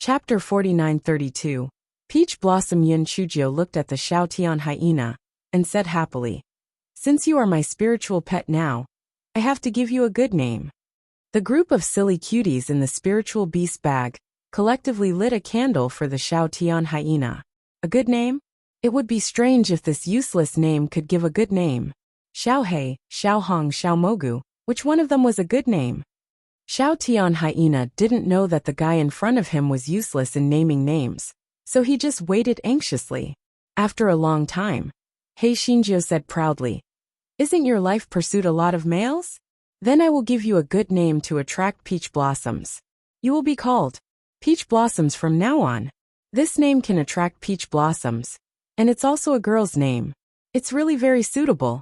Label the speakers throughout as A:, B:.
A: Chapter 4932. Peach Blossom. Yin Chujio looked at the Xiaotian hyena and said happily, "Since you are my spiritual pet now, I have to give you a good name." The group of silly cuties in the spiritual beast bag collectively lit a candle for the Xiaotian hyena. A good name? It would be strange if this useless name could give a good name. Xiaohei, Xiaohong, Xiaomogu, which one of them was a good name? Xiaotian hyena didn't know that the guy in front of him was useless in naming names, so he just waited anxiously. After a long time, Hei Xinjiu said proudly, "Isn't your life pursuit a lot of males? Then I will give you a good name to attract peach blossoms. You will be called Peach Blossoms from now on. This name can attract peach blossoms, and it's also a girl's name. It's really very suitable."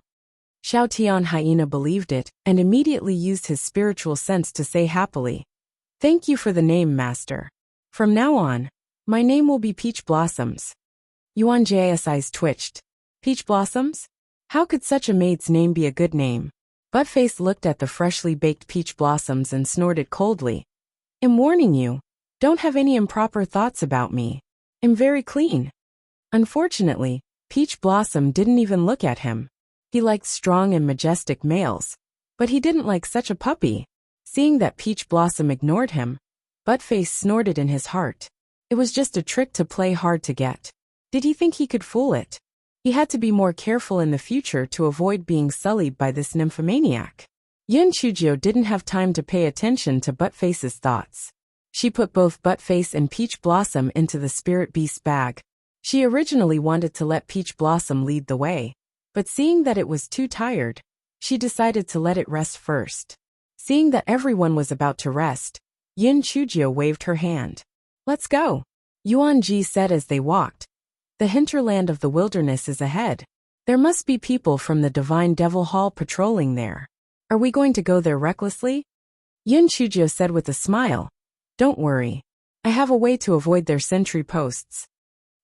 A: Xiaotian hyena believed it and immediately used his spiritual sense to say happily, "Thank you for the name, master. From now on, my name will be Peach Blossoms." Yuan Jia's eyes twitched. Peach Blossoms? How could such a maid's name be a good name? Buttface looked at the freshly baked peach blossoms and snorted coldly. "I'm warning you, don't have any improper thoughts about me. I'm very clean." Unfortunately, Peach Blossom didn't even look at him. He liked strong and majestic males, but he didn't like such a puppy. Seeing that Peach Blossom ignored him, Buttface snorted in his heart. It was just a trick to play hard to get. Did he think he could fool it? He had to be more careful in the future to avoid being sullied by this nymphomaniac. Yin Chujio didn't have time to pay attention to Buttface's thoughts. She put both Buttface and Peach Blossom into the spirit beast bag. She originally wanted to let Peach Blossom lead the way, but seeing that it was too tired, she decided to let it rest first. Seeing that everyone was about to rest, Yin Chujio waved her hand. "Let's go," Yuan Ji said as they walked. "The hinterland of the wilderness is ahead. There must be people from the Divine Devil Hall patrolling there. Are we going to go there recklessly?" Yin Chujio said with a smile, "Don't worry. I have a way to avoid their sentry posts."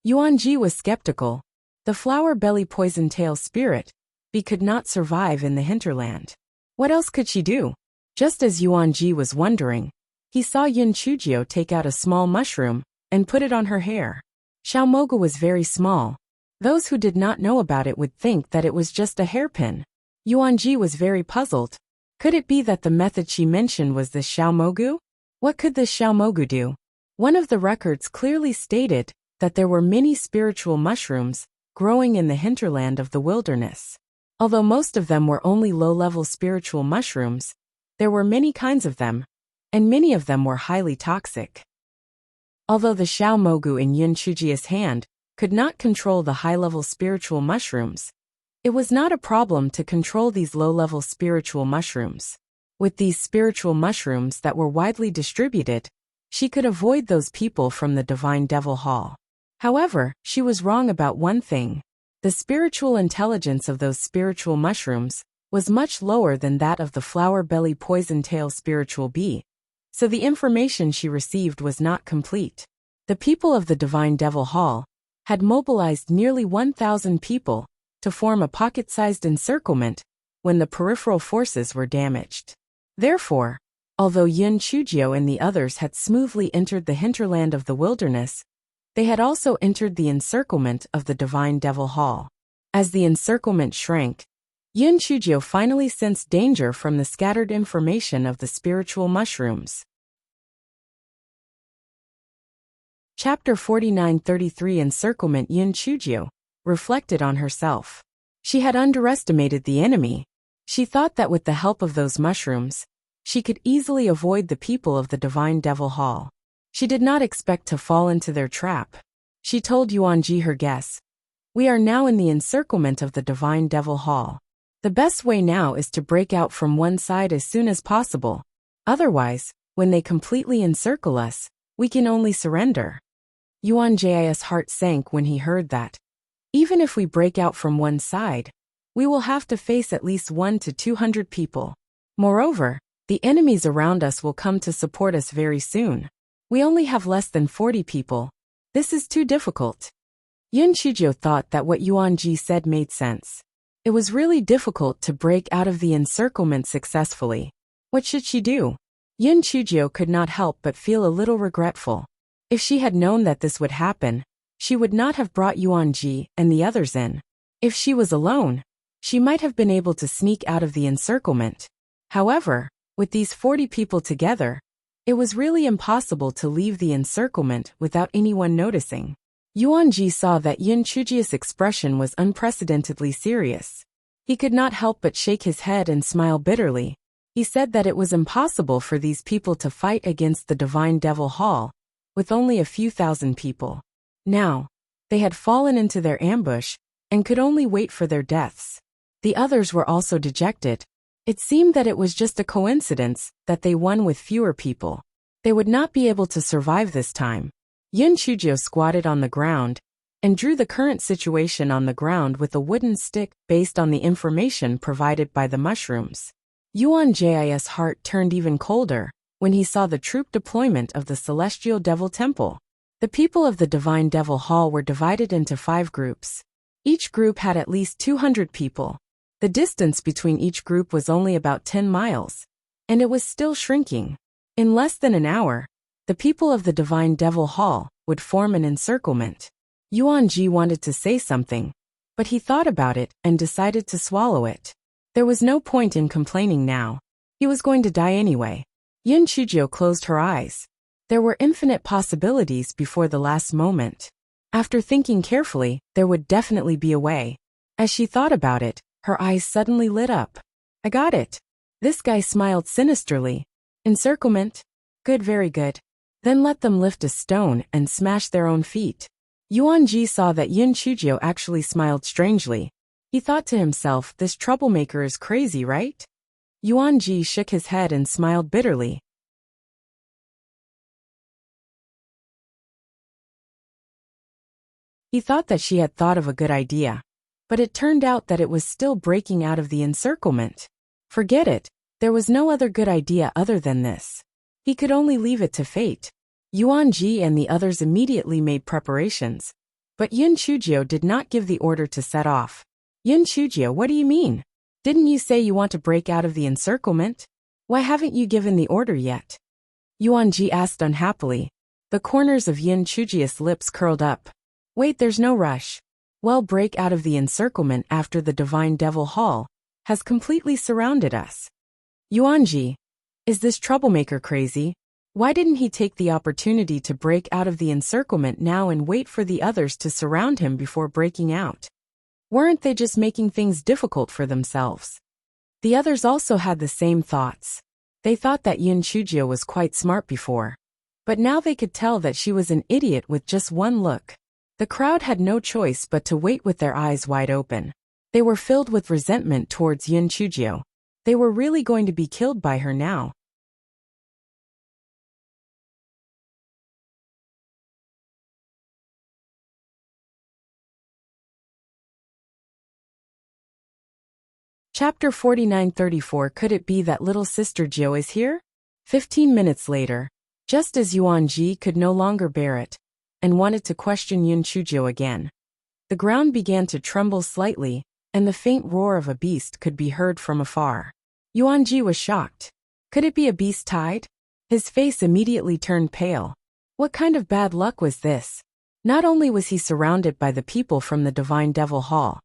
A: Yuan Ji was skeptical. The flower belly poison tail spirit bee could not survive in the hinterland. What else could she do? Just as Yuan Ji was wondering, he saw Yin Chujio take out a small mushroom and put it on her hair. Xiaomogu was very small. Those who did not know about it would think that it was just a hairpin. Yuan Ji was very puzzled. Could it be that the method she mentioned was the Xiaomogu? What could this Xiaomogu do? One of the records clearly stated that there were many spiritual mushrooms growing in the hinterland of the wilderness. Although most of them were only low-level spiritual mushrooms, there were many kinds of them, and many of them were highly toxic. Although the Xiaomogu in Yin Chujio's hand could not control the high-level spiritual mushrooms, it was not a problem to control these low-level spiritual mushrooms. With these spiritual mushrooms that were widely distributed, she could avoid those people from the Divine Devil Hall. However, she was wrong about one thing. The spiritual intelligence of those spiritual mushrooms was much lower than that of the flower belly poison tail spiritual bee, so the information she received was not complete. The people of the Divine Devil Hall had mobilized nearly 1,000 people to form a pocket-sized encirclement when the peripheral forces were damaged. Therefore, although Yin Chujio and the others had smoothly entered the hinterland of the wilderness, they had also entered the encirclement of the Divine Devil Hall. As the encirclement shrank, Yin Chujio finally sensed danger from the scattered information of the spiritual mushrooms. Chapter 4933. Encirclement. Yin Chujio reflected on herself. She had underestimated the enemy. She thought that with the help of those mushrooms, she could easily avoid the people of the Divine Devil Hall. She did not expect to fall into their trap. She told Yuan Ji her guess. "We are now in the encirclement of the Divine Devil Hall. The best way now is to break out from one side as soon as possible. Otherwise, when they completely encircle us, we can only surrender." Yuan Ji's heart sank when he heard that. Even if we break out from one side, we will have to face at least 100 to 200 people. Moreover, the enemies around us will come to support us very soon. We only have less than 40 people. This is too difficult. Yin Chujio thought that what Yuan Ji said made sense. It was really difficult to break out of the encirclement successfully. What should she do? Yin Chujio could not help but feel a little regretful. If she had known that this would happen, she would not have brought Yuanji and the others in. If she was alone, she might have been able to sneak out of the encirclement. However, with these 40 people together, it was really impossible to leave the encirclement without anyone noticing. Yuanji saw that Yin Chujia's expression was unprecedentedly serious. He could not help but shake his head and smile bitterly. He said that it was impossible for these people to fight against the Divine Devil Hall, with only a few thousand people. Now, they had fallen into their ambush and could only wait for their deaths. The others were also dejected. It seemed that it was just a coincidence that they won with fewer people. They would not be able to survive this time. Yin Chujio squatted on the ground and drew the current situation on the ground with a wooden stick based on the information provided by the mushrooms. Yuan Ji's heart turned even colder when he saw the troop deployment of the Celestial Devil Temple. The people of the Divine Devil Hall were divided into 5 groups. Each group had at least 200 people. The distance between each group was only about 10 miles, and it was still shrinking. In less than an hour, the people of the Divine Devil Hall would form an encirclement. Yuanji wanted to say something, but he thought about it and decided to swallow it. There was no point in complaining now. He was going to die anyway. Yin Chujio closed her eyes. There were infinite possibilities before the last moment. After thinking carefully, there would definitely be a way. As she thought about it, her eyes suddenly lit up. I got it. This guy smiled sinisterly. Encirclement? Good, very good. Then let them lift a stone and smash their own feet. Yuanji saw that Yin Chujio actually smiled strangely. He thought to himself, this troublemaker is crazy, right? Yuanji shook his head and smiled bitterly. He thought that she had thought of a good idea, but it turned out that it was still breaking out of the encirclement. Forget it, there was no other good idea other than this. He could only leave it to fate. Yuanji and the others immediately made preparations, but Yin Chujio did not give the order to set off. Yin Chujio, what do you mean? Didn't you say you want to break out of the encirclement? Why haven't you given the order yet? Yuanji asked unhappily. The corners of Yin Chujio's lips curled up. Wait, there's no rush. Well, break out of the encirclement after the Divine Devil Hall has completely surrounded us. Yuanji, is this troublemaker crazy? Why didn't he take the opportunity to break out of the encirclement now and wait for the others to surround him before breaking out? Weren't they just making things difficult for themselves? The others also had the same thoughts. They thought that Yin Chujio was quite smart before, but now they could tell that she was an idiot with just one look. The crowd had no choice but to wait with their eyes wide open. They were filled with resentment towards Yin Chujio. They were really going to be killed by her now. Chapter 4934. Could it be that little sister Jiu is here? 15 minutes later, just as Yuanji could no longer bear it, and wanted to question Yin Chujio again, the ground began to tremble slightly, and the faint roar of a beast could be heard from afar. Yuanji was shocked. Could it be a beast tide? His face immediately turned pale. What kind of bad luck was this? Not only was he surrounded by the people from the Divine Devil Hall,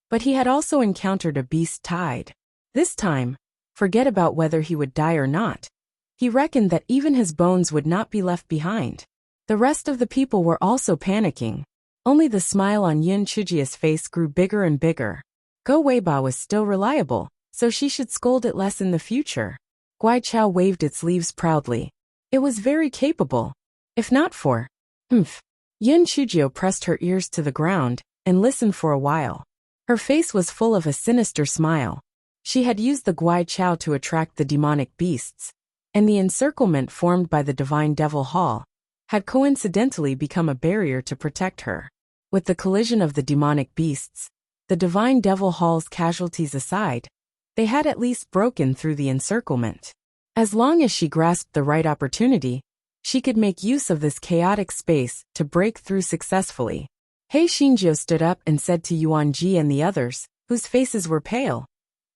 A: but he had also encountered a beast tide. This time, forget about whether he would die or not. He reckoned that even his bones would not be left behind. The rest of the people were also panicking. Only the smile on Yin Chujio's face grew bigger and bigger. Go Weiba was still reliable, so she should scold it less in the future. Guai Chao waved its leaves proudly. It was very capable. If not for... Yin Chujio pressed her ears to the ground and listened for a while. Her face was full of a sinister smile. She had used the Guai Chao to attract the demonic beasts, and the encirclement formed by the Divine Devil Hall had coincidentally become a barrier to protect her. With the collision of the demonic beasts, the Divine Devil Hall's casualties aside, they had at least broken through the encirclement. As long as she grasped the right opportunity, she could make use of this chaotic space to break through successfully. Hei Xinjiu stood up and said to Yuanji and the others, whose faces were pale,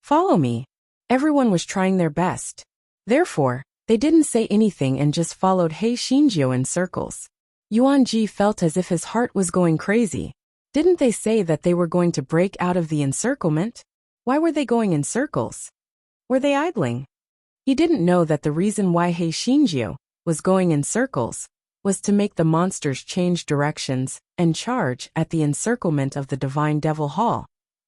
A: "Follow me." Everyone was trying their best. Therefore, they didn't say anything and just followed Hei Xinjiu in circles. Yuan Ji felt as if his heart was going crazy. Didn't they say that they were going to break out of the encirclement? Why were they going in circles? Were they idling? He didn't know that the reason why He Xinjiu was going in circles was to make the monsters change directions and charge at the encirclement of the Divine Devil Hall,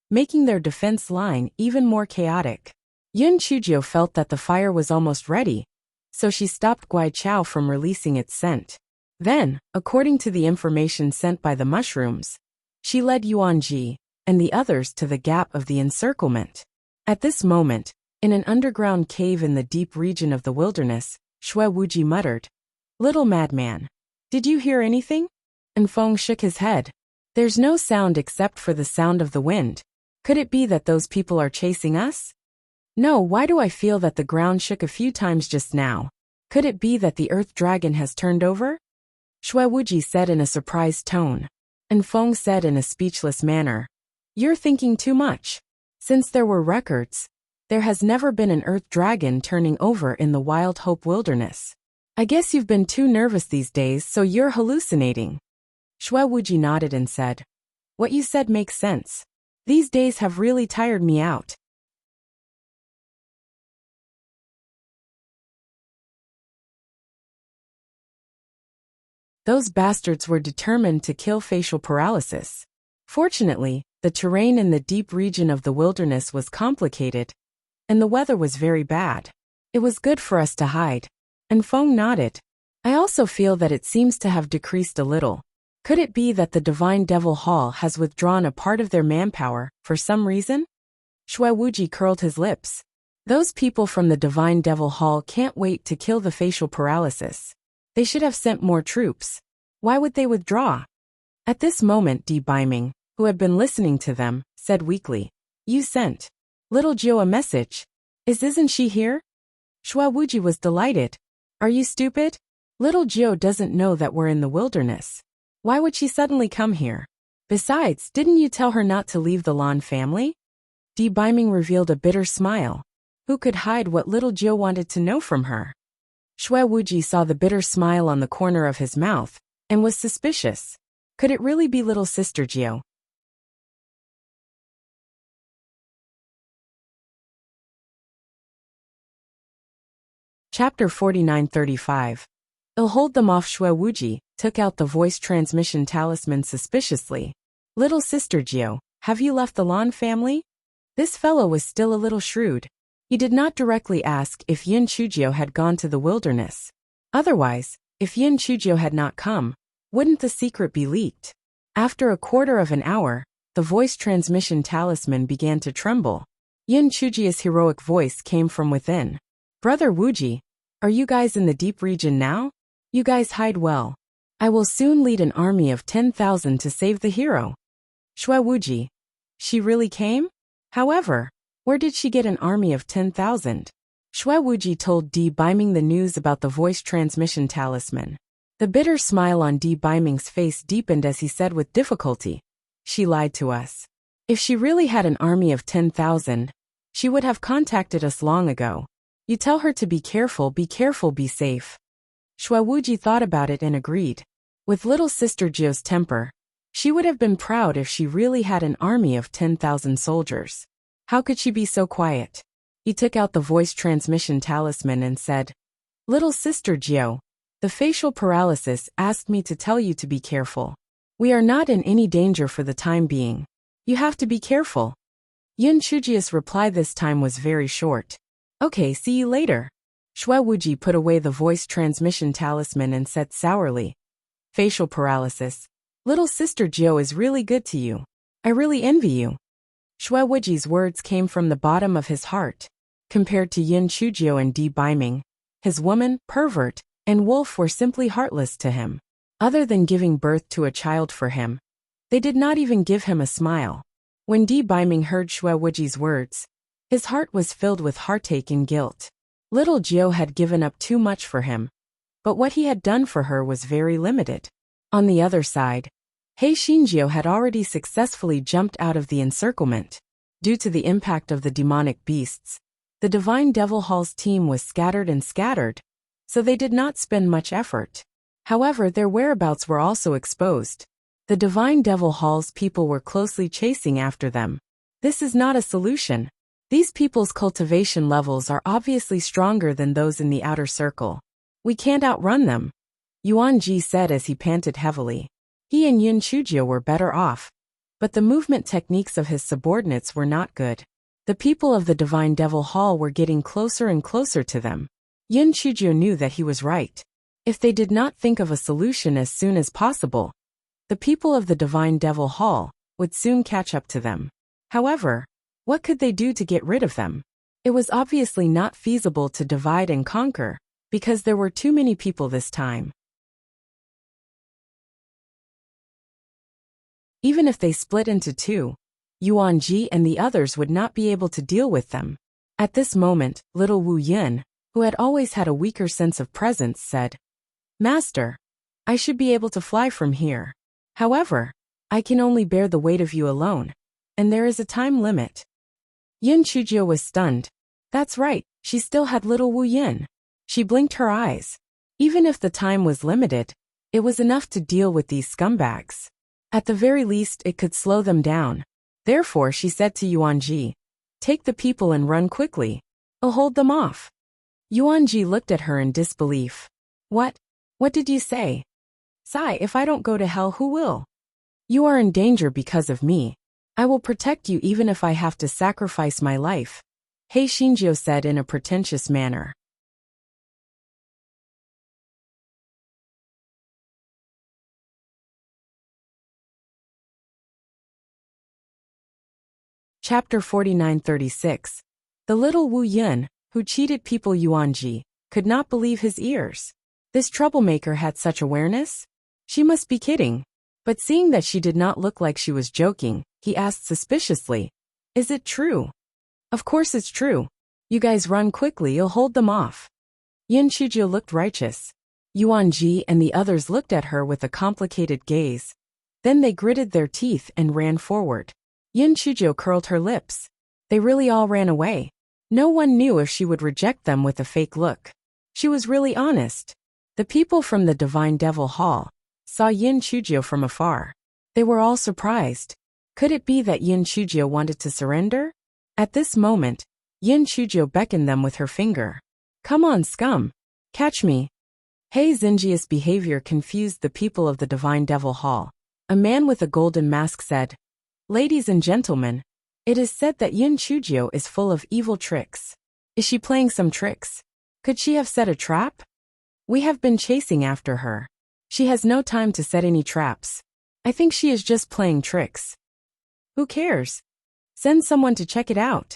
A: making their defense line even more chaotic. Yun Chujio felt that the fire was almost ready, so she stopped Guai Chao from releasing its scent. Then, according to the information sent by the mushrooms, she led Yuan Ji and the others to the gap of the encirclement. At this moment, in an underground cave in the deep region of the wilderness, Xue Wuji muttered, "Little madman, did you hear anything?" And Feng shook his head. "There's no sound except for the sound of the wind. Could it be that those people are chasing us?" "No, why do I feel that the ground shook a few times just now? Could it be that the earth dragon has turned over?" Xue Wuji said in a surprised tone. And Feng said in a speechless manner, "You're thinking too much. Since there were records, there has never been an earth dragon turning over in the Wild Hope Wilderness. I guess you've been too nervous these days, so you're hallucinating." Xue Wuji nodded and said, "What you said makes sense. These days have really tired me out." Those bastards were determined to kill facial paralysis. Fortunately, the terrain in the deep region of the wilderness was complicated, and the weather was very bad. It was good for us to hide. And Feng nodded. "I also feel that it seems to have decreased a little. Could it be that the Divine Devil Hall has withdrawn a part of their manpower for some reason?" Xue Wuji curled his lips. "Those people from the Divine Devil Hall can't wait to kill the facial paralysis. They should have sent more troops. Why would they withdraw?" At this moment Di Baiming, who had been listening to them, said weakly, "You sent Little Jiu a message. Isn't she here?" Xue Wuji was delighted. "Are you stupid? Little Jiu doesn't know that we're in the wilderness. Why would she suddenly come here? Besides, didn't you tell her not to leave the Lan family?" Di Baiming revealed a bitter smile. Who could hide what Little Jiu wanted to know from her? Xue Wuji saw the bitter smile on the corner of his mouth and was suspicious. Could it really be little sister Jiu? Chapter 49-35. "I'll hold them off." Xue Wuji took out the voice transmission talisman suspiciously. "Little sister Jiu, have you left the Lan family?" This fellow was still a little shrewd. He did not directly ask if Yin Chujio had gone to the wilderness. Otherwise, if Yin Chujio had not come, wouldn't the secret be leaked? After a quarter of an hour, the voice transmission talisman began to tremble. Yin Chujio's heroic voice came from within. "Brother Wuji, are you guys in the deep region now? You guys hide well. I will soon lead an army of 10,000 to save the hero." Xue Wuji. She really came? However, where did she get an army of 10,000? Xue Wuji told Di Baiming the news about the voice transmission talisman. The bitter smile on Di Baiming's face deepened as he said with difficulty, "She lied to us. If she really had an army of 10,000, she would have contacted us long ago. You tell her to be careful, be safe." Xue Wuji thought about it and agreed. With little sister Jiu's temper, she would have been proud if she really had an army of 10,000 soldiers. How could she be so quiet? He took out the voice transmission talisman and said, "Little sister Jiu, the facial paralysis asked me to tell you to be careful. We are not in any danger for the time being. You have to be careful." Yun Chujia's reply this time was very short. "Okay, see you later." Xue Wuji put away the voice transmission talisman and said sourly, "Facial paralysis. Little sister Jiu is really good to you. I really envy you." Xue Wuji's words came from the bottom of his heart. Compared to Yin Chujio and Di Baiming, his woman, pervert, and wolf were simply heartless to him. Other than giving birth to a child for him, they did not even give him a smile. When Di Baiming heard Xue Wuji's words, his heart was filled with heartache and guilt. Little Jiu had given up too much for him, but what he had done for her was very limited. On the other side, He Xinjiu had already successfully jumped out of the encirclement. Due to the impact of the demonic beasts, the Divine Devil Hall's team was scattered, so they did not spend much effort. However, their whereabouts were also exposed. The Divine Devil Hall's people were closely chasing after them. This is not a solution. These people's cultivation levels are obviously stronger than those in the outer circle. We can't outrun them, Yuan Ji said as he panted heavily. He and Yin Chujio were better off, but the movement techniques of his subordinates were not good. The people of the Divine Devil Hall were getting closer and closer to them. Yin Chujio knew that he was right. If they did not think of a solution as soon as possible, the people of the Divine Devil Hall would soon catch up to them. However, what could they do to get rid of them? It was obviously not feasible to divide and conquer, because there were too many people this time. Even if they split into two, Yuan Ji and the others would not be able to deal with them. At this moment, little Wu Yin, who had always had a weaker sense of presence, said, "Master, I should be able to fly from here. However, I can only bear the weight of you alone, and there is a time limit." Yin Chujio was stunned. That's right, she still had little Wu Yin. She blinked her eyes. Even if the time was limited, it was enough to deal with these scumbags. At the very least, it could slow them down. Therefore, she said to Yuan Ji, "Take the people and run quickly. I'll hold them off." Yuan Ji looked at her in disbelief. What did you say?" "Sai, if I don't go to hell, who will?" "You are in danger because of me. I will protect you even if I have to sacrifice my life," He Xinjiu said in a pretentious manner. Chapter 49-36. The little Wu Yun, who cheated people Yuan Ji, could not believe his ears. This troublemaker had such awareness? She must be kidding. But seeing that she did not look like she was joking, he asked suspiciously, "Is it true?" "Of course it's true. You guys run quickly, you'll hold them off." Yin Chujio looked righteous. Yuan Ji and the others looked at her with a complicated gaze. Then they gritted their teeth and ran forward. Yin Chujio curled her lips. They really all ran away. No one knew if she would reject them with a fake look. She was really honest. The people from the Divine Devil Hall saw Yin Chujio from afar. They were all surprised. Could it be that Yin Chujio wanted to surrender? At this moment, Yin Chujio beckoned them with her finger. "Come on, scum. Catch me." He Xinjia's behavior confused the people of the Divine Devil Hall. A man with a golden mask said, "Ladies and gentlemen, it is said that Yin Chujio is full of evil tricks. Is she playing some tricks? Could she have set a trap? We have been chasing after her. She has no time to set any traps. I think she is just playing tricks. Who cares? Send someone to check it out."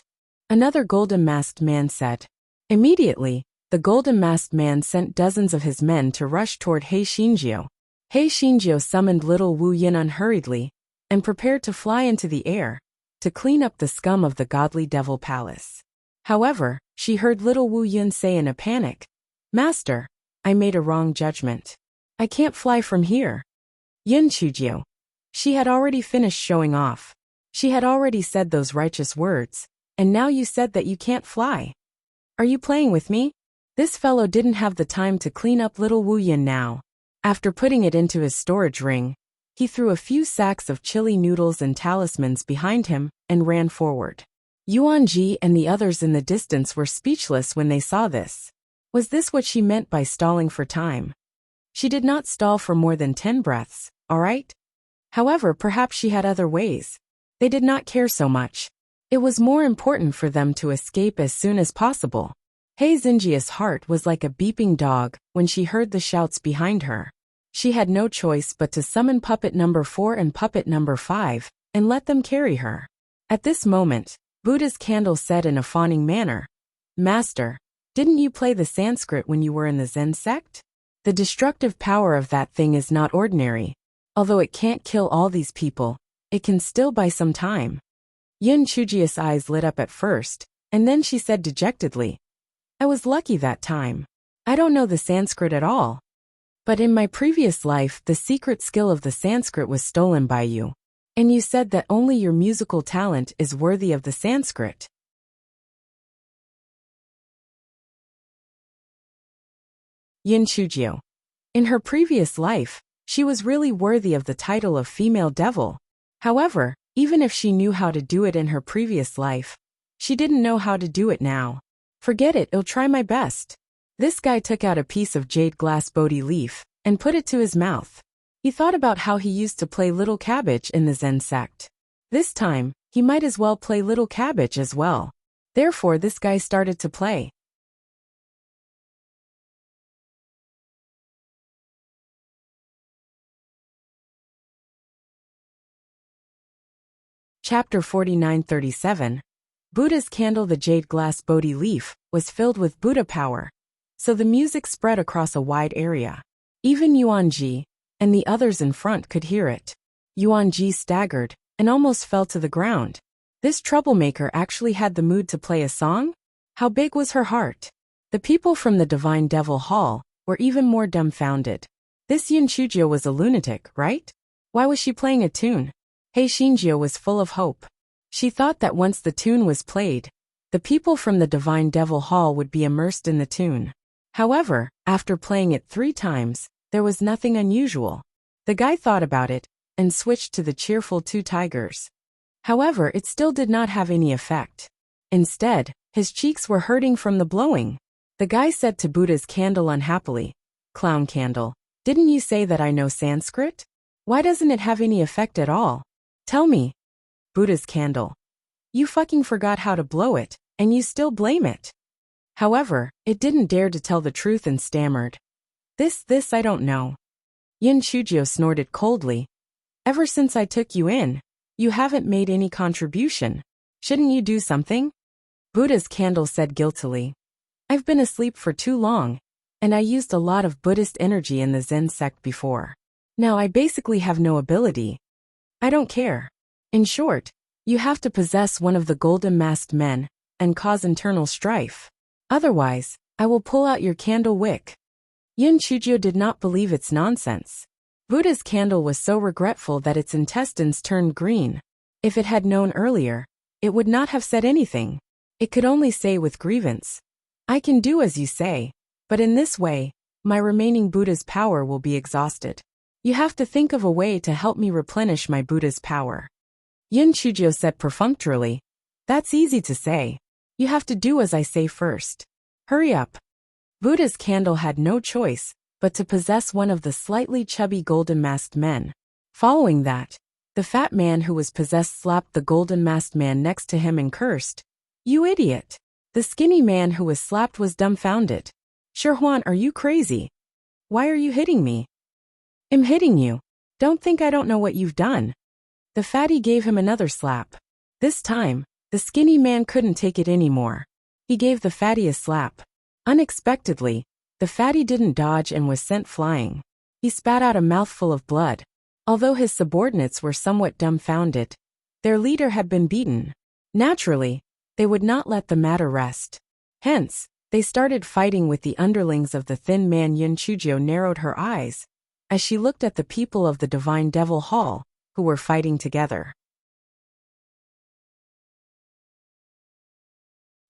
A: Another golden-masked man said. Immediately, the golden-masked man sent dozens of his men to rush toward He Xinjiu. He Xinjiu summoned little Wu Yin unhurriedly and prepared to fly into the air to clean up the scum of the godly devil palace. However, she heard little Wu Yin say in a panic, "Master, I made a wrong judgment. I can't fly from here." Yin Chujio. She had already finished showing off. She had already said those righteous words, and now you said that you can't fly. Are you playing with me? This fellow didn't have the time to clean up little Wu Yin now. After putting it into his storage ring, he threw a few sacks of chili noodles and talismans behind him and ran forward. Yuan Ji and the others in the distance were speechless when they saw this. Was this what she meant by stalling for time? She did not stall for more than 10 breaths, all right? However, perhaps she had other ways. They did not care so much. It was more important for them to escape as soon as possible. He Xinjia's heart was like a beeping dog when she heard the shouts behind her. She had no choice but to summon puppet number 4 and puppet number 5 and let them carry her. At this moment, Buddha's candle said in a fawning manner, "Master, didn't you play the Sanskrit when you were in the Zen sect? The destructive power of that thing is not ordinary. Although it can't kill all these people, it can still buy some time." Yin Chujio's eyes lit up at first, and then she said dejectedly, "I was lucky that time. I don't know the Sanskrit at all. But in my previous life, the secret skill of the Sanskrit was stolen by you. And you said that only your musical talent is worthy of the Sanskrit." Yin Chujio. In her previous life, she was really worthy of the title of female devil. However, even if she knew how to do it in her previous life, she didn't know how to do it now. Forget it, I'll try my best. This guy took out a piece of jade glass Bodhi leaf and put it to his mouth. He thought about how he used to play Little Cabbage in the Zen sect. This time, he might as well play Little Cabbage as well. Therefore, this guy started to play. Chapter 49:37. Buddha's candle. The jade glass Bodhi leaf was filled with Buddha power, so the music spread across a wide area. Even Yuanji and the others in front could hear it. Yuanji staggered and almost fell to the ground. This troublemaker actually had the mood to play a song? How big was her heart? The people from the Divine Devil Hall were even more dumbfounded. This Yin Chujio was a lunatic, right? Why was she playing a tune? Hei Shinjio was full of hope. She thought that once the tune was played, the people from the Divine Devil Hall would be immersed in the tune. However, after playing it 3 times, there was nothing unusual. The guy thought about it and switched to the cheerful 2 tigers. However, it still did not have any effect. Instead, his cheeks were hurting from the blowing. The guy said to Buddha's candle unhappily, "Clown candle, didn't you say that I know Sanskrit? Why doesn't it have any effect at all? Tell me." Buddha's candle, "You fucking forgot how to blow it, and you still blame it." However, it didn't dare to tell the truth and stammered, This I don't know." Yin Chujio snorted coldly. "Ever since I took you in, you haven't made any contribution. Shouldn't you do something?" Buddha's candle said guiltily, "I've been asleep for too long, and I used a lot of Buddhist energy in the Zen sect before. Now I basically have no ability. I don't care. In short, you have to possess one of the golden masked men and cause internal strife. Otherwise, I will pull out your candle wick." Yin Chujio did not believe its nonsense. Buddha's candle was so regretful that its intestines turned green. If it had known earlier, it would not have said anything. It could only say with grievance, "I can do as you say, but in this way, my remaining Buddha's power will be exhausted. You have to think of a way to help me replenish my Buddha's power." Yin Chujio said perfunctorily, "That's easy to say. You have to do as I say first. Hurry up." Buddha's candle had no choice but to possess one of the slightly chubby golden masked men. Following that, the fat man who was possessed slapped the golden masked man next to him and cursed, "You idiot." The skinny man who was slapped was dumbfounded. "Shirhuan, are you crazy? Why are you hitting me?" "I'm hitting you. Don't think I don't know what you've done." The fatty gave him another slap. This time, the skinny man couldn't take it anymore. He gave the fatty a slap. Unexpectedly, the fatty didn't dodge and was sent flying. He spat out a mouthful of blood. Although his subordinates were somewhat dumbfounded, their leader had been beaten. Naturally, they would not let the matter rest. Hence, they started fighting with the underlings of the thin man. Yin Chujio narrowed her eyes as she looked at the people of the Divine Devil Hall, who were fighting together.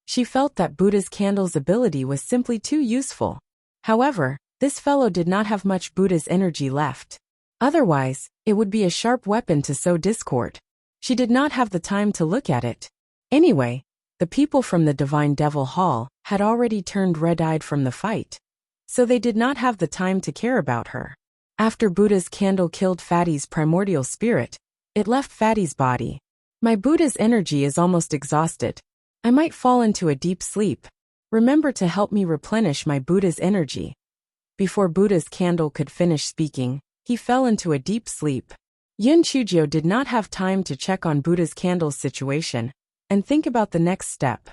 A: She felt that Buddha's candle's ability was simply too useful. However, this fellow did not have much Buddha's energy left. Otherwise, it would be a sharp weapon to sow discord. She did not have the time to look at it. Anyway, the people from the Divine Devil Hall had already turned red-eyed from the fight, so they did not have the time to care about her. After Buddha's candle killed Fatty's primordial spirit, it left Fatty's body. "My Buddha's energy is almost exhausted. I might fall into a deep sleep. Remember to help me replenish my Buddha's energy." Before Buddha's candle could finish speaking, he fell into a deep sleep. Yin Chujio did not have time to check on Buddha's candle's situation and think about the next step.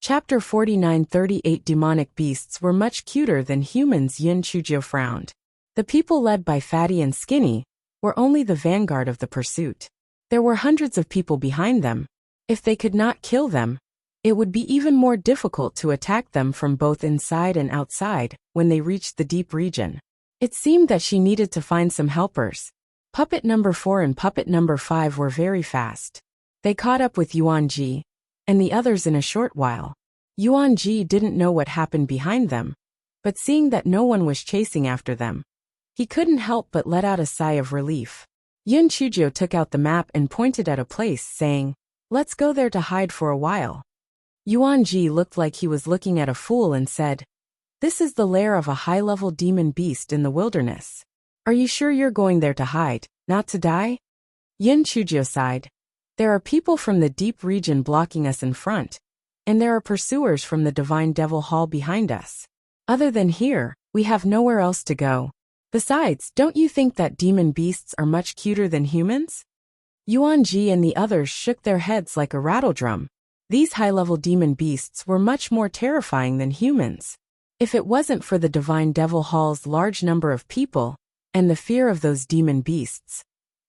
A: Chapter 49:38. Demonic beasts were much cuter than humans. Yin Chujio frowned. The people led by Fatty and Skinny were only the vanguard of the pursuit. There were hundreds of people behind them. If they could not kill them, it would be even more difficult to attack them from both inside and outside when they reached the deep region. It seemed that she needed to find some helpers. Puppet number 4 and puppet number 5 were very fast. They caught up with Yuanji and the others in a short while. Yuanji didn't know what happened behind them, but seeing that no one was chasing after them, he couldn't help but let out a sigh of relief. Yun Chujio took out the map and pointed at a place, saying, "Let's go there to hide for a while." Yuanji looked like he was looking at a fool and said, "This is the lair of a high-level demon beast in the wilderness. Are you sure you're going there to hide, not to die?" Yun Chujio sighed. "There are people from the deep region blocking us in front, and there are pursuers from the Divine Devil Hall behind us. Other than here, we have nowhere else to go. Besides, don't you think that demon beasts are much cuter than humans?" Yuanji and the others shook their heads like a rattledrum. These high-level demon beasts were much more terrifying than humans. If it wasn't for the Divine Devil Hall's large number of people and the fear of those demon beasts,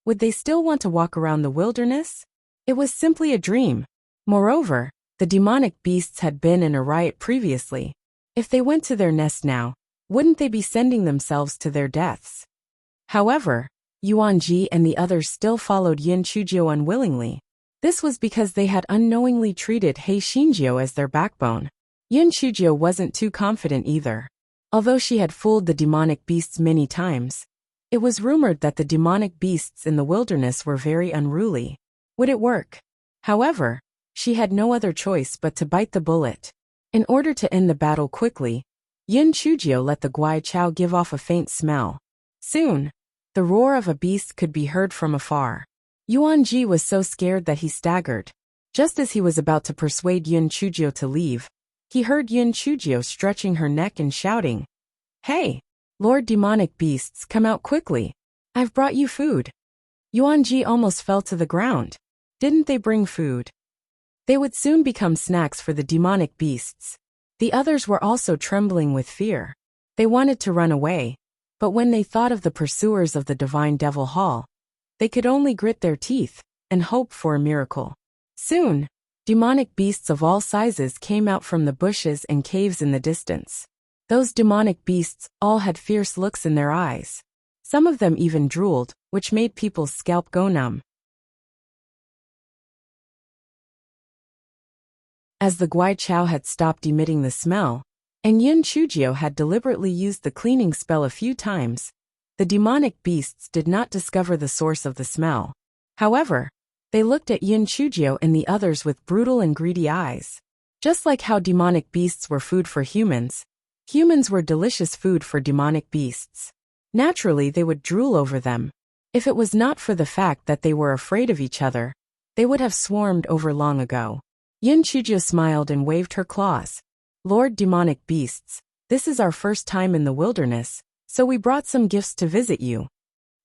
A: would they still want to walk around the wilderness? It was simply a dream. Moreover, the demonic beasts had been in a riot previously. If they went to their nest now, wouldn't they be sending themselves to their deaths? However, Yuanji and the others still followed Yin Chujio unwillingly. This was because they had unknowingly treated Hei Shinjio as their backbone. Yin Chujio wasn't too confident either. Although she had fooled the demonic beasts many times, it was rumored that the demonic beasts in the wilderness were very unruly. Would it work? However, she had no other choice but to bite the bullet. In order to end the battle quickly, Yin Chujio let the Guai Chao give off a faint smell. Soon, the roar of a beast could be heard from afar. Yuanji was so scared that he staggered. Just as he was about to persuade Yin Chujio to leave, he heard Yin Chujio stretching her neck and shouting, "Hey, Lord Demonic Beasts, come out quickly. I've brought you food." Yuanji almost fell to the ground. Didn't they bring food? They would soon become snacks for the demonic beasts. The others were also trembling with fear. They wanted to run away, but when they thought of the pursuers of the Divine Devil Hall, they could only grit their teeth and hope for a miracle. Soon, demonic beasts of all sizes came out from the bushes and caves in the distance. Those demonic beasts all had fierce looks in their eyes. Some of them even drooled, which made people's scalp go numb. As the Guai Chao had stopped emitting the smell, and Yin Chujio had deliberately used the cleaning spell a few times, the demonic beasts did not discover the source of the smell. However, they looked at Yin Chujio and the others with brutal and greedy eyes. Just like how demonic beasts were food for humans, humans were delicious food for demonic beasts. Naturally, they would drool over them. If it was not for the fact that they were afraid of each other, they would have swarmed over long ago. Yin Chujio smiled and waved her claws. "Lord Demonic Beasts, this is our first time in the wilderness, so we brought some gifts to visit you."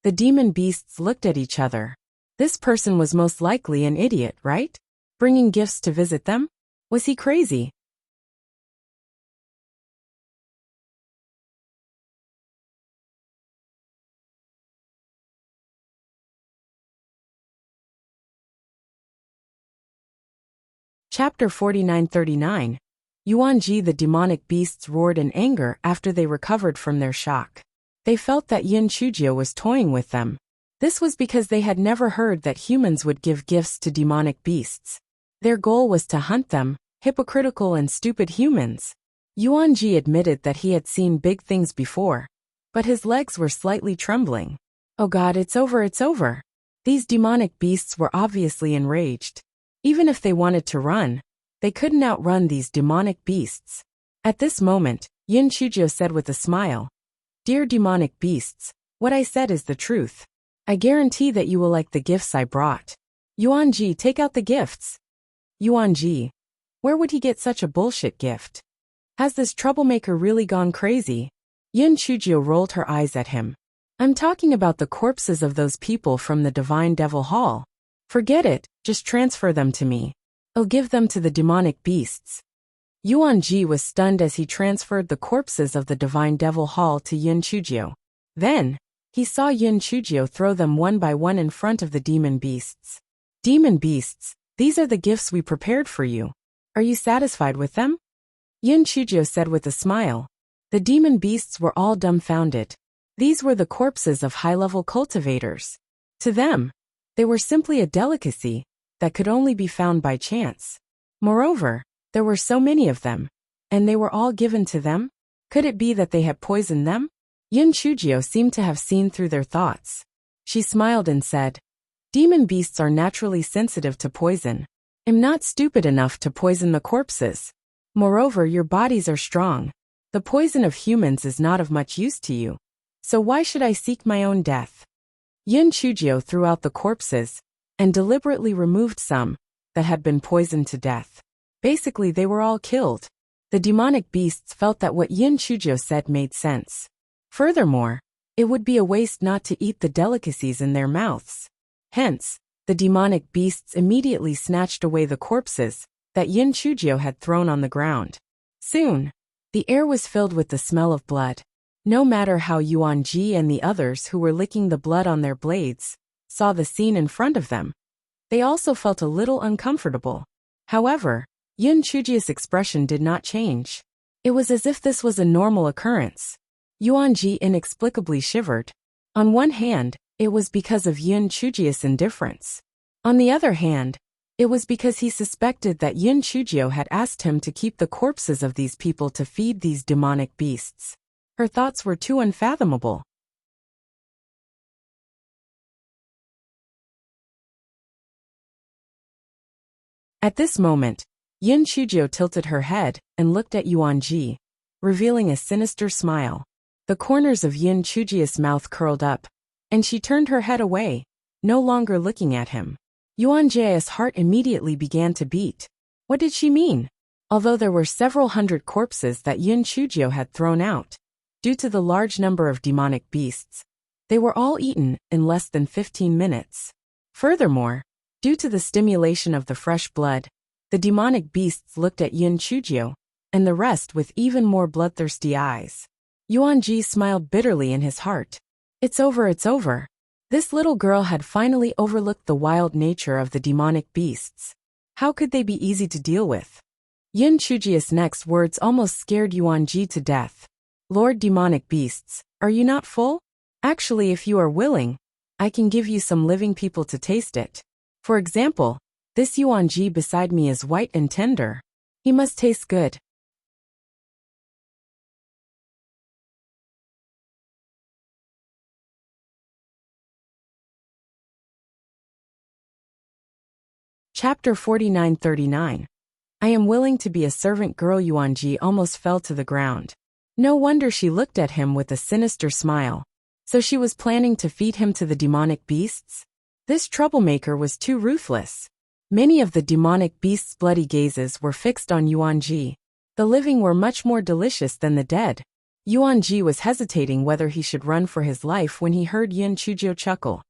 A: The demon beasts looked at each other. This person was most likely an idiot, right? Bringing gifts to visit them? Was he crazy? Chapter 4939. Yuanji. The demonic beasts roared in anger after they recovered from their shock. They felt that Yin Chujio was toying with them. This was because they had never heard that humans would give gifts to demonic beasts. Their goal was to hunt them, hypocritical and stupid humans. Yuanji admitted that he had seen big things before, but his legs were slightly trembling. "Oh God, it's over, it's over." These demonic beasts were obviously enraged. Even if they wanted to run, they couldn't outrun these demonic beasts. At this moment, Yin Chujio said with a smile, "Dear demonic beasts, what I said is the truth. I guarantee that you will like the gifts I brought." "Yuanji, take out the gifts." "Yuanji, where would he get such a bullshit gift? Has this troublemaker really gone crazy?" Yin Chujio rolled her eyes at him. "I'm talking about the corpses of those people from the Divine Devil Hall. Forget it, just transfer them to me. I'll give them to the demonic beasts." Yuanji was stunned as he transferred the corpses of the Divine Devil Hall to Yin Chujio. Then, he saw Yin Chujio throw them one by one in front of the demon beasts. "Demon beasts, these are the gifts we prepared for you. Are you satisfied with them?" Yin Chujio said with a smile. The demon beasts were all dumbfounded. These were the corpses of high-level cultivators. To them, they were simply a delicacy, that could only be found by chance. Moreover, there were so many of them, and they were all given to them? Could it be that they had poisoned them? Yin Chujio seemed to have seen through their thoughts. She smiled and said, "Demon beasts are naturally sensitive to poison. I'm not stupid enough to poison the corpses. Moreover, your bodies are strong. The poison of humans is not of much use to you. So why should I seek my own death?" Yin Chujio threw out the corpses and deliberately removed some that had been poisoned to death. Basically, they were all killed. The demonic beasts felt that what Yin Chujio said made sense. Furthermore, it would be a waste not to eat the delicacies in their mouths. Hence, the demonic beasts immediately snatched away the corpses that Yin Chujio had thrown on the ground. Soon, the air was filled with the smell of blood. No matter how Yuan Ji and the others who were licking the blood on their blades saw the scene in front of them, they also felt a little uncomfortable. However, Yin Chujio's expression did not change. It was as if this was a normal occurrence. Yuan Ji inexplicably shivered. On one hand, it was because of Yin Chujio's indifference. On the other hand, it was because he suspected that Yin Chujio had asked him to keep the corpses of these people to feed these demonic beasts. Her thoughts were too unfathomable. At this moment, Yin Chujio tilted her head and looked at Yuan Ji, revealing a sinister smile. The corners of Yin Chujio's mouth curled up, and she turned her head away, no longer looking at him. Yuan Ji's heart immediately began to beat. What did she mean? Although there were several hundred corpses that Yin Chujio had thrown out, due to the large number of demonic beasts, they were all eaten in less than 15 minutes. Furthermore, due to the stimulation of the fresh blood, the demonic beasts looked at Yin Chujio, and the rest with even more bloodthirsty eyes. Yuan Ji smiled bitterly in his heart. It's over, it's over. This little girl had finally overlooked the wild nature of the demonic beasts. How could they be easy to deal with? Yin Chujio's next words almost scared Yuan Ji to death. "Lord Demonic Beasts, are you not full? Actually, if you are willing, I can give you some living people to taste it. For example, this Yuan Ji beside me is white and tender. He must taste good." Chapter 49-39. I am willing to be a servant girl. Yuan Ji almost fell to the ground. No wonder she looked at him with a sinister smile. So she was planning to feed him to the demonic beasts? This troublemaker was too ruthless. Many of the demonic beasts' bloody gazes were fixed on Yuan Ji. The living were much more delicious than the dead. Yuan Ji was hesitating whether he should run for his life when he heard Yin Chujio chuckle.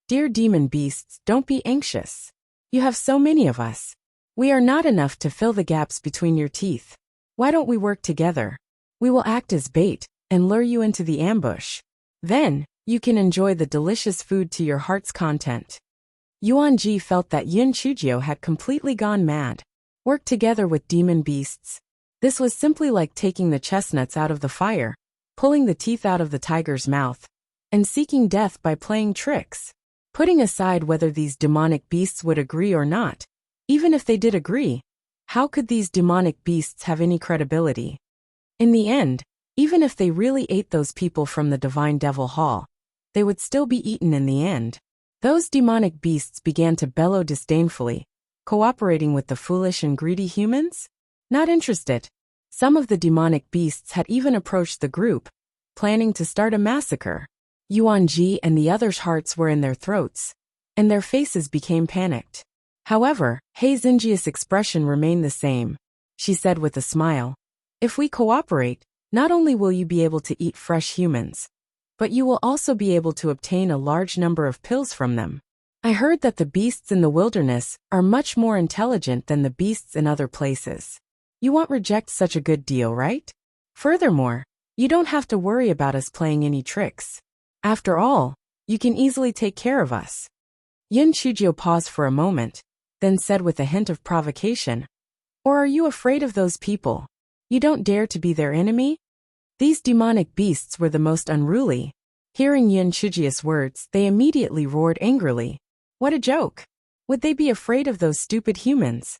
A: "Dear demon beasts, don't be anxious. You have so many of us. We are not enough to fill the gaps between your teeth. Why don't we work together? We will act as bait and lure you into the ambush. Then, you can enjoy the delicious food to your heart's content." Yuan Ji felt that Yin Chujio had completely gone mad. Work together with demon beasts. This was simply like taking the chestnuts out of the fire, pulling the teeth out of the tiger's mouth, and seeking death by playing tricks. Putting aside whether these demonic beasts would agree or not, even if they did agree, how could these demonic beasts have any credibility? In the end, even if they really ate those people from the Divine Devil Hall, they would still be eaten in the end. Those demonic beasts began to bellow disdainfully, cooperating with the foolish and greedy humans? Not interested. Some of the demonic beasts had even approached the group, planning to start a massacre. Yuan Ji and the others' hearts were in their throats, and their faces became panicked. However, He Xinjia's expression remained the same. She said with a smile, "If we cooperate, not only will you be able to eat fresh humans, but you will also be able to obtain a large number of pills from them. I heard that the beasts in the wilderness are much more intelligent than the beasts in other places. You won't reject such a good deal, right? Furthermore, you don't have to worry about us playing any tricks. After all, you can easily take care of us." Yin Chujio paused for a moment, then said with a hint of provocation, "Or are you afraid of those people? You don't dare to be their enemy?" These demonic beasts were the most unruly. Hearing Yin Chujio's words, they immediately roared angrily. What a joke! Would they be afraid of those stupid humans?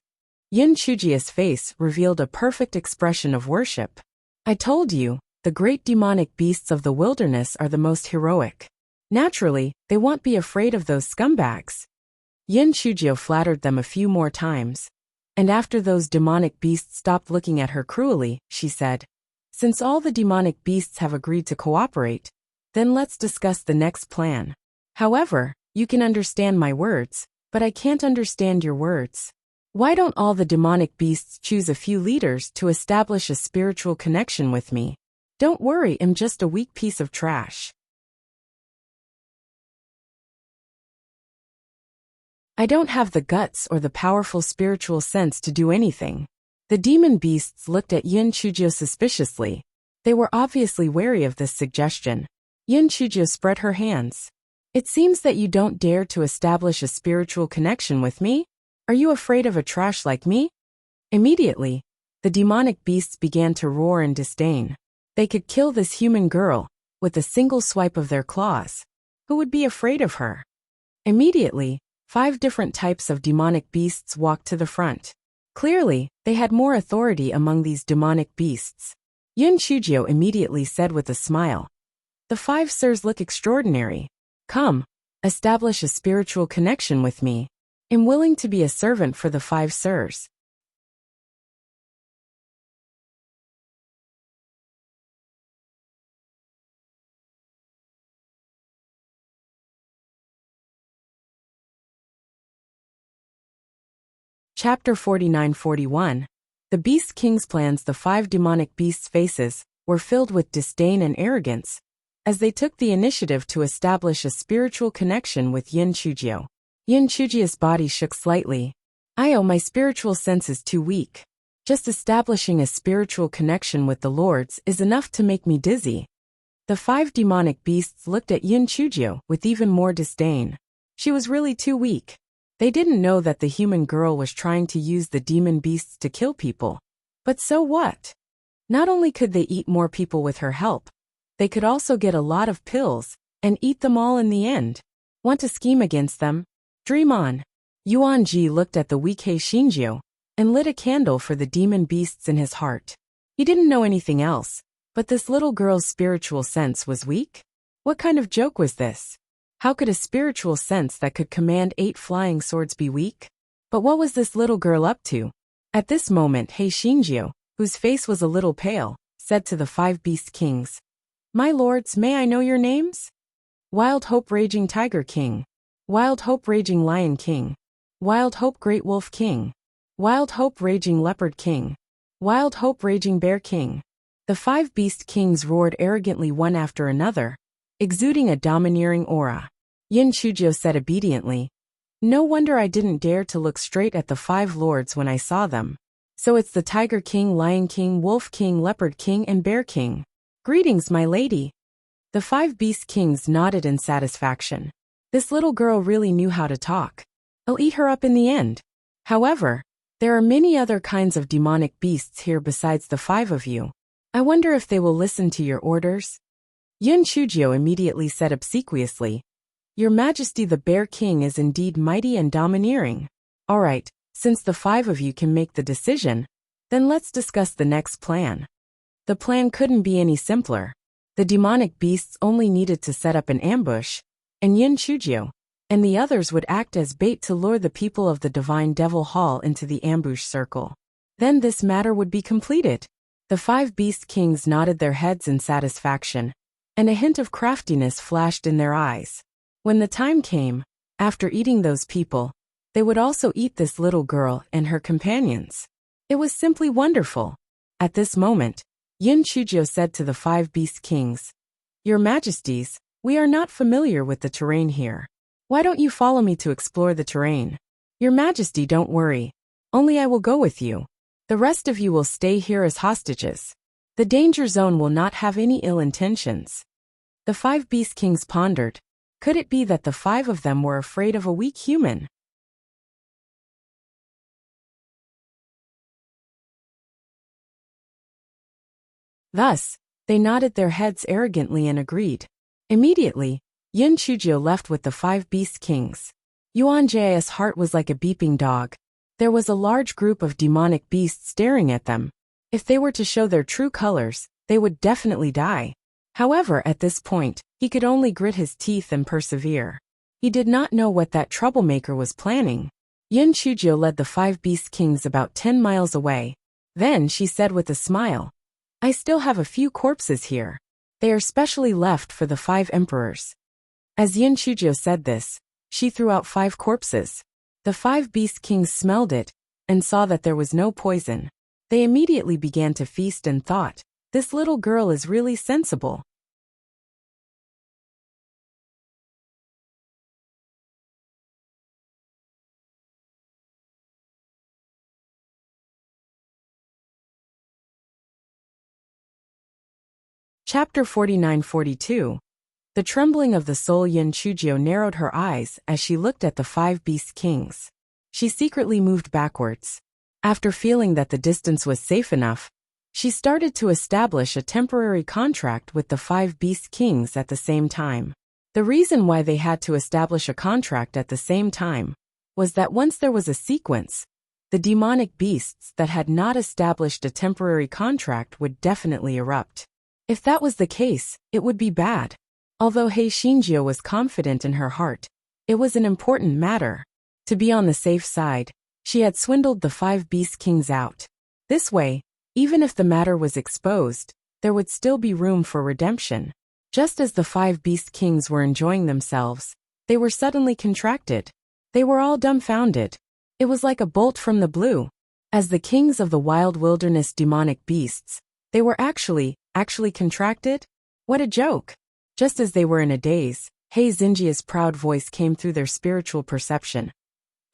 A: Yin Chujia's face revealed a perfect expression of worship. I told you, the great demonic beasts of the wilderness are the most heroic. Naturally, they won't be afraid of those scumbags. Yin Chujio flattered them a few more times. And after those demonic beasts stopped looking at her cruelly, she said, since all the demonic beasts have agreed to cooperate, then let's discuss the next plan. However, you can understand my words, but I can't understand your words. Why don't all the demonic beasts choose a few leaders to establish a spiritual connection with me? Don't worry, I'm just a weak piece of trash. I don't have the guts or the powerful spiritual sense to do anything. The demon beasts looked at Yin Chujio suspiciously. They were obviously wary of this suggestion. Yin Chujio spread her hands. It seems that you don't dare to establish a spiritual connection with me? Are you afraid of a trash like me? Immediately, the demonic beasts began to roar in disdain. They could kill this human girl with a single swipe of their claws. Who would be afraid of her? Immediately, 5 different types of demonic beasts walked to the front. Clearly, they had more authority among these demonic beasts. Yin Chujio immediately said with a smile, the 5 sirs look extraordinary. Come, establish a spiritual connection with me. I'm willing to be a servant for the 5 sirs. Chapter 49-41. The Beast King's plans. The 5 demonic beasts' faces were filled with disdain and arrogance as they took the initiative to establish a spiritual connection with Yin Chujio. Yin Chujio's body shook slightly. My spiritual sense is too weak. Just establishing a spiritual connection with the lords is enough to make me dizzy. The 5 demonic beasts looked at Yin Chujio with even more disdain. She was really too weak. They didn't know that the human girl was trying to use the demon beasts to kill people. But so what? Not only could they eat more people with her help, they could also get a lot of pills and eat them all in the end. Want to scheme against them? Dream on. Yuan Ji looked at the weak He Xinjiu and lit a candle for the demon beasts in his heart. He didn't know anything else, but this little girl's spiritual sense was weak? What kind of joke was this? How could a spiritual sense that could command 8 flying swords be weak? But what was this little girl up to? At this moment, He Xinjiu, whose face was a little pale, said to the 5 beast kings, my lords, may I know your names? Wild Hope Raging Tiger King. Wild Hope Raging Lion King. Wild Hope Great Wolf King. Wild Hope Raging Leopard King. Wild Hope Raging Bear King. The 5 beast kings roared arrogantly one after another, exuding a domineering aura. Yin Chujio said obediently, no wonder I didn't dare to look straight at the 5 lords when I saw them. So it's the Tiger King, Lion King, Wolf King, Leopard King, and Bear King. Greetings, my lady. The 5 beast kings nodded in satisfaction. This little girl really knew how to talk. I'll eat her up in the end. However, there are many other kinds of demonic beasts here besides the 5 of you. I wonder if they will listen to your orders? Yin Chujio immediately said obsequiously, Your Majesty, the Bear King is indeed mighty and domineering. All right, since the 5 of you can make the decision, then let's discuss the next plan. The plan couldn't be any simpler. The demonic beasts only needed to set up an ambush, and Yin Chujio and the others would act as bait to lure the people of the Divine Devil Hall into the ambush circle. Then this matter would be completed. The 5 beast kings nodded their heads in satisfaction, and a hint of craftiness flashed in their eyes. When the time came, after eating those people, they would also eat this little girl and her companions. It was simply wonderful. At this moment, Yin Chujio said to the 5 beast kings, Your Majesties, we are not familiar with the terrain here. Why don't you follow me to explore the terrain? Your Majesty, don't worry. Only I will go with you. The rest of you will stay here as hostages. The danger zone will not have any ill intentions. The 5 beast kings pondered. Could it be that the 5 of them were afraid of a weak human? Thus, they nodded their heads arrogantly and agreed. Immediately, Yin Chujio left with the 5 beast kings. Yuan Jia's heart was like a beeping dog. There was a large group of demonic beasts staring at them. If they were to show their true colors, they would definitely die. However, at this point, he could only grit his teeth and persevere. He did not know what that troublemaker was planning. Yin Chujio led the 5 beast kings about 10 miles away. Then she said with a smile, "I still have a few corpses here. They are specially left for the 5 emperors." As Yin Chujio said this, she threw out 5 corpses. The 5 beast kings smelled it and saw that there was no poison. They immediately began to feast and thought, "This little girl is really sensible." Chapter 49-42. The trembling of the soul. Yin Chujio narrowed her eyes as she looked at the 5 beast kings. She secretly moved backwards. After feeling that the distance was safe enough, she started to establish a temporary contract with the 5 beast kings at the same time. The reason why they had to establish a contract at the same time was that once there was a sequence, the demonic beasts that had not established a temporary contract would definitely erupt. If that was the case, it would be bad. Although Hei Shinjio was confident in her heart, it was an important matter. To be on the safe side, she had swindled the 5 beast kings out. This way, even if the matter was exposed, there would still be room for redemption. Just as the 5 beast kings were enjoying themselves, they were suddenly contracted. They were all dumbfounded. It was like a bolt from the blue. As the kings of the wild wilderness demonic beasts, they were actually contracted? What a joke! Just as they were in a daze, Hei Xinjia's proud voice came through their spiritual perception.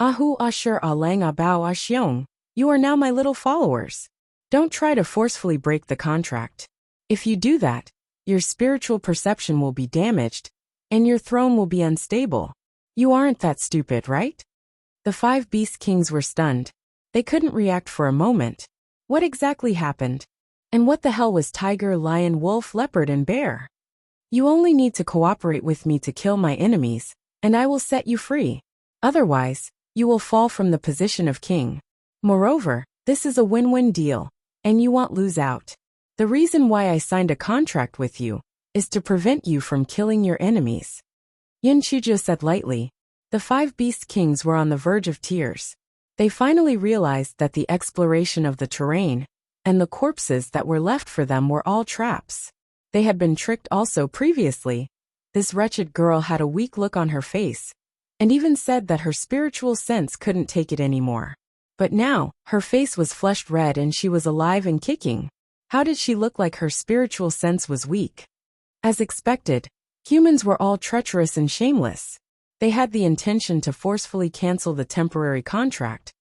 A: "Ahu Ashur Alang Abao Ashyong, you are now my little followers. Don't try to forcefully break the contract. If you do that, your spiritual perception will be damaged, and your throne will be unstable. You aren't that stupid, right?" The 5 beast kings were stunned. They couldn't react for a moment. What exactly happened? And what the hell was tiger, lion, wolf, leopard, and bear? "You only need to cooperate with me to kill my enemies, and I will set you free. Otherwise, you will fall from the position of king. Moreover, this is a win-win deal, and you won't lose out. The reason why I signed a contract with you is to prevent you from killing your enemies." Yin Chujio said lightly. The 5 beast kings were on the verge of tears. They finally realized that the exploration of the terrain and the corpses that were left for them were all traps. They had been tricked also previously. This wretched girl had a weak look on her face, and even said that her spiritual sense couldn't take it anymore. But now, her face was flushed red and she was alive and kicking. How did she look like her spiritual sense was weak? As expected, humans were all treacherous and shameless. They had the intention to forcefully cancel the temporary contract.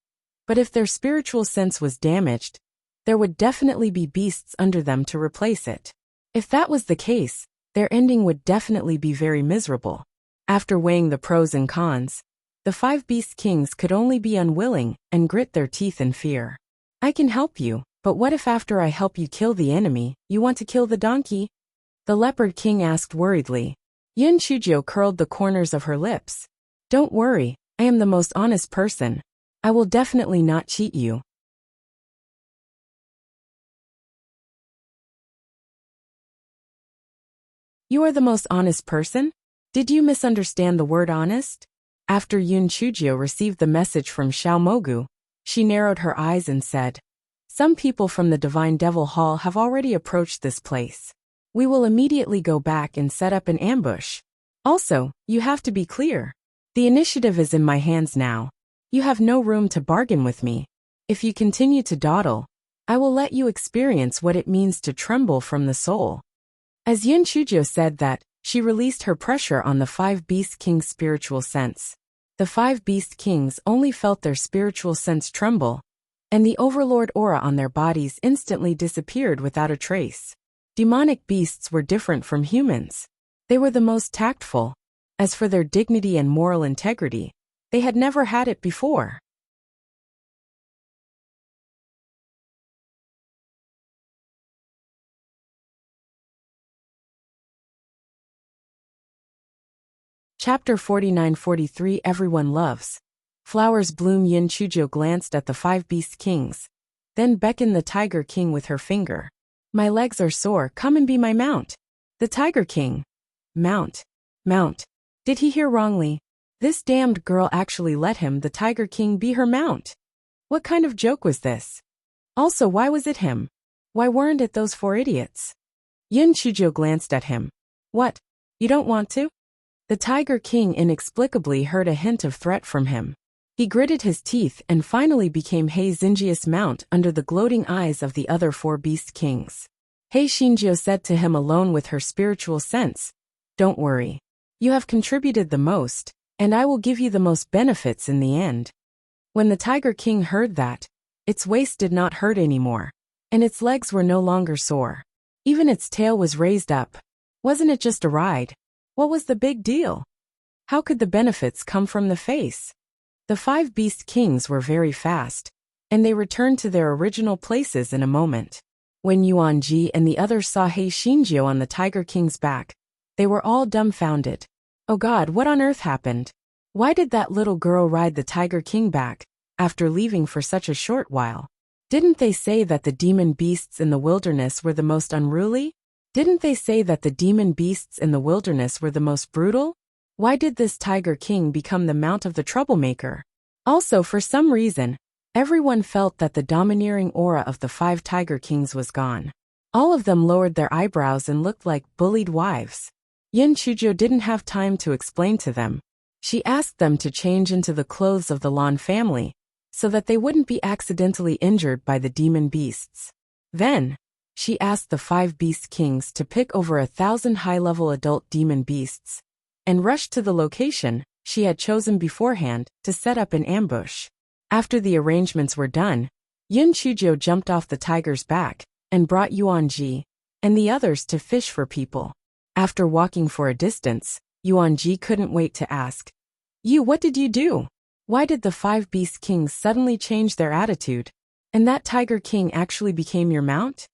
A: But if their spiritual sense was damaged, there would definitely be beasts under them to replace it. If that was the case, their ending would definitely be very miserable. After weighing the pros and cons, the 5 beast kings could only be unwilling and grit their teeth in fear. "I can help you, but what if after I help you kill the enemy, you want to kill the donkey?" the leopard king asked worriedly. Yin Chujio curled the corners of her lips. "Don't worry, I am the most honest person. I will definitely not cheat you." "You are the most honest person? Did you misunderstand the word honest?" After Yun Chujio received the message from Xiao Mogu, she narrowed her eyes and said, "Some people from the Divine Devil Hall have already approached this place. We will immediately go back and set up an ambush. Also, you have to be clear. The initiative is in my hands now. You have no room to bargain with me. If you continue to dawdle, I will let you experience what it means to tremble from the soul." As Yin Chujio said that, she released her pressure on the 5 beast kings' spiritual sense. The 5 beast kings only felt their spiritual sense tremble, and the overlord aura on their bodies instantly disappeared without a trace. Demonic beasts were different from humans. They were the most tactful. As for their dignity and moral integrity, they had never had it before. Chapter 49-43 Everyone Loves. Flowers bloom. Yin Chujo glanced at the 5 beast kings, then beckoned the Tiger King with her finger. My legs are sore, come and be my mount. The Tiger King. Mount. Mount. Did he hear wrongly? This damned girl actually let him, the Tiger King, be her mount. What kind of joke was this? Also, why was it him? Why weren't it those 4 idiots? Yin Chujo glanced at him. What? You don't want to? The Tiger King inexplicably heard a hint of threat from him. He gritted his teeth and finally became Hei Xinjia's mount under the gloating eyes of the other 4 beast kings. Hei Xinjio said to him alone with her spiritual sense, don't worry. You have contributed the most, and I will give you the most benefits in the end. When the Tiger King heard that, its waist did not hurt anymore, and its legs were no longer sore. Even its tail was raised up. Wasn't it just a ride? What was the big deal? How could the benefits come from the face? The 5 beast kings were very fast, and they returned to their original places in a moment. When Yuanji and the others saw Hei Xinjio on the Tiger King's back, they were all dumbfounded. Oh God, what on earth happened? Why did that little girl ride the Tiger King back, after leaving for such a short while? Didn't they say that the demon beasts in the wilderness were the most unruly? Didn't they say that the demon beasts in the wilderness were the most brutal? Why did this Tiger King become the mount of the troublemaker? Also, for some reason, everyone felt that the domineering aura of the 5 Tiger Kings was gone. All of them lowered their eyebrows and looked like bullied wives. Yin Chujo didn't have time to explain to them. She asked them to change into the clothes of the Lan family, so that they wouldn't be accidentally injured by the demon beasts. Then, she asked the 5 beast kings to pick over 1,000 high-level adult demon beasts, and rushed to the location she had chosen beforehand to set up an ambush. After the arrangements were done, Yin Chujo jumped off the tiger's back and brought Yuanji and the others to fish for people. After walking for a distance, Yuanji couldn't wait to ask, what did you do? Why did the 5 beast kings suddenly change their attitude? And that Tiger King actually became your mount?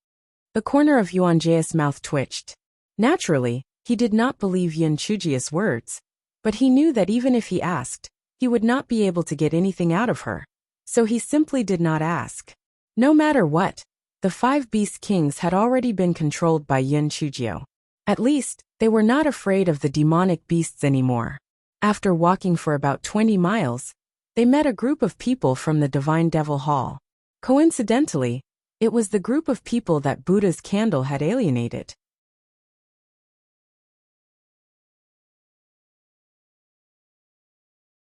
A: The corner of Yuanji's mouth twitched. Naturally, he did not believe Yin Chujia's words, but he knew that even if he asked, he would not be able to get anything out of her. So he simply did not ask. No matter what, the 5 beast kings had already been controlled by Yin Chujio. At least, they were not afraid of the demonic beasts anymore. After walking for about 20 miles, they met a group of people from the Divine Devil Hall. Coincidentally, it was the group of people that Buddha's candle had alienated.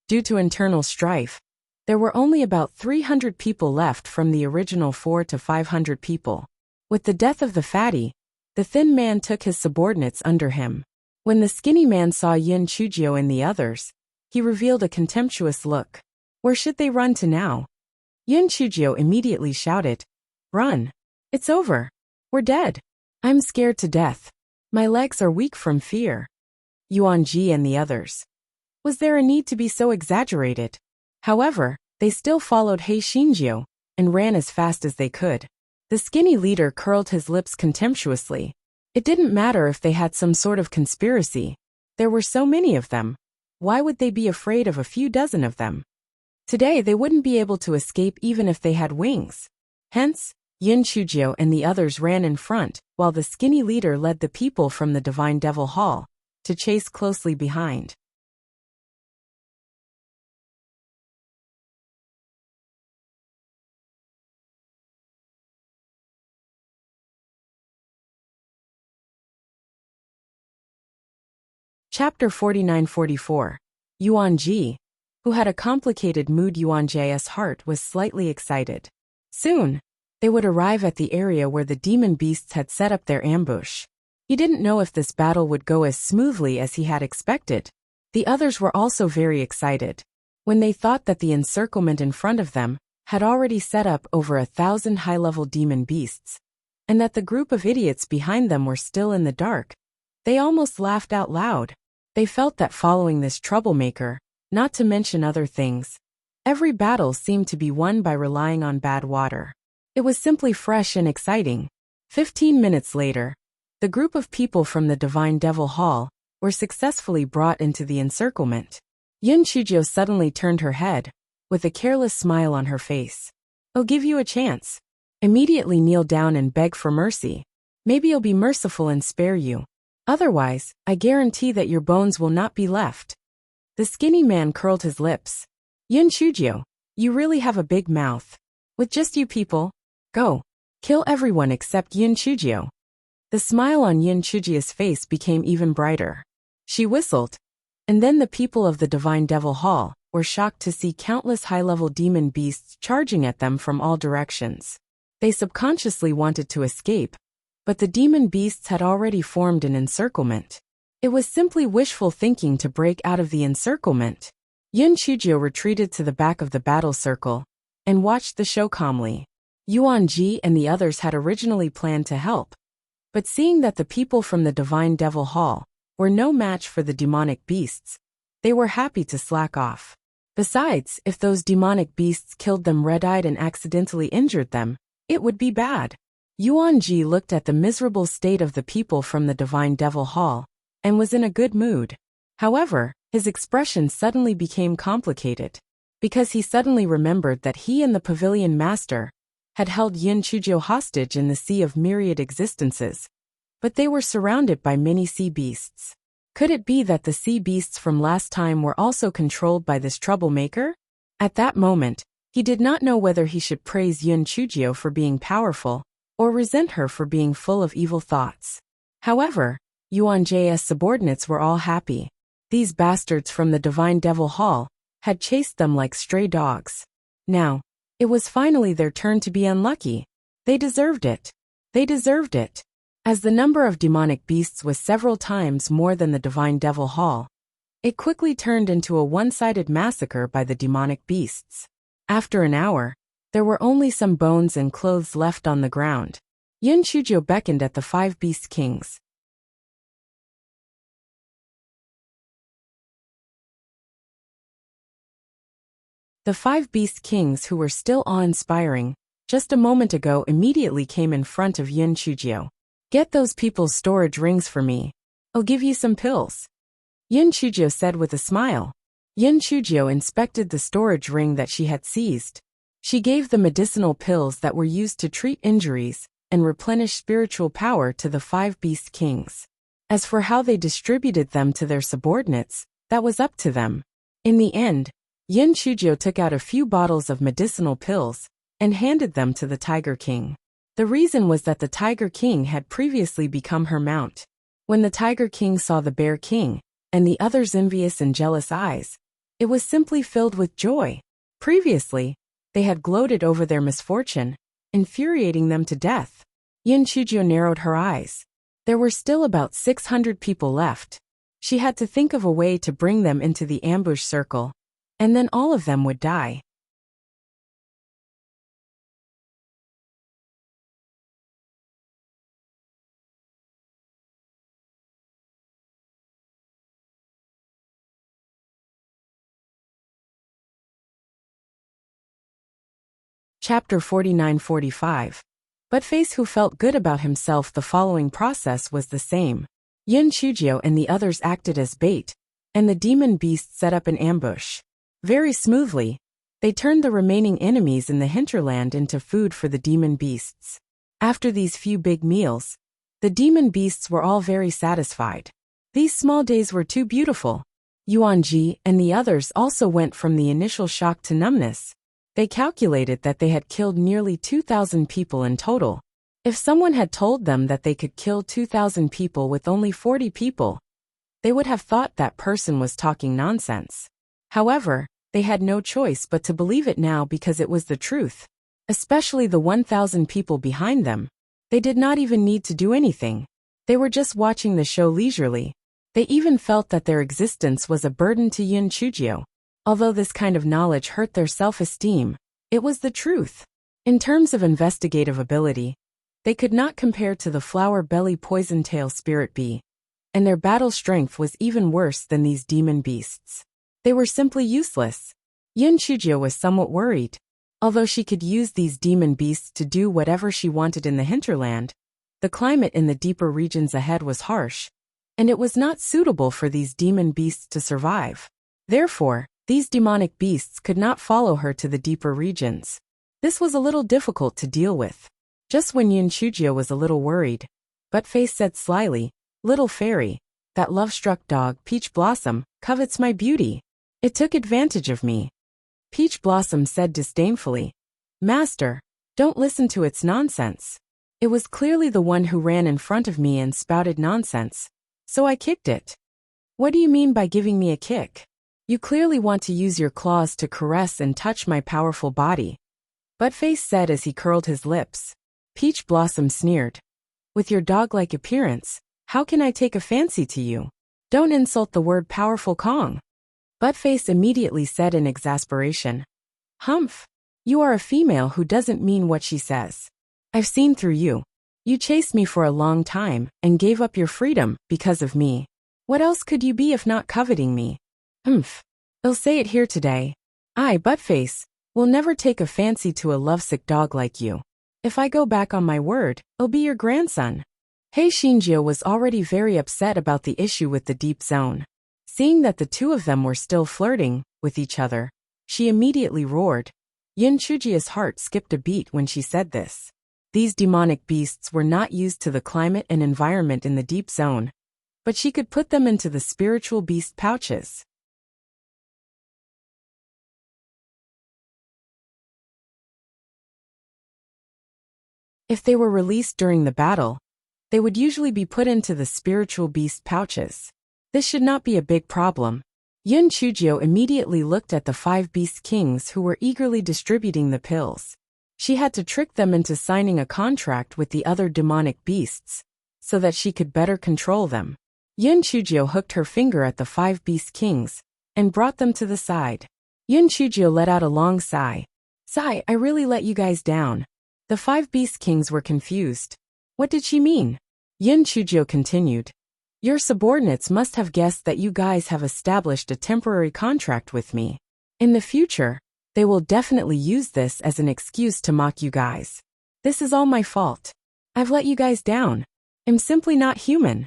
A: Due to internal strife, there were only about 300 people left from the original 400 to 500 people. With the death of the fatty, the thin man took his subordinates under him. When the skinny man saw Yin Chujio and the others, he revealed a contemptuous look. Where should they run to now? Yin Chujio immediately shouted, Run! It's over! We're dead! I'm scared to death. My legs are weak from fear. Yuanji and the others. Was there a need to be so exaggerated? However, they still followed Hei Xinjio and ran as fast as they could. The skinny leader curled his lips contemptuously. It didn't matter if they had some sort of conspiracy. There were so many of them. Why would they be afraid of a few dozen of them? Today they wouldn't be able to escape even if they had wings. Hence, Yin Chujio and the others ran in front, while the skinny leader led the people from the Divine Devil Hall to chase closely behind. Chapter 49-44. Yuanji, who had a complicated mood. Yuanji's heart was slightly excited. Soon, they would arrive at the area where the demon beasts had set up their ambush. He didn't know if this battle would go as smoothly as he had expected. The others were also very excited. When they thought that the encirclement in front of them had already set up over 1,000 high-level demon beasts, and that the group of idiots behind them were still in the dark, they almost laughed out loud. They felt that following this troublemaker, not to mention other things, every battle seemed to be won by relying on bad water. It was simply fresh and exciting. 15 minutes later, the group of people from the Divine Devil Hall were successfully brought into the encirclement. Yun Chujio suddenly turned her head, with a careless smile on her face. "I'll give you a chance. Immediately kneel down and beg for mercy. Maybe I'll be merciful and spare you. Otherwise, I guarantee that your bones will not be left." The skinny man curled his lips. "Yun Chujio, you really have a big mouth. With just you people, go. Kill everyone except Yun Chujio." The smile on Yun Chujio's face became even brighter. She whistled. And then the people of the Divine Devil Hall were shocked to see countless high-level demon beasts charging at them from all directions. They subconsciously wanted to escape, but the demon beasts had already formed an encirclement. It was simply wishful thinking to break out of the encirclement. Yun Chujio retreated to the back of the battle circle and watched the show calmly. Yuan Ji and the others had originally planned to help, but seeing that the people from the Divine Devil Hall were no match for the demonic beasts, they were happy to slack off. Besides, if those demonic beasts killed them red-eyed and accidentally injured them, it would be bad. Yuan Ji looked at the miserable state of the people from the Divine Devil Hall and was in a good mood. However, his expression suddenly became complicated, because he suddenly remembered that he and the Pavilion Master had held Yun Chujio hostage in the sea of myriad existences, but they were surrounded by many sea beasts. Could it be that the sea beasts from last time were also controlled by this troublemaker? At that moment, he did not know whether he should praise Yun Chujio for being powerful, or resent her for being full of evil thoughts. However, Yuan Ji's subordinates were all happy. These bastards from the Divine Devil Hall had chased them like stray dogs. Now, it was finally their turn to be unlucky. They deserved it. They deserved it. As the number of demonic beasts was several times more than the Divine Devil Hall, it quickly turned into a one-sided massacre by the demonic beasts. After an hour, there were only some bones and clothes left on the ground. Yun Chujio beckoned at the 5 Beast Kings. The 5 Beast Kings, who were still awe-inspiring just a moment ago, immediately came in front of Yun Chujio. "Get those people's storage rings for me. I'll give you some pills," Yun Chujio said with a smile. Yun Chujio inspected the storage ring that she had seized. She gave the medicinal pills that were used to treat injuries and replenish spiritual power to the 5 Beast Kings. As for how they distributed them to their subordinates, that was up to them. In the end, Yun Chujio took out a few bottles of medicinal pills and handed them to the Tiger King. The reason was that the Tiger King had previously become her mount. When the Tiger King saw the Bear King and the others' envious and jealous eyes, it was simply filled with joy. Previously, they had gloated over their misfortune, infuriating them to death. Yun Chujio narrowed her eyes. There were still about 600 people left. She had to think of a way to bring them into the ambush circle, and then all of them would die. Chapter 49-45. But Face, who felt good about himself, the following process was the same. Yun Chujio and the others acted as bait, and the demon beast set up an ambush. Very smoothly, they turned the remaining enemies in the hinterland into food for the demon beasts. After these few big meals, the demon beasts were all very satisfied. These small days were too beautiful. Yuan Ji and the others also went from the initial shock to numbness. They calculated that they had killed nearly 2,000 people in total. If someone had told them that they could kill 2,000 people with only 40 people, they would have thought that person was talking nonsense. However, they had no choice but to believe it now because it was the truth. Especially the 1,000 people behind them. They did not even need to do anything. They were just watching the show leisurely. They even felt that their existence was a burden to Yun Chujio. Although this kind of knowledge hurt their self-esteem, it was the truth. In terms of investigative ability, they could not compare to the flower-belly poison-tail spirit bee, and their battle strength was even worse than these demon beasts. They were simply useless. Yun Chujio was somewhat worried. Although she could use these demon beasts to do whatever she wanted in the hinterland, the climate in the deeper regions ahead was harsh, and it was not suitable for these demon beasts to survive. Therefore, these demonic beasts could not follow her to the deeper regions. This was a little difficult to deal with. Just when Yin Chujio was a little worried, Buttface said slyly, "Little fairy, that love-struck dog, Peach Blossom, covets my beauty. It took advantage of me." Peach Blossom said disdainfully, "Master, don't listen to its nonsense. It was clearly the one who ran in front of me and spouted nonsense, so I kicked it." "What do you mean by giving me a kick? You clearly want to use your claws to caress and touch my powerful body," Buttface said as he curled his lips. Peach Blossom sneered, "With your dog-like appearance, how can I take a fancy to you? Don't insult the word powerful Kong." Buttface immediately said in exasperation, "Humph! You are a female who doesn't mean what she says. I've seen through you. You chased me for a long time and gave up your freedom because of me. What else could you be if not coveting me? Humph! I'll say it here today. I, Buttface, will never take a fancy to a lovesick dog like you. If I go back on my word, I'll be your grandson." Hei Shinjio was already very upset about the issue with the deep zone. Seeing that the two of them were still flirting with each other, she immediately roared. Yin Chujio's heart skipped a beat when she said this. These demonic beasts were not used to the climate and environment in the deep zone, but she could put them into the spiritual beast pouches. If they were released during the battle, they would usually be put into the spiritual beast pouches. This should not be a big problem. Yin Chujio immediately looked at the 5 beast kings who were eagerly distributing the pills. She had to trick them into signing a contract with the other demonic beasts, so that she could better control them. Yin Chujio hooked her finger at the 5 beast kings, and brought them to the side. Yin Chujio let out a long sigh. "Sigh, I really let you guys down." The 5 beast kings were confused. What did she mean? Yin Chujio continued. "Your subordinates must have guessed that you guys have established a temporary contract with me. In the future, they will definitely use this as an excuse to mock you guys. This is all my fault. I've let you guys down. I'm simply not human."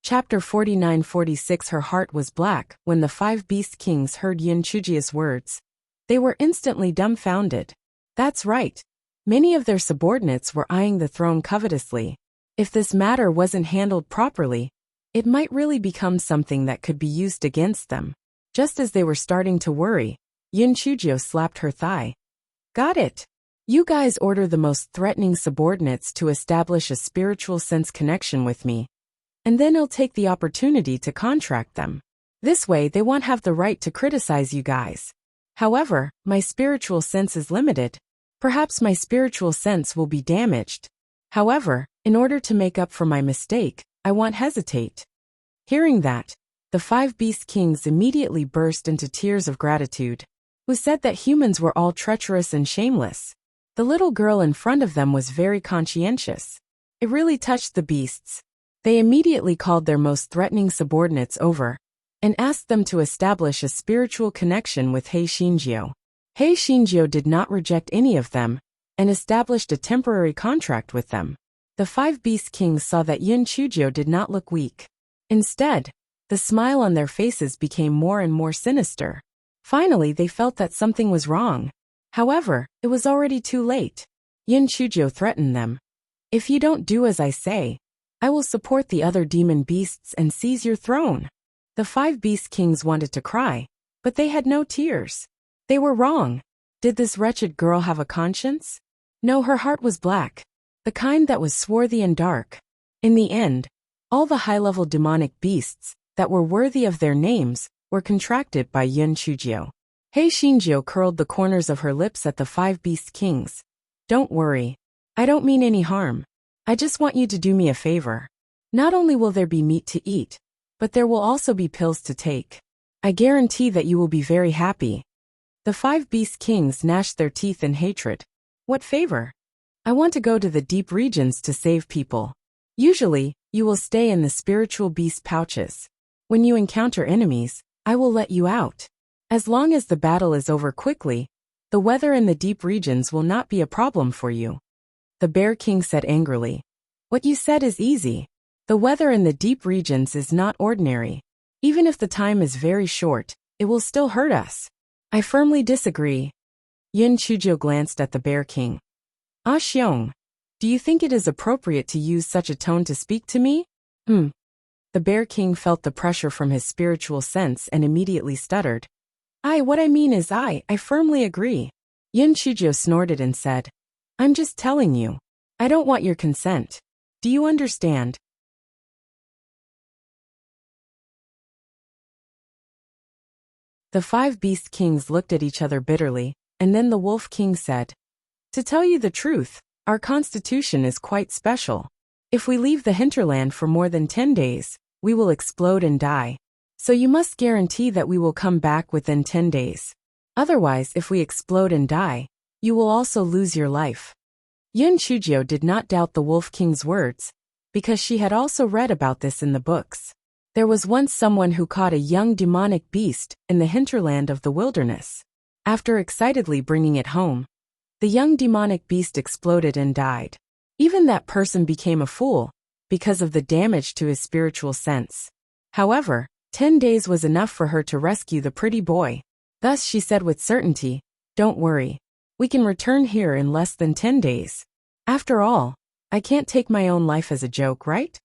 A: Chapter 49-46. Her heart was black when the 5 beast kings heard Yin Chujio's words. They were instantly dumbfounded. That's right. Many of their subordinates were eyeing the throne covetously. If this matter wasn't handled properly, it might really become something that could be used against them. Just as they were starting to worry, Yin Chujio slapped her thigh. "Got it. You guys order the most threatening subordinates to establish a spiritual sense connection with me, and then I'll take the opportunity to contract them. This way they won't have the right to criticize you guys. However, my spiritual sense is limited. Perhaps my spiritual sense will be damaged. However, in order to make up for my mistake, I won't hesitate." Hearing that, the 5 beast kings immediately burst into tears of gratitude. Who said that humans were all treacherous and shameless? The little girl in front of them was very conscientious. It really touched the beasts. They immediately called their most threatening subordinates over and asked them to establish a spiritual connection with Hei Shinjio. Hei Shinjio did not reject any of them and established a temporary contract with them. The 5 beast kings saw that Yin Chujio did not look weak. Instead, the smile on their faces became more and more sinister. Finally, they felt that something was wrong. However, it was already too late. Yin Chujio threatened them. "If you don't do as I say, I will support the other demon beasts and seize your throne." The 5 beast kings wanted to cry, but they had no tears. They were wrong. Did this wretched girl have a conscience? No, her heart was black, the kind that was swarthy and dark. In the end, all the high-level demonic beasts that were worthy of their names were contracted by Yin Chujio. Hei Shinjio curled the corners of her lips at the 5 beast kings. "Don't worry. I don't mean any harm. I just want you to do me a favor. Not only will there be meat to eat, but there will also be pills to take. I guarantee that you will be very happy." The 5 beast kings gnashed their teeth in hatred. "What favor? I want to go to the deep regions to save people. Usually, You will stay in the spiritual beast pouches. When you encounter enemies, I will let you out. As long as the battle is over quickly, the weather in the deep regions will not be a problem for you. The Bear King said angrily. What you said is easy. The weather in the deep regions is not ordinary. Even if the time is very short, it will still hurt us. I firmly disagree. Yin Chujio glanced at the Bear King. Ah Xiong, do you think it is appropriate to use such a tone to speak to me? The Bear King felt the pressure from his spiritual sense and immediately stuttered. What I mean is I firmly agree. Yin Chujio snorted and said, I'm just telling you. I don't want your consent. Do you understand? The 5 Beast Kings looked at each other bitterly, and then the Wolf King said, To tell you the truth, our constitution is quite special. If we leave the hinterland for more than 10 days, we will explode and die. So you must guarantee that we will come back within 10 days. Otherwise, if we explode and die, you will also lose your life. Yin Chujio did not doubt the Wolf King's words, because she had also read about this in the books. There was once someone who caught a young demonic beast in the hinterland of the wilderness. After excitedly bringing it home, the young demonic beast exploded and died. Even that person became a fool, because of the damage to his spiritual sense. However, 10 days was enough for her to rescue the pretty boy. Thus she said with certainty, Don't worry. We can return here in less than 10 days. After all, I can't take my own life as a joke, right?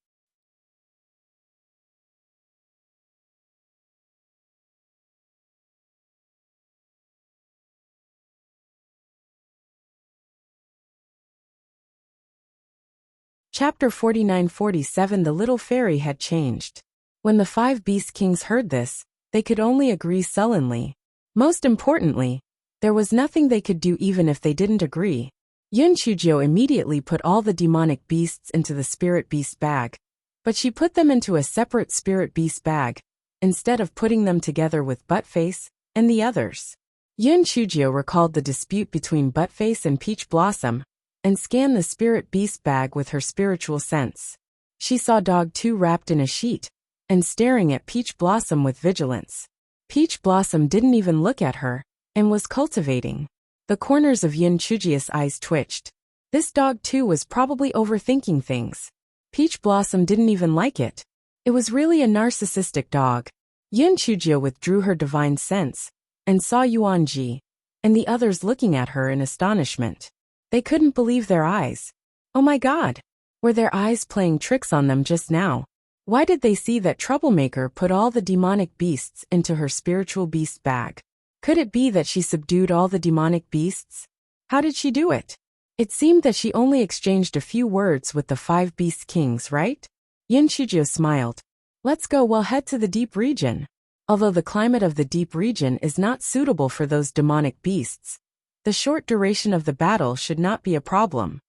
A: Chapter 49-47 The little fairy had changed. When the 5 Beast Kings heard this, they could only agree sullenly. Most importantly, there was nothing they could do even if they didn't agree. Yin Chujio immediately put all the demonic beasts into the spirit beast bag, but she put them into a separate spirit beast bag, instead of putting them together with Buttface and the others. Yin Chujio recalled the dispute between Buttface and Peach Blossom, and scanned the spirit beast bag with her spiritual sense. She saw Dog 2 wrapped in a sheet, and staring at Peach Blossom with vigilance. Peach Blossom didn't even look at her, and was cultivating. The corners of Yin Chujio's eyes twitched. This Dog 2 was probably overthinking things. Peach Blossom didn't even like it. It was really a narcissistic dog. Yin Chujio withdrew her divine sense, and saw Yuanji, and the others looking at her in astonishment. They couldn't believe their eyes. Oh my God! Were their eyes playing tricks on them just now? Why did they see that Troublemaker put all the demonic beasts into her spiritual beast bag? Could it be that she subdued all the demonic beasts? How did she do it? It seemed that she only exchanged a few words with the 5 Beast Kings, right? Yin Chujio smiled. Let's go, we'll head to the deep region. Although the climate of the deep region is not suitable for those demonic beasts, the short duration of the battle should not be a problem.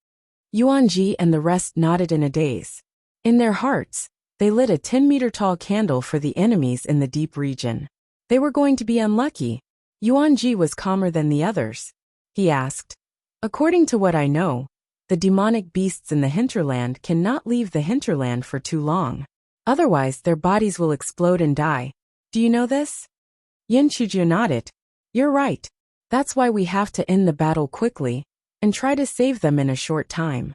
A: Yuanji and the rest nodded in a daze. In their hearts, they lit a 10-meter-tall candle for the enemies in the deep region. They were going to be unlucky. Yuanji was calmer than the others. He asked, According to what I know, the demonic beasts in the hinterland cannot leave the hinterland for too long. Otherwise, their bodies will explode and die. Do you know this? Yin Chujio nodded. You're right. That's why we have to end the battle quickly, and try to save them in a short time.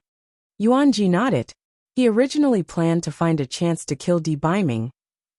A: Yuanji nodded. He originally planned to find a chance to kill Di Biming,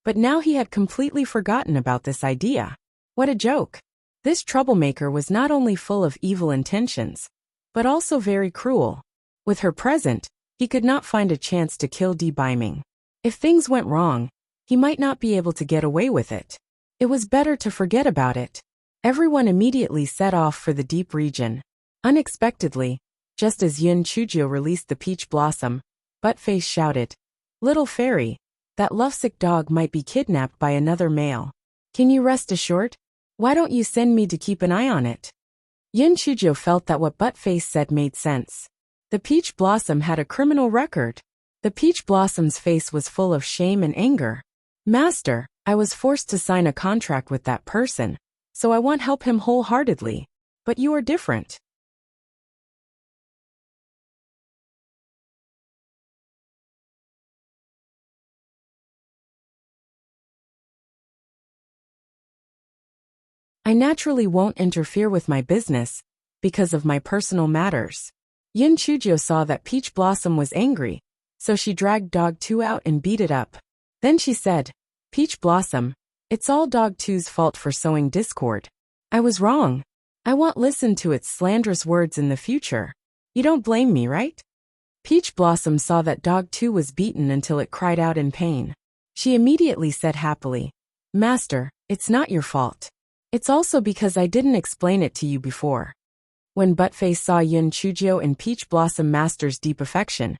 A: but now he had completely forgotten about this idea. What a joke. This troublemaker was not only full of evil intentions, but also very cruel. With her present, he could not find a chance to kill Di Biming. If things went wrong, he might not be able to get away with it. It was better to forget about it. Everyone immediately set off for the deep region. Unexpectedly, just as Yin Chujio released the Peach Blossom, Buttface shouted, Little fairy, that lovesick dog might be kidnapped by another male. Can you rest assured? Why don't you send me to keep an eye on it? Yin Chujio felt that what Buttface said made sense. The Peach Blossom had a criminal record. The Peach Blossom's face was full of shame and anger. Master, I was forced to sign a contract with that person, so I want help him wholeheartedly. But you are different. I naturally won't interfere with my business because of my personal matters. Yin Chujio saw that Peach Blossom was angry, so she dragged Dog 2 out and beat it up. Then she said, Peach Blossom, it's all Dog 2's fault for sowing discord. I was wrong. I won't listen to its slanderous words in the future. You don't blame me, right? Peach Blossom saw that Dog 2 was beaten until it cried out in pain. She immediately said happily, Master, it's not your fault. It's also because I didn't explain it to you before. When Buttface saw Yin Chujio and Peach Blossom Master's deep affection,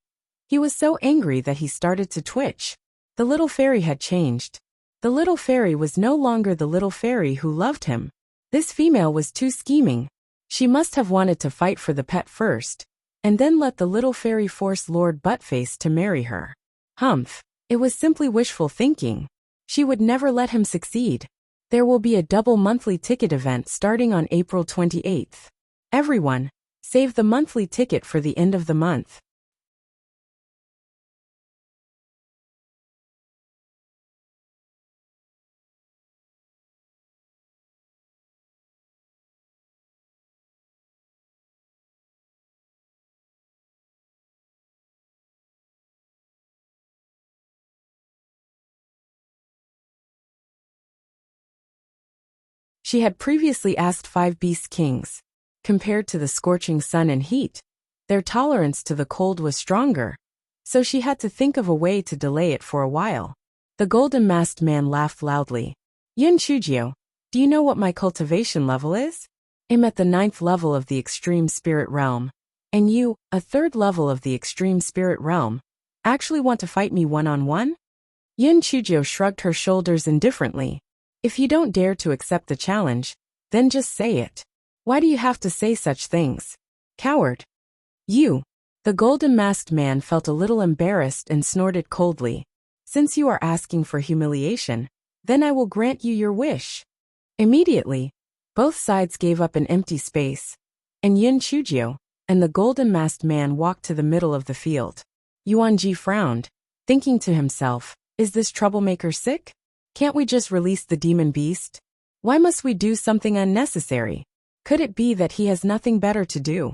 A: he was so angry that he started to twitch. The little fairy had changed. The little fairy was no longer the little fairy who loved him. This female was too scheming. She must have wanted to fight for the pet first, and then let the little fairy force Lord Buttface to marry her. Humph, it was simply wishful thinking. She would never let him succeed. There will be a double monthly ticket event starting on April 28th. Everyone, save the monthly ticket for the end of the month. She had previously asked 5 Beast Kings. Compared to the scorching sun and heat, their tolerance to the cold was stronger, so she had to think of a way to delay it for a while. The golden masked man laughed loudly. Yin Chujio, do you know what my cultivation level is? I'm at the 9th level of the extreme spirit realm. And you, a 3rd level of the extreme spirit realm, actually want to fight me one-on-one? Yin Chujio shrugged her shoulders indifferently. If you don't dare to accept the challenge, then just say it. Why do you have to say such things? Coward. You. The golden masked man felt a little embarrassed and snorted coldly. Since you are asking for humiliation, then I will grant you your wish. Immediately, both sides gave up an empty space, and Yin Chujio and the golden masked man walked to the middle of the field. Yuanji frowned, thinking to himself, is this troublemaker sick? Can't we just release the demon beast? Why must we do something unnecessary? Could it be that he has nothing better to do?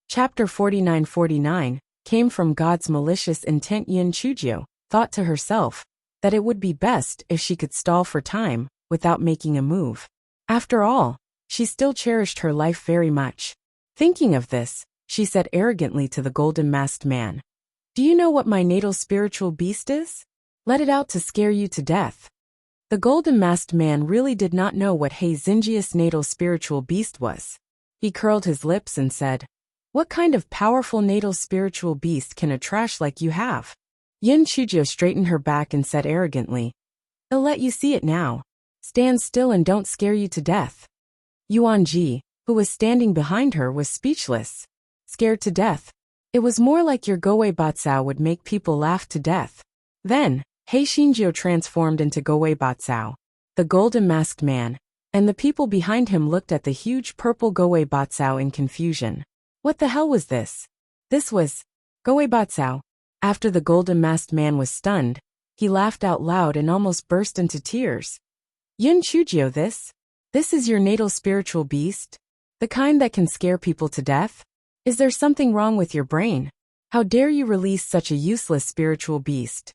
A: Chapter 4949 came from God's malicious intent. Yin Chujio thought to herself that it would be best if she could stall for time without making a move. After all, she still cherished her life very much. Thinking of this, she said arrogantly to the golden masked man, do you know what my natal spiritual beast is? Let it out to scare you to death. The golden masked man really did not know what Zinjia's natal spiritual beast was. He curled his lips and said, what kind of powerful natal spiritual beast can a trash like you have? Yin Chujio straightened her back and said arrogantly, I'll let you see it now. Stand still and don't scare you to death. Yuanji, who was standing behind her, was speechless. Scared to death? It was more like your Goei Batsao would make people laugh to death. Then, Shinjio transformed into Goei Batsao, the golden masked man, and the people behind him looked at the huge purple Goei Batsao in confusion. What the hell was this? This was Goei Batsao. After the golden masked man was stunned, he laughed out loud and almost burst into tears. Yin Chujio, this is your natal spiritual beast? The kind that can scare people to death? Is there something wrong with your brain? How dare you release such a useless spiritual beast?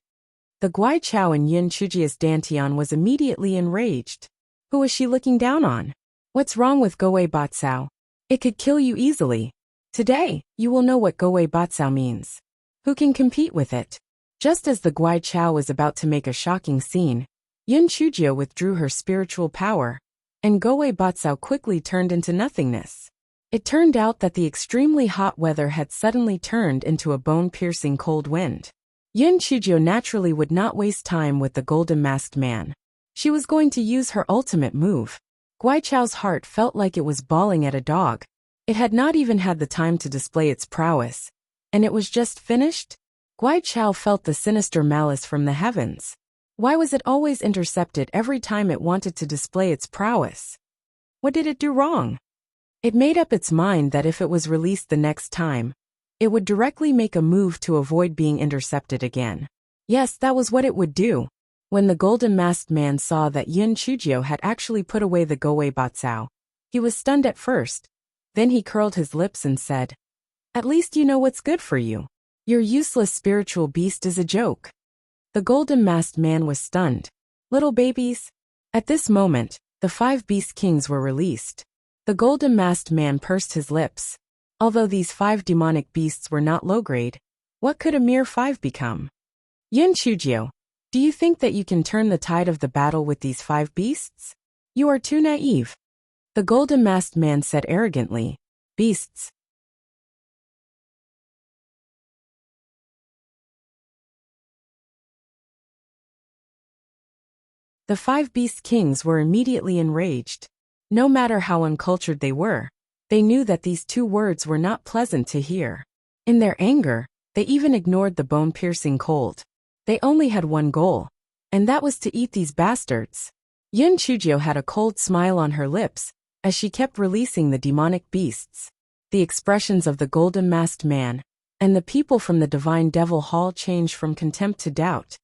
A: The Guai Chao in Yin Chujio's Dantian was immediately enraged. Who was she looking down on? What's wrong with Goei Batsao? It could kill you easily. Today, you will know what Goei Batsao means. Who can compete with it? Just as the Guai Chao was about to make a shocking scene, Yin Chujio withdrew her spiritual power, and Goei Batsao quickly turned into nothingness. It turned out that the extremely hot weather had suddenly turned into a bone-piercing cold wind. Yin Chujio naturally would not waste time with the golden masked man. She was going to use her ultimate move. Guai Chao's heart felt like it was bawling at a dog. It had not even had the time to display its prowess, and it was just finished. Guai Chao felt the sinister malice from the heavens. Why was it always intercepted every time it wanted to display its prowess? What did it do wrong? It made up its mind that if it was released the next time, it would directly make a move to avoid being intercepted again. Yes, that was what it would do. When the golden masked man saw that Yin Chujio had actually put away the Gowei Batsao, he was stunned at first. Then he curled his lips and said, "At least you know what's good for you. Your useless spiritual beast is a joke." The golden masked man was stunned. Little babies? At this moment, the 5 beast kings were released. The golden masked man pursed his lips. Although these 5 demonic beasts were not low-grade, what could a mere 5 become? Yin Chujio, do you think that you can turn the tide of the battle with these 5 beasts? You are too naive. The golden masked man said arrogantly, "Beasts." The 5 beast kings were immediately enraged. No matter how uncultured they were, they knew that these 2 words were not pleasant to hear. In their anger, they even ignored the bone-piercing cold. They only had one goal, and that was to eat these bastards. Yin Chujio had a cold smile on her lips as she kept releasing the demonic beasts. The expressions of the golden masked man and the people from the divine devil hall changed from contempt to doubt,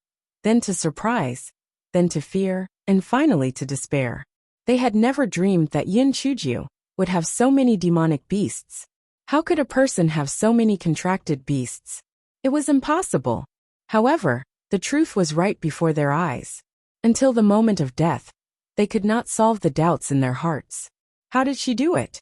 A: then to surprise, then to fear, and finally to despair. They had never dreamed that Yin Chujio would have so many demonic beasts. How could a person have so many contracted beasts? It was impossible. However, the truth was right before their eyes. Until the moment of death, they could not solve the doubts in their hearts. How did she do it?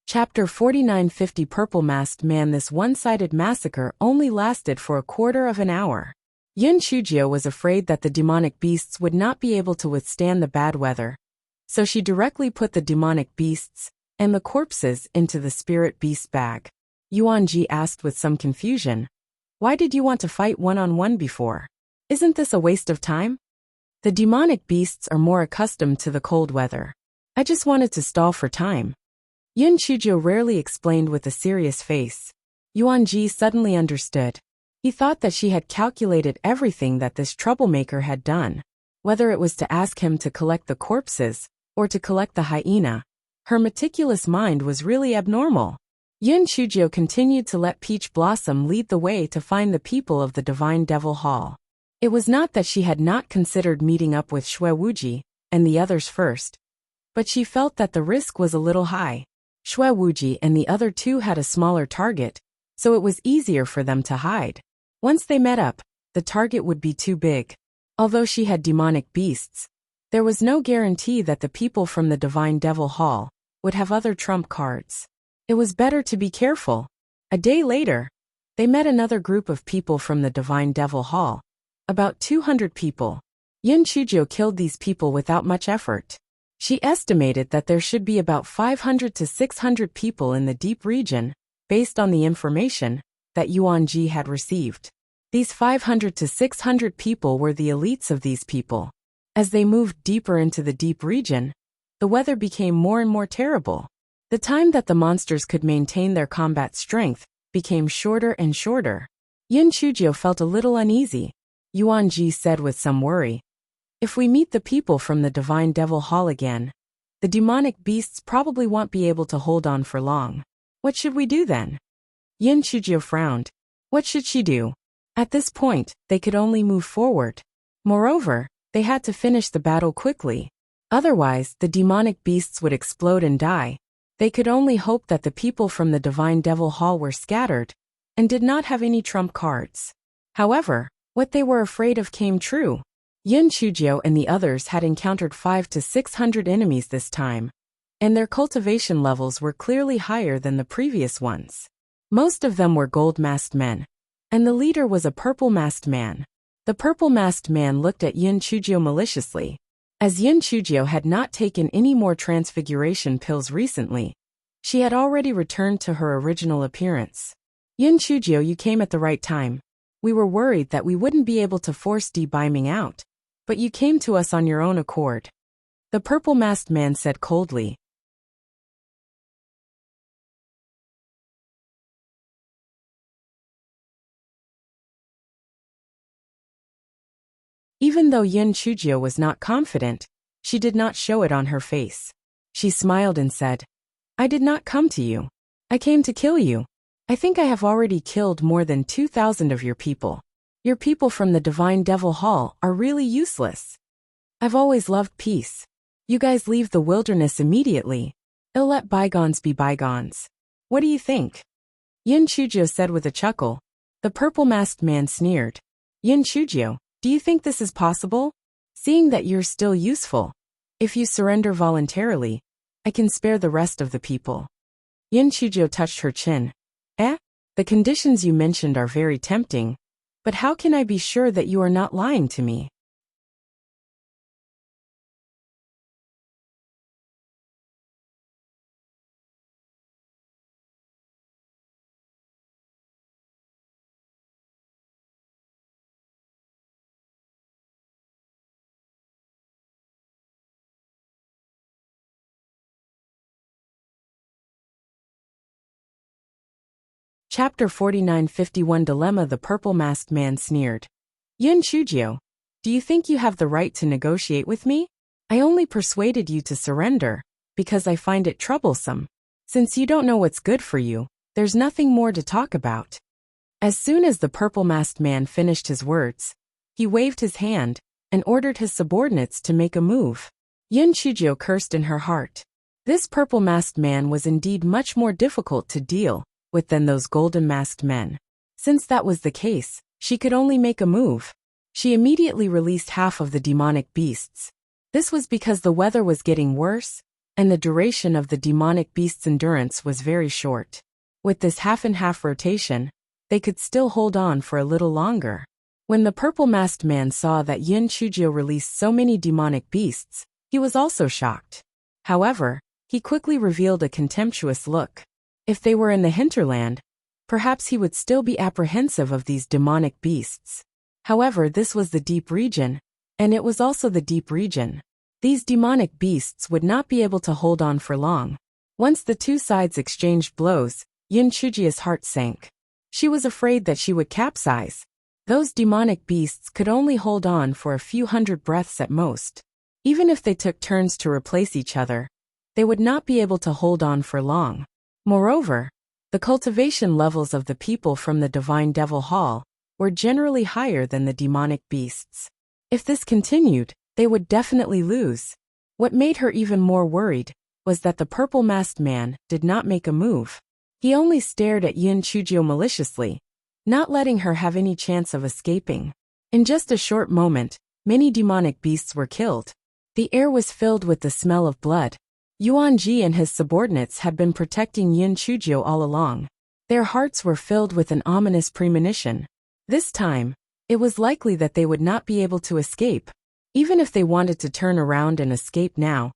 A: Chapter 4950 Purple Masked Man. This one-sided massacre only lasted for a quarter of an hour. Yin Chujio was afraid that the demonic beasts would not be able to withstand the bad weather, so she directly put the demonic beasts and the corpses into the spirit beast bag. Yuan Ji asked with some confusion, "Why did you want to fight one-on-one before? Isn't this a waste of time? The demonic beasts are more accustomed to the cold weather. I just wanted to stall for time." Yin Chujio rarely explained with a serious face. Yuan Ji suddenly understood. He thought that she had calculated everything that this troublemaker had done. Whether it was to ask him to collect the corpses or to collect the hyena, her meticulous mind was really abnormal. Yin Chujio continued to let Peach Blossom lead the way to find the people of the Divine Devil Hall. It was not that she had not considered meeting up with Xue Wuji and the others first, but she felt that the risk was a little high. Xue Wuji and the other 2 had a smaller target, so it was easier for them to hide. Once they met up, the target would be too big. Although she had demonic beasts, there was no guarantee that the people from the Divine Devil Hall would have other trump cards. It was better to be careful. A day later, they met another group of people from the Divine Devil Hall. About 200 people. Yin Chujio killed these people without much effort. She estimated that there should be about 500 to 600 people in the deep region, based on the information that Yuan Ji had received. These 500 to 600 people were the elites of these people. As they moved deeper into the deep region, the weather became more and more terrible. The time that the monsters could maintain their combat strength became shorter and shorter. Yin Chujio felt a little uneasy. Yuan Ji said with some worry, "If we meet the people from the Divine Devil Hall again, the demonic beasts probably won't be able to hold on for long. What should we do then?" Yin Chujio frowned. What should she do? At this point, they could only move forward. Moreover, they had to finish the battle quickly. Otherwise, the demonic beasts would explode and die. They could only hope that the people from the Divine Devil Hall were scattered and did not have any trump cards. However, what they were afraid of came true. Yin Chujio and the others had encountered 500 to 600 enemies this time, and their cultivation levels were clearly higher than the previous ones. Most of them were gold-masked men, and the leader was a purple-masked man. The purple-masked man looked at Yin Chujio maliciously. As Yin Chujio had not taken any more transfiguration pills recently, she had already returned to her original appearance. Yin Chujio, you came at the right time. We were worried that we wouldn't be able to force de-beaming out, but you came to us on your own accord. The purple-masked man said coldly. Even though Yin Chujio was not confident, she did not show it on her face. She smiled and said, I did not come to you. I came to kill you. I think I have already killed more than 2,000 of your people. Your people from the Divine Devil Hall are really useless. I've always loved peace. You guys leave the wilderness immediately. I'll let bygones be bygones. What do you think? Yin Chujio said with a chuckle. The purple-masked man sneered. Yin Chujio, do you think this is possible? Seeing that you're still useful, if you surrender voluntarily, I can spare the rest of the people. Yin Chujio touched her chin. The conditions you mentioned are very tempting, but how can I be sure that you are not lying to me? Chapter 49-51 Dilemma. The purple-masked man sneered. Yin Chujio, do you think you have the right to negotiate with me? I only persuaded you to surrender because I find it troublesome. Since you don't know what's good for you, there's nothing more to talk about. As soon as the purple-masked man finished his words, he waved his hand and ordered his subordinates to make a move. Yin Chujio cursed in her heart. This purple-masked man was indeed much more difficult to deal with than those golden-masked men. Since that was the case, she could only make a move. She immediately released half of the demonic beasts. This was because the weather was getting worse, and the duration of the demonic beast's endurance was very short. With this half-and-half rotation, they could still hold on for a little longer. When the purple-masked man saw that Yin Chujio released so many demonic beasts, he was also shocked. However, he quickly revealed a contemptuous look. If they were in the hinterland, perhaps he would still be apprehensive of these demonic beasts. However, this was the deep region, and it was also the deep region. These demonic beasts would not be able to hold on for long. Once the two sides exchanged blows, Yin Chujio's heart sank. She was afraid that she would capsize. Those demonic beasts could only hold on for a few hundred breaths at most. Even if they took turns to replace each other, they would not be able to hold on for long. Moreover, the cultivation levels of the people from the Divine Devil Hall were generally higher than the demonic beasts. If this continued, they would definitely lose. What made her even more worried was that the purple-masked man did not make a move. He only stared at Yin Chujio maliciously, not letting her have any chance of escaping. In just a short moment, many demonic beasts were killed. The air was filled with the smell of blood. Yuan Ji and his subordinates had been protecting Yin Chujio all along. Their hearts were filled with an ominous premonition. This time, it was likely that they would not be able to escape. Even if they wanted to turn around and escape now,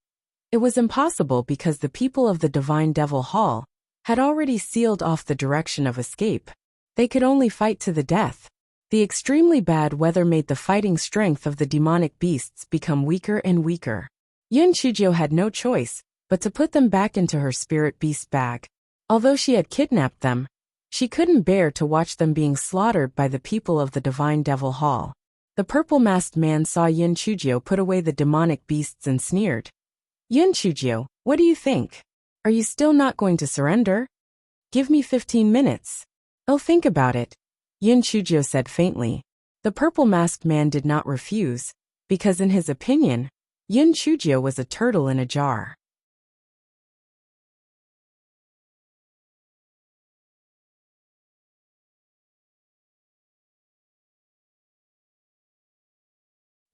A: it was impossible because the people of the Divine Devil Hall had already sealed off the direction of escape. They could only fight to the death. The extremely bad weather made the fighting strength of the demonic beasts become weaker and weaker. Yin Chujio had no choice but to put them back into her spirit beast bag. Although she had kidnapped them, she couldn't bear to watch them being slaughtered by the people of the Divine Devil Hall. The purple-masked man saw Yin Chujio put away the demonic beasts and sneered. Yin Chujio, what do you think? Are you still not going to surrender? Give me 15 minutes. I'll think about it, Yin Chujio said faintly. The purple-masked man did not refuse, because in his opinion, Yin Chujio was a turtle in a jar.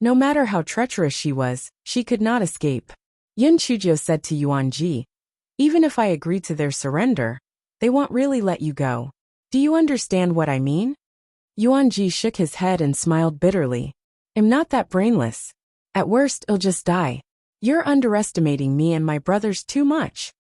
A: No matter how treacherous she was, she could not escape. Yin Chujio said to Yuan Ji, even if I agree to their surrender, they won't really let you go. Do you understand what I mean? Yuan Ji shook his head and smiled bitterly. I'm not that brainless. At worst, I'll just die. You're underestimating me and my brothers too much.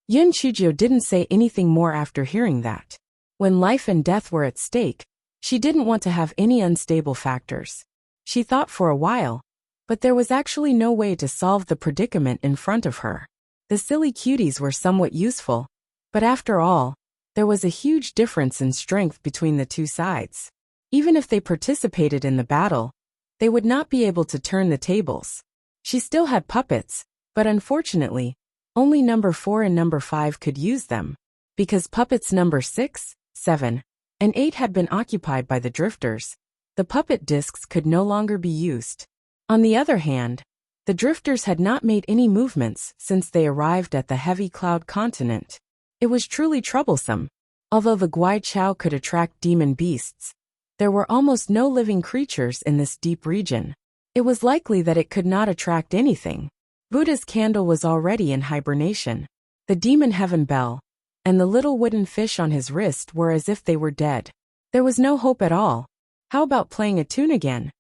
A: Yun Chujio didn't say anything more after hearing that. When life and death were at stake, she didn't want to have any unstable factors. She thought for a while, but there was actually no way to solve the predicament in front of her. The silly cuties were somewhat useful, but after all, there was a huge difference in strength between the two sides. Even if they participated in the battle, they would not be able to turn the tables. She still had puppets, but unfortunately, only number 4 and number 5 could use them, because puppets number 6, 7, and 8 had been occupied by the drifters. The puppet discs could no longer be used. On the other hand, the drifters had not made any movements since they arrived at the heavy cloud continent. It was truly troublesome. Although the Guai Chao could attract demon beasts, there were almost no living creatures in this deep region. It was likely that it could not attract anything. Buddha's candle was already in hibernation. The demon heaven bell and the little wooden fish on his wrist were as if they were dead. There was no hope at all. How about playing a tune again?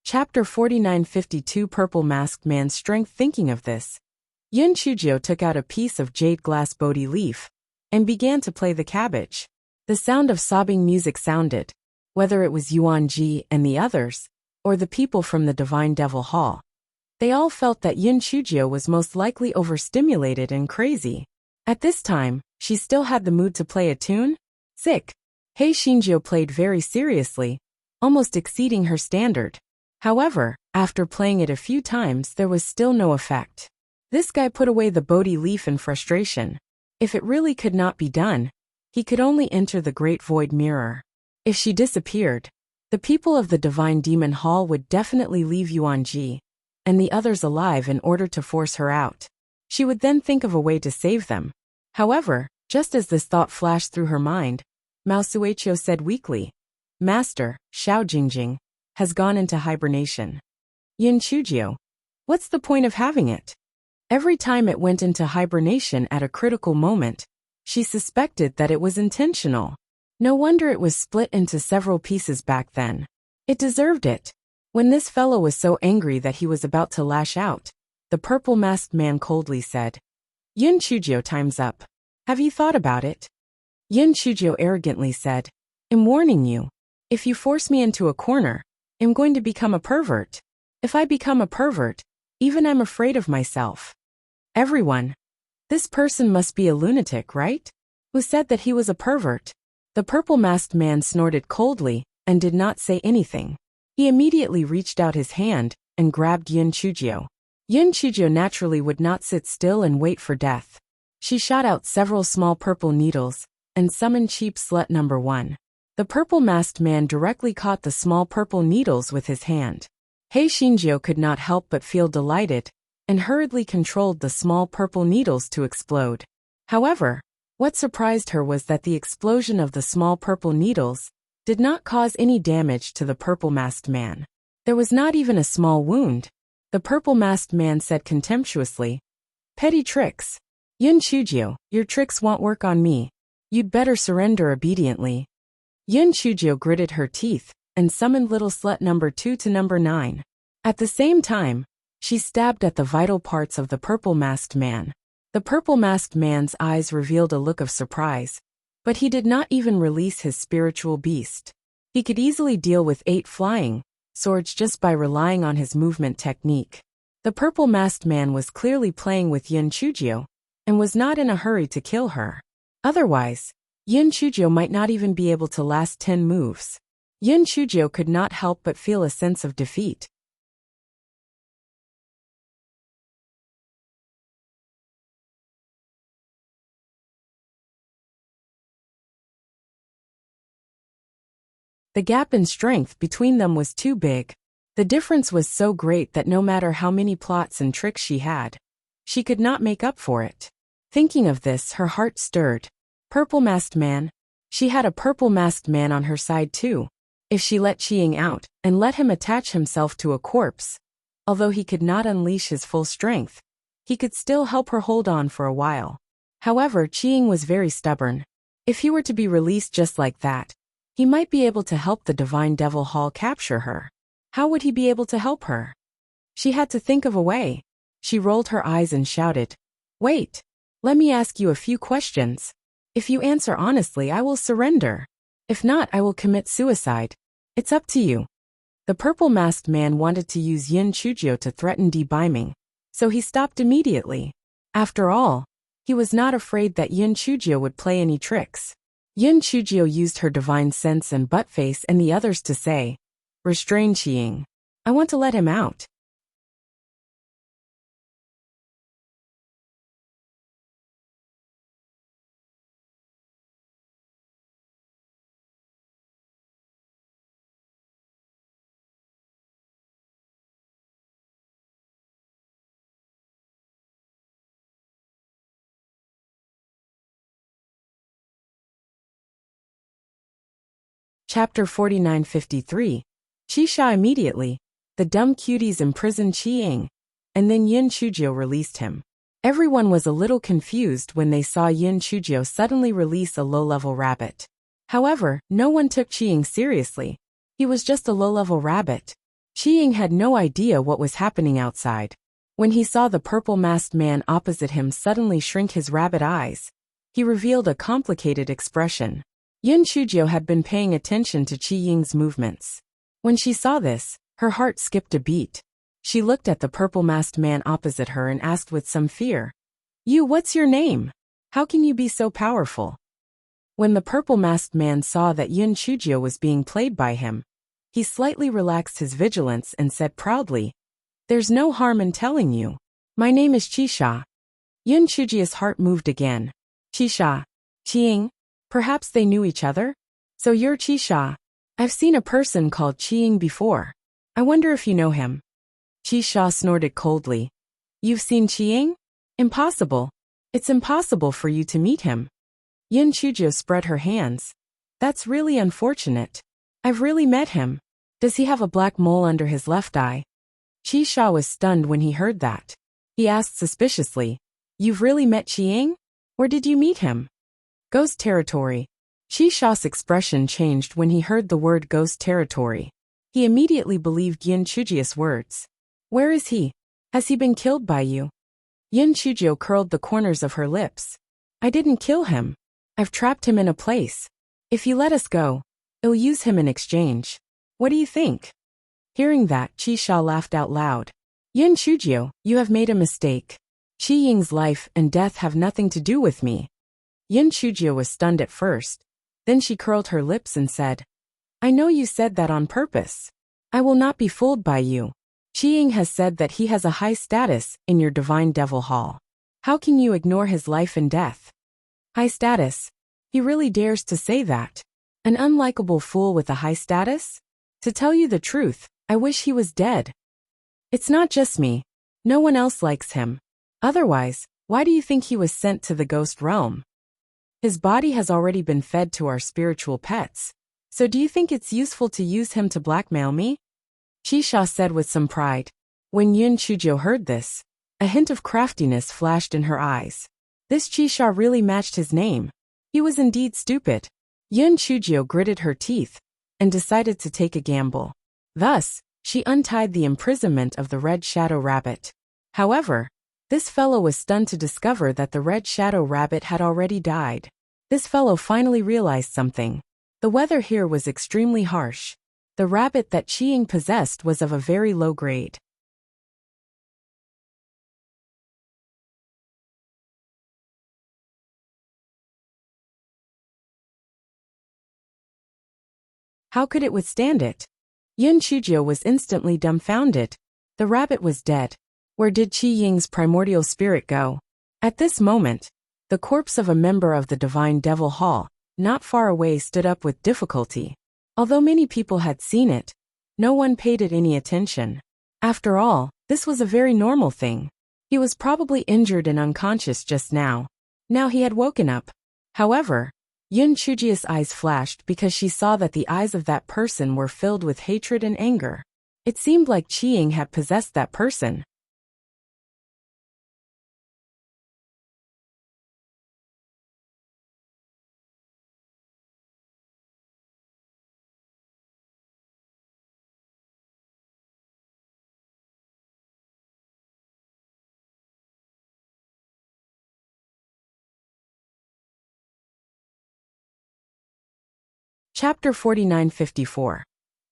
A: Chapter 4952 Purple Masked Man's Strength. Thinking of this, Yun Chujio took out a piece of jade glass Bodhi leaf and began to play the cabbage. The sound of sobbing music sounded, whether it was Yuan Ji and the others, or the people from the Divine Devil Hall. They all felt that Yun Chujio was most likely overstimulated and crazy. At this time, she still had the mood to play a tune? Sick. Hei Shinjio played very seriously, almost exceeding her standard. However, after playing it a few times there was still no effect. This guy put away the Bodhi leaf in frustration. If it really could not be done, he could only enter the Great Void Mirror. If she disappeared, the people of the Divine Demon Hall would definitely leave Yuan Ji and the others alive in order to force her out. She would then think of a way to save them. However, just as this thought flashed through her mind, Mao Suecho said weakly, "Master, Xiao Jingjing has gone into hibernation." Yun Chujio, what's the point of having it? Every time it went into hibernation at a critical moment, she suspected that it was intentional. No wonder it was split into several pieces back then. It deserved it. When this fellow was so angry that he was about to lash out, the purple masked man coldly said, "Yun Chujio, time's up. Have you thought about it?" Yun Chujio arrogantly said, "I'm warning you. If you force me into a corner, I'm going to become a pervert. If I become a pervert, even I'm afraid of myself." Everyone. This person must be a lunatic, right? Who said that he was a pervert? The purple-masked man snorted coldly and did not say anything. He immediately reached out his hand and grabbed Yun Chujio. Yun Chujio naturally would not sit still and wait for death. She shot out several small purple needles and summoned cheap slut number 1. The purple-masked man directly caught the small purple needles with his hand. Hei Shinjio could not help but feel delighted and hurriedly controlled the small purple needles to explode. However, what surprised her was that the explosion of the small purple needles did not cause any damage to the purple-masked man. There was not even a small wound. The purple-masked man said contemptuously, "Petty tricks. Yun Chujio, your tricks won't work on me. You'd better surrender obediently." Yun Chujio gritted her teeth and summoned little slut number 2 to number 9. At the same time, she stabbed at the vital parts of the purple-masked man. The purple-masked man's eyes revealed a look of surprise, but he did not even release his spiritual beast. He could easily deal with 8 flying swords just by relying on his movement technique. The purple-masked man was clearly playing with Yun Chujio and was not in a hurry to kill her. Otherwise, Yun Chujio might not even be able to last 10 moves. Yun Chujio could not help but feel a sense of defeat. The gap in strength between them was too big. The difference was so great that no matter how many plots and tricks she had, she could not make up for it. Thinking of this, her heart stirred. Purple masked man. She had a purple masked man on her side too. If she let Qiying out and let him attach himself to a corpse, although he could not unleash his full strength, he could still help her hold on for a while. However, Qiying was very stubborn. If he were to be released just like that, he might be able to help the Divine Devil Hall capture her. How would he be able to help her? She had to think of a way. She rolled her eyes and shouted, "Wait! Let me ask you a few questions. If you answer honestly, I will surrender. If not, I will commit suicide. It's up to you." The purple-masked man wanted to use Yin Chujio to threaten debeiming, so he stopped immediately. After all, he was not afraid that Yin Chujio would play any tricks. Yin Chujio used her divine sense and buttface and the others to say, "Restrain Qiying. I want to let him out." Chapter 4953. Qisha immediately. The dumb cuties imprisoned Qiying, and then Yin Chujio released him. Everyone was a little confused when they saw Yin Chujio suddenly release a low-level rabbit. However, no one took Qiying seriously. He was just a low-level rabbit. Qiying had no idea what was happening outside. When he saw the purple-masked man opposite him suddenly shrink his rabbit eyes, he revealed a complicated expression. Yin Chujio had been paying attention to Qiying's movements. When she saw this, her heart skipped a beat. She looked at the purple-masked man opposite her and asked with some fear, What's your name? How can you be so powerful?" When the purple-masked man saw that Yin Chujio was being played by him, he slightly relaxed his vigilance and said proudly, "There's no harm in telling you. My name is Qisha." Yin Chujio's heart moved again. "Qisha. Qiying? Perhaps they knew each other? So you're Qisha. I've seen a person called Qiying before. I wonder if you know him." Qisha snorted coldly. "You've seen Qiying? Impossible. It's impossible for you to meet him." Yin Chujio spread her hands. "That's really unfortunate. I've really met him. Does he have a black mole under his left eye?" Qisha was stunned when he heard that. He asked suspiciously, "You've really met Qiying? Where did you meet him?" "Ghost territory." Qisha's expression changed when he heard the word ghost territory. He immediately believed Yin Chujio's words. "Where is he? Has he been killed by you?" Yin Chujio curled the corners of her lips. "I didn't kill him. I've trapped him in a place. If you let us go, I'll use him in exchange. What do you think?" Hearing that, Qisha laughed out loud. "Yin Chujio, you have made a mistake. Qiying's life and death have nothing to do with me." Yin Chujio was stunned at first. Then she curled her lips and said, "I know you said that on purpose. I will not be fooled by you. Qiying has said that he has a high status in your Divine Devil Hall. How can you ignore his life and death?" "High status? He really dares to say that? An unlikable fool with a high status? To tell you the truth, I wish he was dead. It's not just me. No one else likes him. Otherwise, why do you think he was sent to the ghost realm? His body has already been fed to our spiritual pets. So do you think it's useful to use him to blackmail me?" Qisha said with some pride. When Yin Chujio heard this, a hint of craftiness flashed in her eyes. This Qisha really matched his name. He was indeed stupid. Yin Chujio gritted her teeth and decided to take a gamble. Thus, she untied the imprisonment of the red shadow rabbit. However, this fellow was stunned to discover that the red shadow rabbit had already died. This fellow finally realized something. The weather here was extremely harsh. The rabbit that Qiying possessed was of a very low grade. How could it withstand it? Yin Chujio was instantly dumbfounded. The rabbit was dead. Where did Qiying's primordial spirit go? At this moment, the corpse of a member of the Divine Devil Hall, not far away, stood up with difficulty. Although many people had seen it, no one paid it any attention. After all, this was a very normal thing. He was probably injured and unconscious just now. Now he had woken up. However, Yun Chujio's eyes flashed because she saw that the eyes of that person were filled with hatred and anger. It seemed like Qiying had possessed that person. Chapter 4954.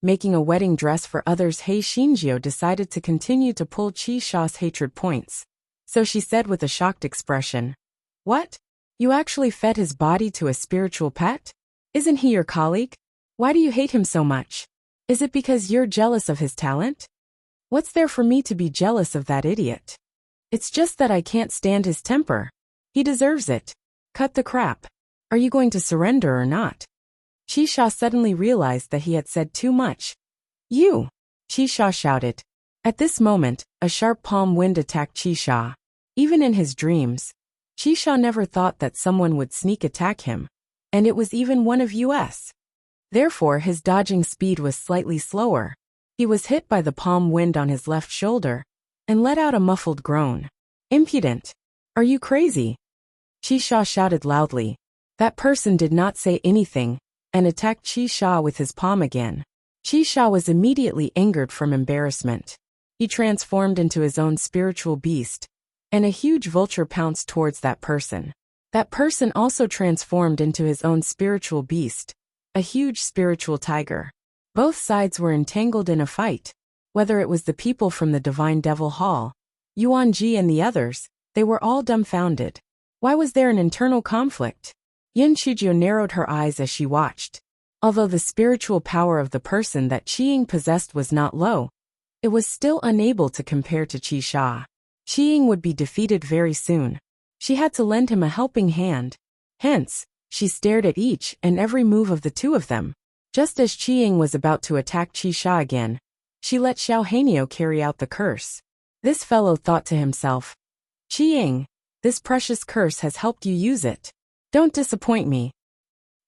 A: Making a wedding dress for others. He Xinjiu decided to continue to pull Qi Sha's hatred points. So she said with a shocked expression, "What? You actually fed his body to a spiritual pet? Isn't he your colleague? Why do you hate him so much? Is it because you're jealous of his talent? What's there for me to be jealous of that idiot? It's just that I can't stand his temper. He deserves it. Cut the crap. Are you going to surrender or not?" Qi Sha suddenly realized that he had said too much. "You!" Qi Sha shouted. At this moment, a sharp palm wind attacked Qi Sha. Even in his dreams, Qi Sha never thought that someone would sneak attack him, and it was even one of us. Therefore his dodging speed was slightly slower. He was hit by the palm wind on his left shoulder, and let out a muffled groan. "Impudent! Are you crazy?" Qi Sha shouted loudly. That person did not say anything, and attacked Qi Sha with his palm again. Qi Sha was immediately angered from embarrassment. He transformed into his own spiritual beast, and a huge vulture pounced towards that person. That person also transformed into his own spiritual beast, a huge spiritual tiger. Both sides were entangled in a fight. Whether it was the people from the Divine Devil Hall, Yuan Ji and the others, they were all dumbfounded. Why was there an internal conflict? Yin Chujio narrowed her eyes as she watched. Although the spiritual power of the person that Qiying possessed was not low, it was still unable to compare to Qi Sha. Qiying would be defeated very soon. She had to lend him a helping hand. Hence, she stared at each and every move of the two of them. Just as Qiying was about to attack Qi Sha again, she let Xiao Hanyo carry out the curse. This fellow thought to himself, "Qiying, this precious curse has helped you use it. Don't disappoint me."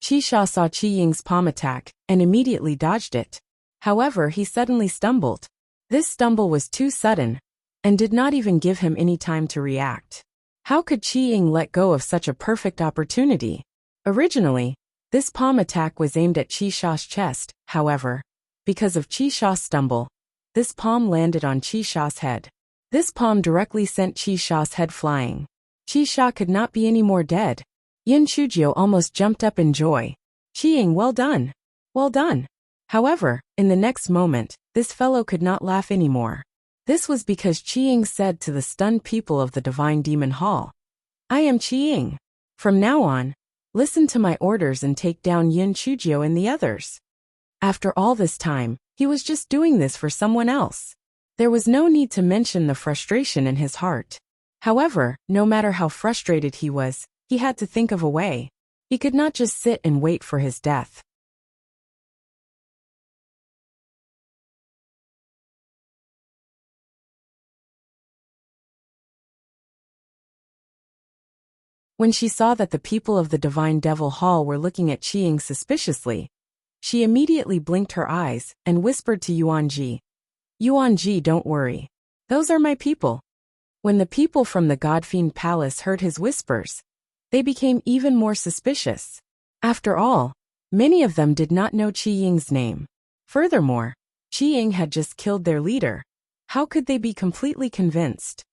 A: Qi Sha saw Qiying's palm attack and immediately dodged it. However, he suddenly stumbled. This stumble was too sudden and did not even give him any time to react. How could Qiying let go of such a perfect opportunity? Originally, this palm attack was aimed at Qi Sha's chest. However, because of Qi Sha's stumble, this palm landed on Qi Sha's head. This palm directly sent Qi Sha's head flying. Qi Sha could not be any more dead. Yin Chujio almost jumped up in joy. "Qiying, well done. Well done." However, in the next moment, this fellow could not laugh anymore. This was because Qiying said to the stunned people of the Divine Demon Hall, "I am Qiying. From now on, listen to my orders and take down Yin Chujio and the others." After all this time, he was just doing this for someone else. There was no need to mention the frustration in his heart. However, no matter how frustrated he was, he had to think of a way. He could not just sit and wait for his death. When she saw that the people of the Divine Devil Hall were looking at Qiying suspiciously, she immediately blinked her eyes and whispered to Yuan Ji, "Yuan Ji, don't worry. Those are my people." When the people from the God-Fiend Palace heard his whispers, they became even more suspicious. After all, many of them did not know Qiying's name. Furthermore, Qiying had just killed their leader. How could they be completely convinced?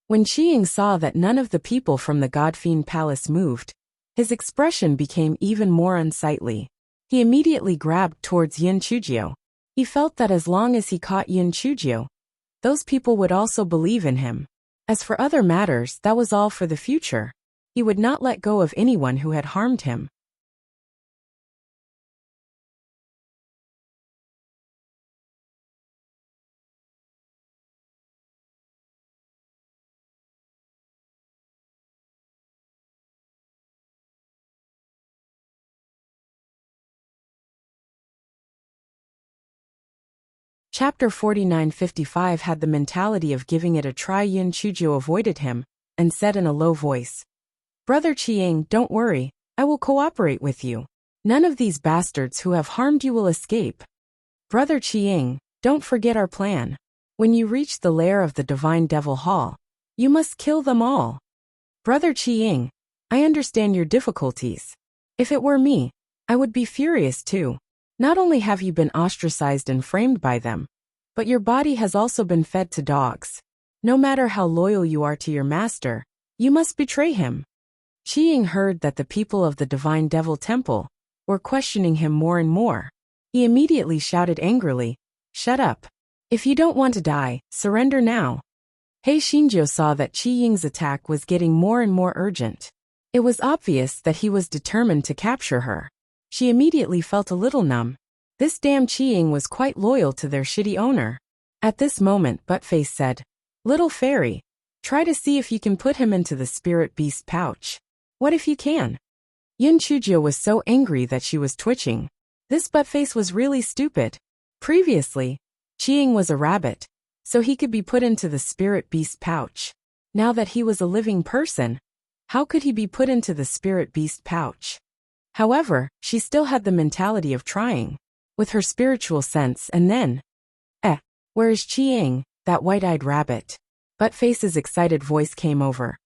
A: When Qiying saw that none of the people from the God-Fiend Palace moved, his expression became even more unsightly. He immediately grabbed towards Yin Chujio. He felt that as long as he caught Yin Chujio, those people would also believe in him. As for other matters, that was all for the future. He would not let go of anyone who had harmed him. Chapter 4955 had the mentality of giving it a try. Yin Chujio avoided him and said in a low voice, "Brother Qiying, don't worry, I I will cooperate with you. None of these bastards who have harmed you will escape. Brother Qiying, don't forget our plan. When you reach the lair of the Divine Devil Hall, you must kill them all. Brother Qiying, I understand your difficulties. If it were me, I would be furious too. Not only have you been ostracized and framed by them, but your body has also been fed to dogs. No matter how loyal you are to your master, you must betray him. Qiying heard that the people of the Divine Devil Temple were questioning him more and more. He immediately shouted angrily, "Shut up. If you don't want to die, surrender now." He Xinjiu saw that Qiying's attack was getting more and more urgent. It was obvious that he was determined to capture her. She immediately felt a little numb. This damn Qiying was quite loyal to their shitty owner. At this moment, Buttface said, "Little fairy, try to see if you can put him into the spirit beast pouch. What if you can?" Yin Chujio was so angry that she was twitching. This Buttface was really stupid. Previously, Qiying was a rabbit, so he could be put into the spirit beast pouch. Now that he was a living person, how could he be put into the spirit beast pouch? However, she still had the mentality of trying, with her spiritual sense, and then, where is Qiying, that white-eyed rabbit? Buttface's excited voice came over.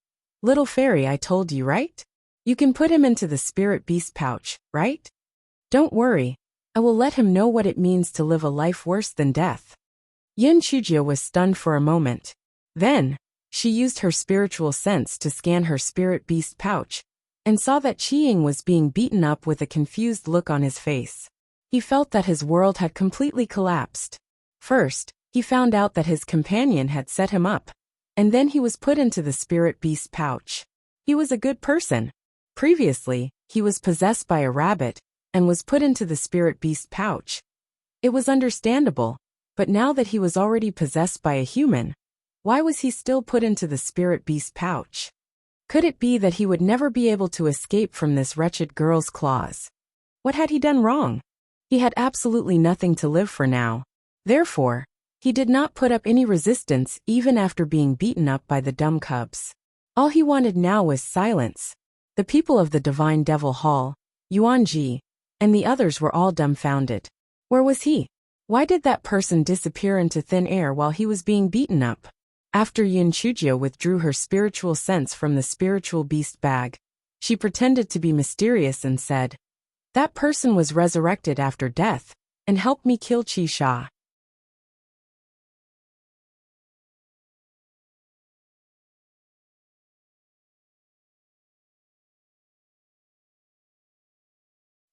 A: "Little fairy, I told you, right? You can put him into the spirit beast pouch, right? Don't worry, I will let him know what it means to live a life worse than death." Yin Chujio was stunned for a moment. Then, she used her spiritual sense to scan her spirit beast pouch, and saw that Qiying was being beaten up with a confused look on his face. He felt that his world had completely collapsed. First, he found out that his companion had set him up, and then he was put into the spirit beast pouch. He was a good person. Previously, he was possessed by a rabbit, and was put into the spirit beast pouch. It was understandable, but now that he was already possessed by a human, why was he still put into the spirit beast pouch? Could it be that he would never be able to escape from this wretched girl's claws? What had he done wrong? He had absolutely nothing to live for now. Therefore, he did not put up any resistance even after being beaten up by the dumb cubs. All he wanted now was silence. The people of the Divine Devil Hall, Yuanji, and the others were all dumbfounded. Where was he? Why did that person disappear into thin air while he was being beaten up? After Yin Chujio withdrew her spiritual sense from the spiritual beast bag, she pretended to be mysterious and said, "That person was resurrected after death, and helped me kill Qi Sha."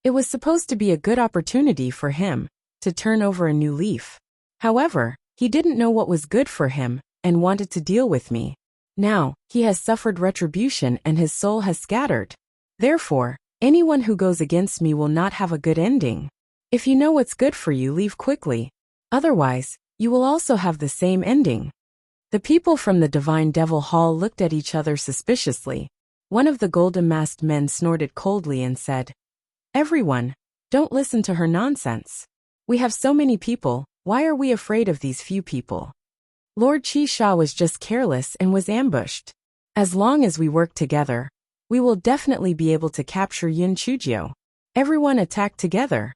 A: It was supposed to be a good opportunity for him to turn over a new leaf. However, he didn't know what was good for him and wanted to deal with me. Now, he has suffered retribution and his soul has scattered. Therefore, anyone who goes against me will not have a good ending. If you know what's good for you, leave quickly. Otherwise, you will also have the same ending. The people from the Divine Devil Hall looked at each other suspiciously. One of the golden-masked men snorted coldly and said, "Everyone, don't listen to her nonsense. We have so many people, why are we afraid of these few people? Lord Qi Sha was just careless and was ambushed. As long as we work together, we will definitely be able to capture Yin Chujio." Everyone attacked together.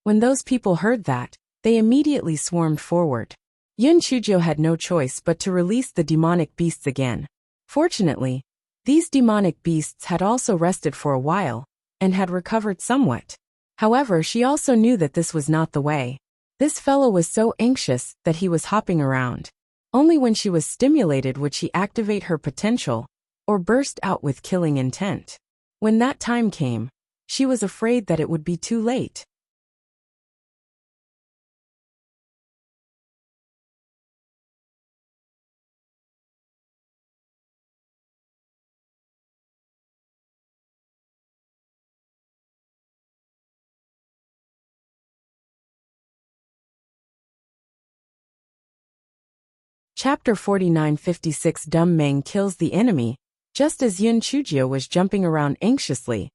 A: When those people heard that, they immediately swarmed forward. Yin Chujio had no choice but to release the demonic beasts again. Fortunately, these demonic beasts had also rested for a while, and had recovered somewhat. However, she also knew that this was not the way. This fellow was so anxious that he was hopping around. Only when she was stimulated would she activate her potential, or burst out with killing intent. When that time came, she was afraid that it would be too late. Chapter 4956 Dumb Meng kills the enemy. Just as Yin Chujio was jumping around anxiously,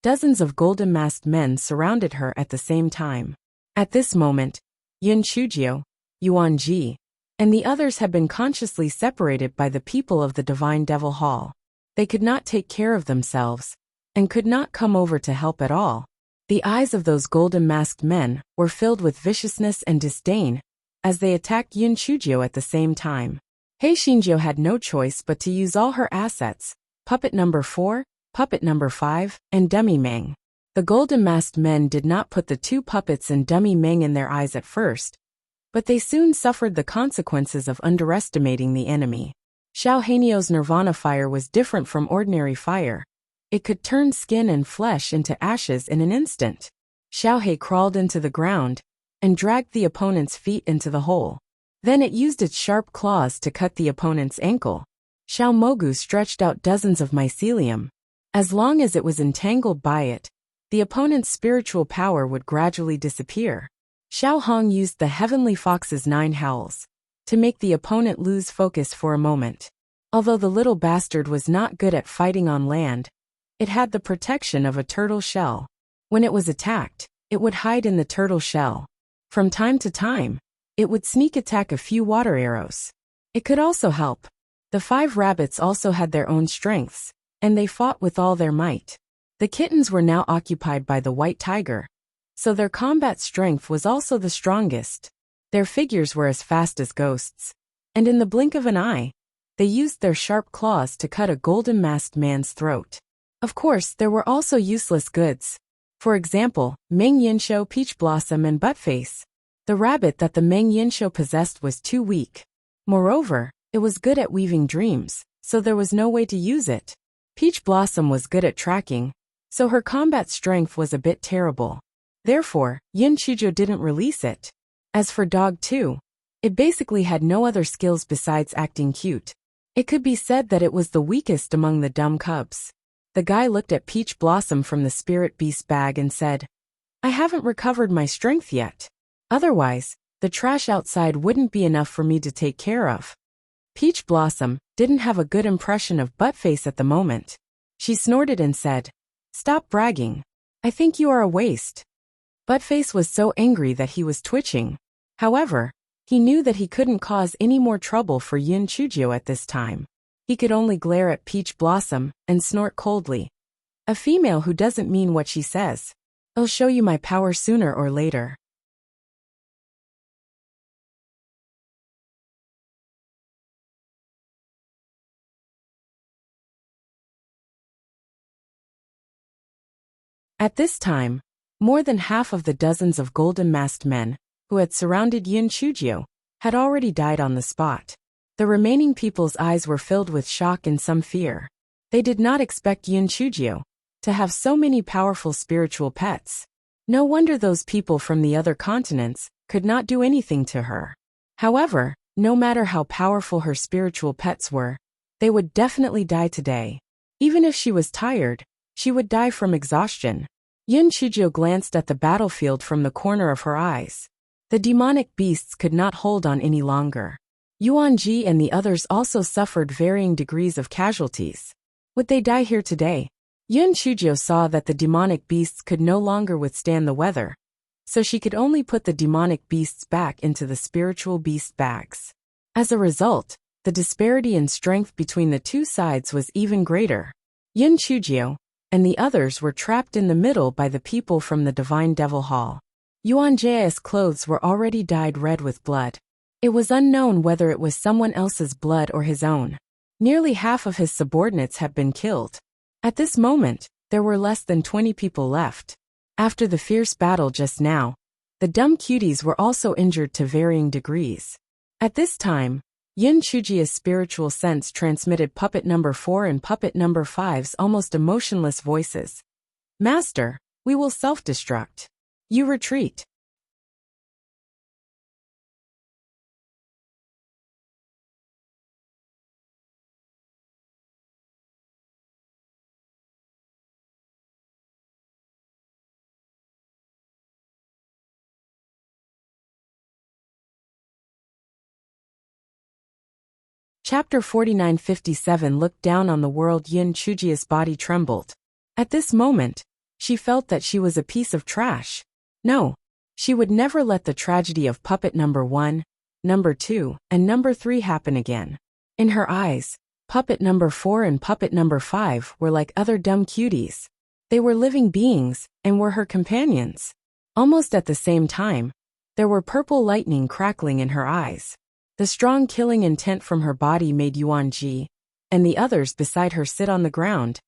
A: dozens of golden-masked men surrounded her at the same time. At this moment, Yin Chujio, Yuan Ji, and the others had been consciously separated by the people of the Divine Devil Hall. They could not take care of themselves, and could not come over to help at all. The eyes of those golden-masked men were filled with viciousness and disdain as they attacked Yun Chujio at the same time. Hei Xinjiu had no choice but to use all her assets, puppet number 4, puppet number 5, and dummy Meng. The golden-masked men did not put the two puppets and dummy Meng in their eyes at first, but they soon suffered the consequences of underestimating the enemy. Xiao Hanio's nirvana fire was different from ordinary fire. It could turn skin and flesh into ashes in an instant. Xiao He crawled into the ground and dragged the opponent's feet into the hole. Then it used its sharp claws to cut the opponent's ankle. Xiao Mogu stretched out dozens of mycelium. As long as it was entangled by it, the opponent's spiritual power would gradually disappear. Xiao Hong used the Heavenly Fox's 9 howls to make the opponent lose focus for a moment. Although the little bastard was not good at fighting on land, it had the protection of a turtle shell. When it was attacked, it would hide in the turtle shell. From time to time, it would sneak attack a few water arrows. It could also help. The 5 rabbits also had their own strengths, and they fought with all their might. The kittens were now occupied by the white tiger, so their combat strength was also the strongest. Their figures were as fast as ghosts, and in the blink of an eye, they used their sharp claws to cut a golden-masked man's throat. Of course, there were also useless goods. For example, Meng Yinsho, Peach Blossom, and Buttface. The rabbit that the Meng Yinsho possessed was too weak. Moreover, it was good at weaving dreams, so there was no way to use it. Peach Blossom was good at tracking, so her combat strength was a bit terrible. Therefore, Yun Chujio didn't release it. As for Dog 2, it basically had no other skills besides acting cute. It could be said that it was the weakest among the dumb cubs. The guy looked at Peach Blossom from the spirit beast bag and said, "I haven't recovered my strength yet. Otherwise, the trash outside wouldn't be enough for me to take care of." Peach Blossom didn't have a good impression of Buttface at the moment. She snorted and said, "Stop bragging. I think you are a waste." Buttface was so angry that he was twitching. However, he knew that he couldn't cause any more trouble for Yun Chujio at this time. He could only glare at Peach Blossom and snort coldly. A female who doesn't mean what she says. "I'll show you my power sooner or later." At this time, more than half of the dozens of golden-masked men who had surrounded Yun Chujio had already died on the spot. The remaining people's eyes were filled with shock and some fear. They did not expect Yun Chujio to have so many powerful spiritual pets. No wonder those people from the other continents could not do anything to her. However, no matter how powerful her spiritual pets were, they would definitely die today. Even if she was tired, she would die from exhaustion. Yun Chujio glanced at the battlefield from the corner of her eyes. The demonic beasts could not hold on any longer. Yuan Ji and the others also suffered varying degrees of casualties. Would they die here today? Yun Chujio saw that the demonic beasts could no longer withstand the weather, so she could only put the demonic beasts back into the spiritual beast bags. As a result, the disparity in strength between the two sides was even greater. Yun Chujio and the others were trapped in the middle by the people from the Divine Devil Hall. Yuan Ji's clothes were already dyed red with blood. It was unknown whether it was someone else's blood or his own. Nearly half of his subordinates had been killed. At this moment, there were less than 20 people left. After the fierce battle just now, the dumb cuties were also injured to varying degrees. At this time, Yun Chujio's spiritual sense transmitted puppet number 4 and puppet number 5's almost emotionless voices. "Master, we will self-destruct. You retreat." Chapter 4957 looked down on the world. Yun Chujio's body trembled. At this moment, she felt that she was a piece of trash. No, she would never let the tragedy of puppet number 1, number 2, and number 3 happen again. In her eyes, puppet number 4 and puppet number 5 were like other dumb cuties. They were living beings, and were her companions. Almost at the same time, there were purple lightning crackling in her eyes. The strong killing intent from her body made Yuan Ji and the others beside her sit on the ground,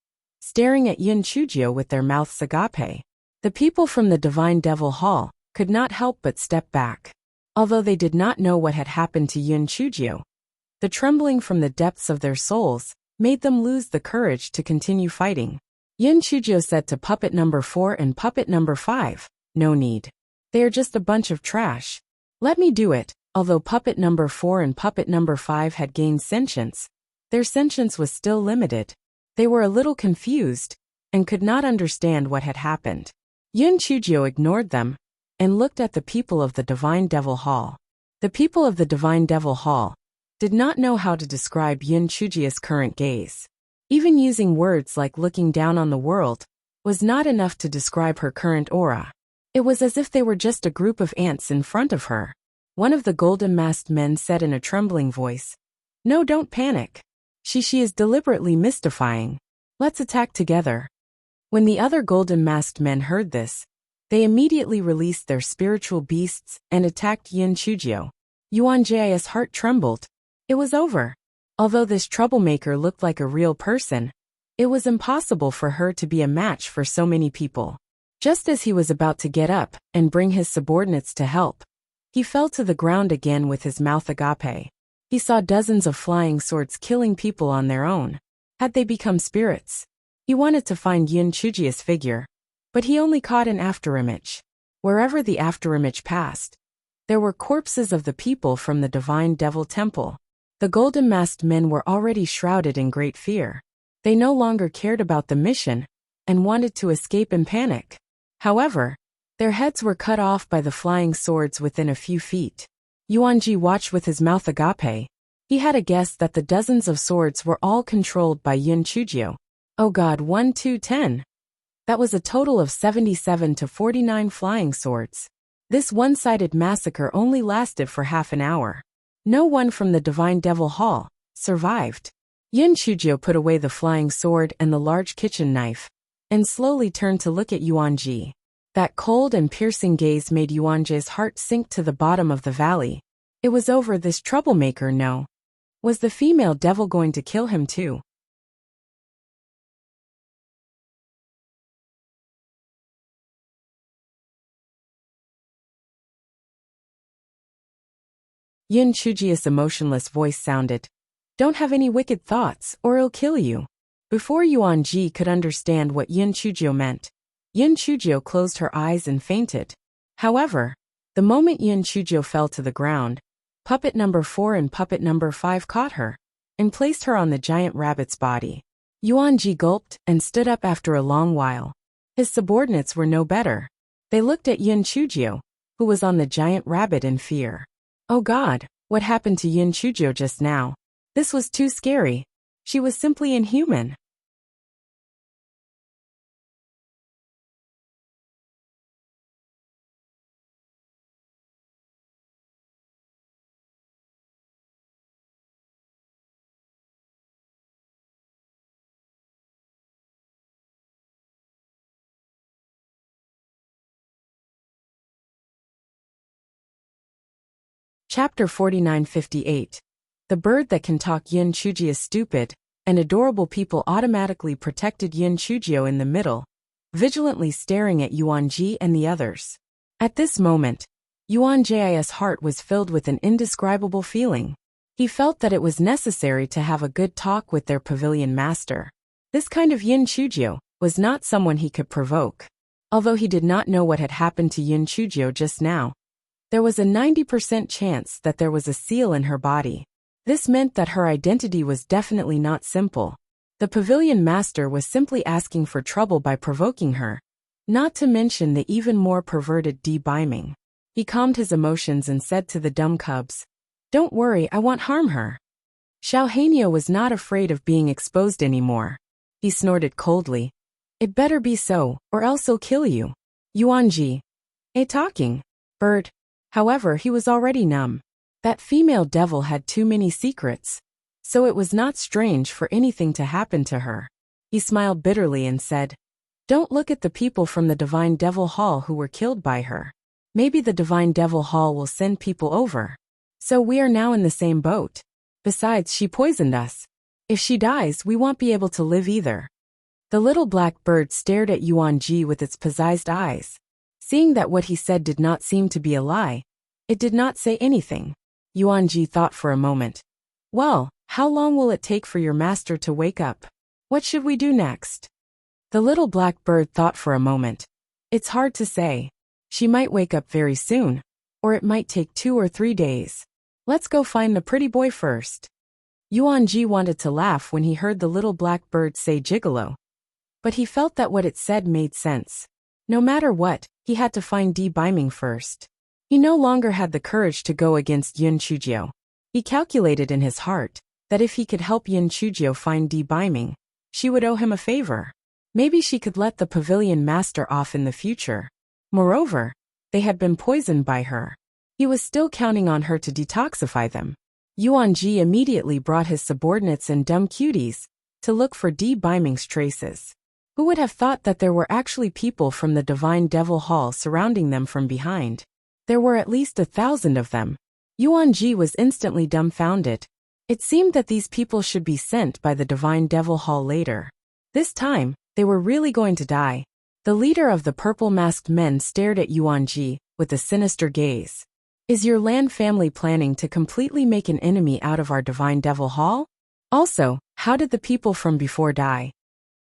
A: staring at Yin Chujio with their mouths agape. The people from the Divine Devil Hall could not help but step back. Although they did not know what had happened to Yin Chujio, the trembling from the depths of their souls made them lose the courage to continue fighting. Yin Chujio said to puppet number 4 and puppet number 5, "No need. They are just a bunch of trash. Let me do it." Although puppet number 4 and puppet number 5 had gained sentience, their sentience was still limited. They were a little confused and could not understand what had happened. Yin Chujio ignored them and looked at the people of the Divine Devil Hall. The people of the Divine Devil Hall did not know how to describe Yin Chujio's current gaze. Even using words like looking down on the world was not enough to describe her current aura. It was as if they were just a group of ants in front of her. One of the golden masked men said in a trembling voice, "No, don't panic. She is deliberately mystifying. Let's attack together." When the other golden masked men heard this, they immediately released their spiritual beasts and attacked Yin Chujio. Yuan Ji's heart trembled. It was over. Although this troublemaker looked like a real person, it was impossible for her to be a match for so many people. Just as he was about to get up and bring his subordinates to help, he fell to the ground again with his mouth agape. He saw dozens of flying swords killing people on their own. Had they become spirits? He wanted to find Yin Chujio's figure, but he only caught an afterimage. Wherever the afterimage passed, there were corpses of the people from the Divine Devil Temple. The golden masked men were already shrouded in great fear. They no longer cared about the mission and wanted to escape in panic. However, their heads were cut off by the flying swords within a few feet. Yuan Ji watched with his mouth agape. He had a guess that the dozens of swords were all controlled by Yin Chujio. Oh God, 1, 2, 10. That was a total of 77 to 49 flying swords. This one-sided massacre only lasted for half an hour. No one from the Divine Devil Hall survived. Yin Chujio put away the flying sword and the large kitchen knife, and slowly turned to look at Yuan Ji. That cold and piercing gaze made Yuan Ji's heart sink to the bottom of the valley. It was over. This troublemaker. No. Was the female devil going to kill him too? Yin Chujio's emotionless voice sounded, "Don't have any wicked thoughts, or I'll kill you." Before Yuan Ji could understand what Yin Chujio meant, Yin Chujio closed her eyes and fainted. However, the moment Yin Chujio fell to the ground, puppet number 4 and puppet number 5 caught her and placed her on the giant rabbit's body. Yuan Ji gulped and stood up after a long while. His subordinates were no better. They looked at Yin Chujio, who was on the giant rabbit, in fear. Oh God, what happened to Yin Chujio just now? This was too scary. She was simply inhuman. Chapter 4958. The bird that can talk. Yin Chujio's stupid and adorable people automatically protected Yin Chujio in the middle, vigilantly staring at Yuan Ji and the others. At this moment, Yuan Ji's heart was filled with an indescribable feeling. He felt that it was necessary to have a good talk with their pavilion master. This kind of Yin Chujio was not someone he could provoke. Although he did not know what had happened to Yin Chujio just now, there was a 90% chance that there was a seal in her body. This meant that her identity was definitely not simple. The pavilion master was simply asking for trouble by provoking her, not to mention the even more perverted de-biming. He calmed his emotions and said to the dumb cubs, "Don't worry, I won't harm her." Xiao Hanyo was not afraid of being exposed anymore. He snorted coldly, "It better be so, or else I'll kill you." Yuan Ji. A talking bird. However, he was already numb. That female devil had too many secrets, so it was not strange for anything to happen to her. He smiled bitterly and said, Don't look at the people from the Divine Devil Hall who were killed by her. Maybe the Divine Devil Hall will send people over. So we are now in the same boat. Besides, she poisoned us. If she dies, we won't be able to live either. The little black bird stared at Yuan Ji with its possessed eyes. Seeing that what he said did not seem to be a lie, it did not say anything. Yuan Ji thought for a moment. Well, how long will it take for your master to wake up? What should we do next? The little black bird thought for a moment. It's hard to say. She might wake up very soon, or it might take 2 or 3 days. Let's go find the pretty boy first. Yuan Ji wanted to laugh when he heard the little black bird say gigolo. But he felt that what it said made sense. No matter what, he had to find Di Biming first. He no longer had the courage to go against Yin Chujio. He calculated in his heart that if he could help Yin Chujio find Di Biming, she would owe him a favor. Maybe she could let the pavilion master off in the future. Moreover, they had been poisoned by her. He was still counting on her to detoxify them. Yuan Ji immediately brought his subordinates and dumb cuties to look for Di Biming's traces. Who would have thought that there were actually people from the Divine Devil Hall surrounding them from behind? There were at least 1,000 of them. Yuan Ji was instantly dumbfounded. It seemed that these people should be sent by the Divine Devil Hall later. This time, they were really going to die. The leader of the purple-masked men stared at Yuan Ji with a sinister gaze. Is your Lan family planning to completely make an enemy out of our Divine Devil Hall? Also, how did the people from before die?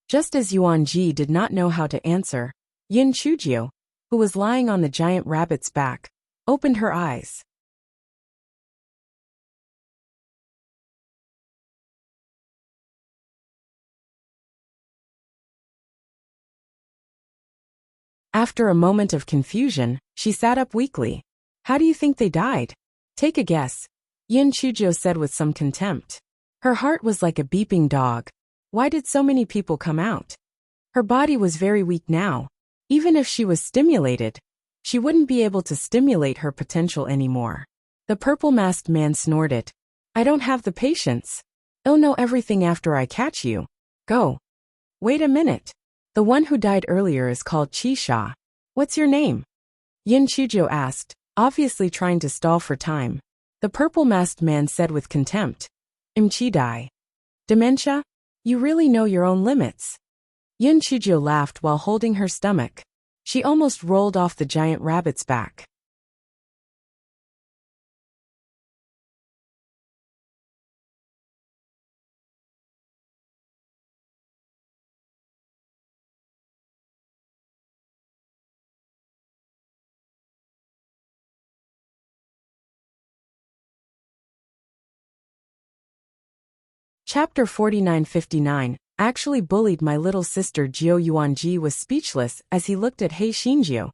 A: Just as Yuan Ji did not know how to answer, Yin Chujio, who was lying on the giant rabbit's back, opened her eyes. After a moment of confusion, she sat up weakly. How do you think they died? Take a guess, Yin Chujio said with some contempt. Her heart was like a beeping dog. Why did so many people come out? Her body was very weak now. Even if she was stimulated, she wouldn't be able to stimulate her potential anymore. The purple-masked man snorted. I don't have the patience. I'll know everything after I catch you. Go. Wait a minute. The one who died earlier is called Chi-Sha. What's your name? Yin Chujio asked, obviously trying to stall for time. The purple-masked man said with contempt. Chi-Dai. Dementia? You really know your own limits. Yin Chujio laughed while holding her stomach. She almost rolled off the giant rabbit's back. Chapter 4959. Actually bullied my little sister. Jiao Yuanji was speechless as he looked at Hei Xinjiu,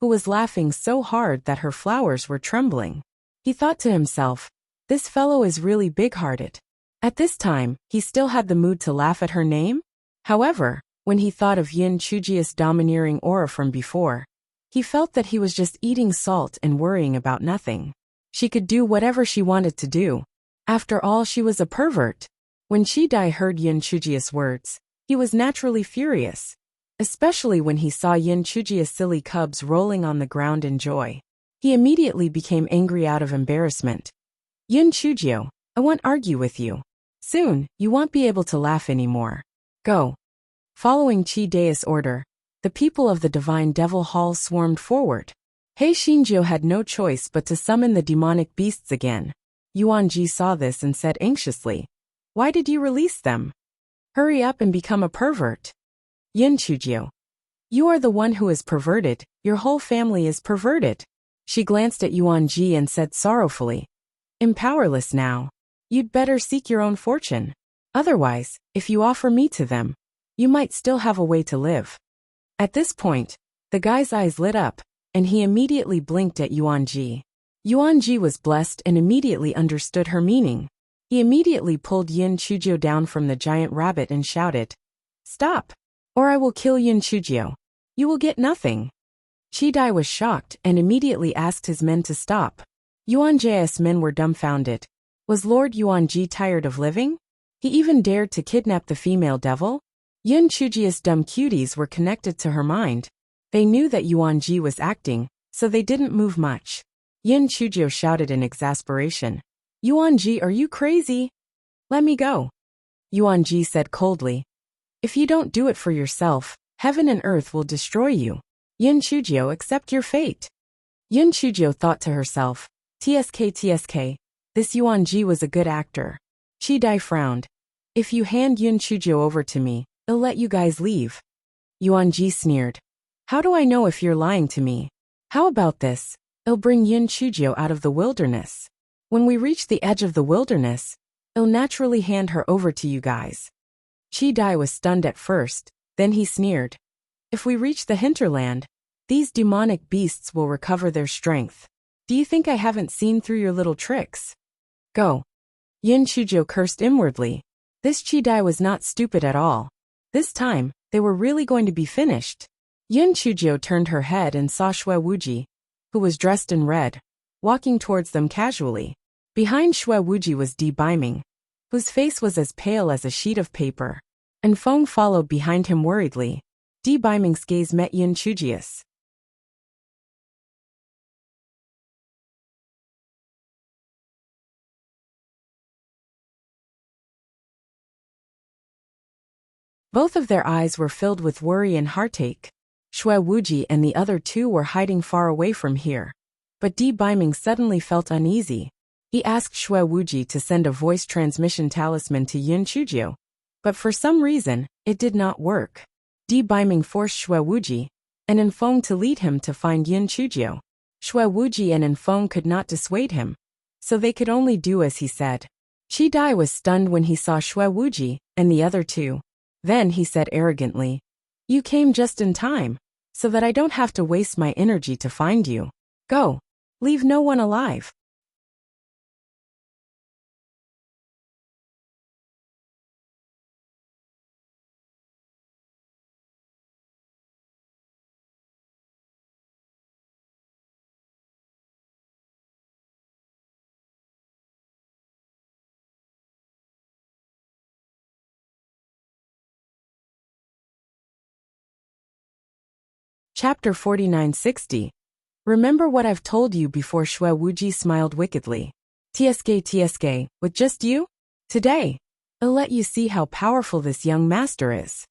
A: who was laughing so hard that her flowers were trembling. He thought to himself, this fellow is really big-hearted. At this time, he still had the mood to laugh at her name. However, when he thought of Yin Chujia's domineering aura from before, he felt that he was just eating salt and worrying about nothing. She could do whatever she wanted to do. After all, she was a pervert. When Chi-Dai heard Yin Chujia's words, he was naturally furious, especially when he saw Yin Chujia's silly cubs rolling on the ground in joy. He immediately became angry out of embarrassment. Yin Chujio, I won't argue with you. Soon, you won't be able to laugh anymore. Go. Following Chi-Dai's order, the people of the Divine Devil Hall swarmed forward. Hei Xinjiu had no choice but to summon the demonic beasts again. Yuan Ji saw this and said anxiously, why did you release them? Hurry up and become a pervert. Yin Chujio. You are the one who is perverted, your whole family is perverted. She glanced at Yuan Ji and said sorrowfully, I'm powerless now. You'd better seek your own fortune. Otherwise, if you offer me to them, you might still have a way to live. At this point, the guy's eyes lit up, and he immediately blinked at Yuan Ji. Yuan Ji was blessed and immediately understood her meaning. He immediately pulled Yin Chujio down from the giant rabbit and shouted, Stop, or I will kill Yin Chujio. You will get nothing. Chi-Dai was shocked and immediately asked his men to stop. Yuan Ji's men were dumbfounded. Was Lord Yuan Ji tired of living? He even dared to kidnap the female devil? Yin Chujia's dumb cuties were connected to her mind. They knew that Yuan Ji was acting, so they didn't move much. Yin Chujio shouted in exasperation. Yuan Ji, are you crazy? Let me go. Yuan Ji said coldly. If you don't do it for yourself, heaven and earth will destroy you. Yin Chujio, accept your fate. Yin Chujio thought to herself. TSK, this Yuan Ji was a good actor. Chi Dai frowned. If you hand Yin Chujio over to me, I'll let you guys leave. Yuan Ji sneered. How do I know if you're lying to me? How about this? I'll bring Yin Chujio out of the wilderness. When we reach the edge of the wilderness, I'll naturally hand her over to you guys. Chi Dai was stunned at first, then he sneered. If we reach the hinterland, these demonic beasts will recover their strength. Do you think I haven't seen through your little tricks? Go. Yin Chujio cursed inwardly. This Chi Dai was not stupid at all. This time, they were really going to be finished. Yin Chujio turned her head and saw Xue Wuji, who was dressed in red, walking towards them casually. Behind Xue Wuji was Di Baiming, whose face was as pale as a sheet of paper. And Feng followed behind him worriedly. Di Baiming's gaze met Yin Chujio's. Both of their eyes were filled with worry and heartache. Xue Wuji and the other two were hiding far away from here. But Di Baiming suddenly felt uneasy. He asked Xue Wuji to send a voice transmission talisman to Yin Chujio. But for some reason, it did not work. Di Baiming forced Xue Wuji and Enfeng to lead him to find Yin Chujio. Xue Wuji and Enfeng could not dissuade him, so they could only do as he said. Chi Dai was stunned when he saw Xue Wuji and the other two. Then he said arrogantly, You came just in time, so that I don't have to waste my energy to find you. Go. Leave no one alive. Chapter 4960. Remember what I've told you before. Xue Wuji smiled wickedly. TSK, with just you? Today, I'll let you see how powerful this young master is.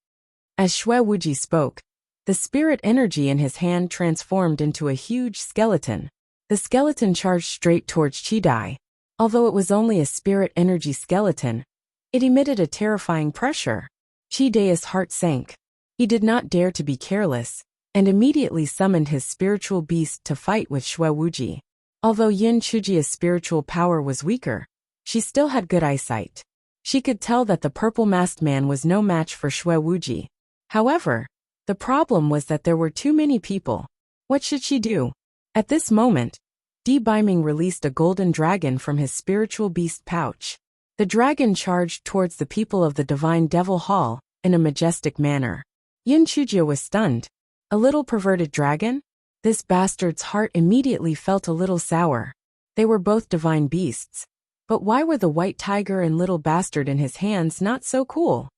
A: As Xue Wuji spoke, the spirit energy in his hand transformed into a huge skeleton. The skeleton charged straight towards Chi Dai. Although it was only a spirit energy skeleton, it emitted a terrifying pressure. Chi Dai's heart sank. He did not dare to be careless, and immediately summoned his spiritual beast to fight with Xue Wuji. Although Yin Chujio's spiritual power was weaker, she still had good eyesight. She could tell that the purple-masked man was no match for Xue Wuji. However, the problem was that there were too many people. What should she do? At this moment, Di Baiming released a golden dragon from his spiritual beast pouch. The dragon charged towards the people of the Divine Devil Hall in a majestic manner. Yin Chujio was stunned. A little perverted dragon? This bastard's heart immediately felt a little sour. They were both divine beasts. But why were the white tiger and little bastard in his hands not so cool?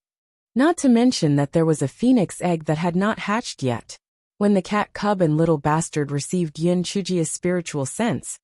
A: Not to mention that there was a phoenix egg that had not hatched yet. When the cat cub and little bastard received Yin Chujio's spiritual sense,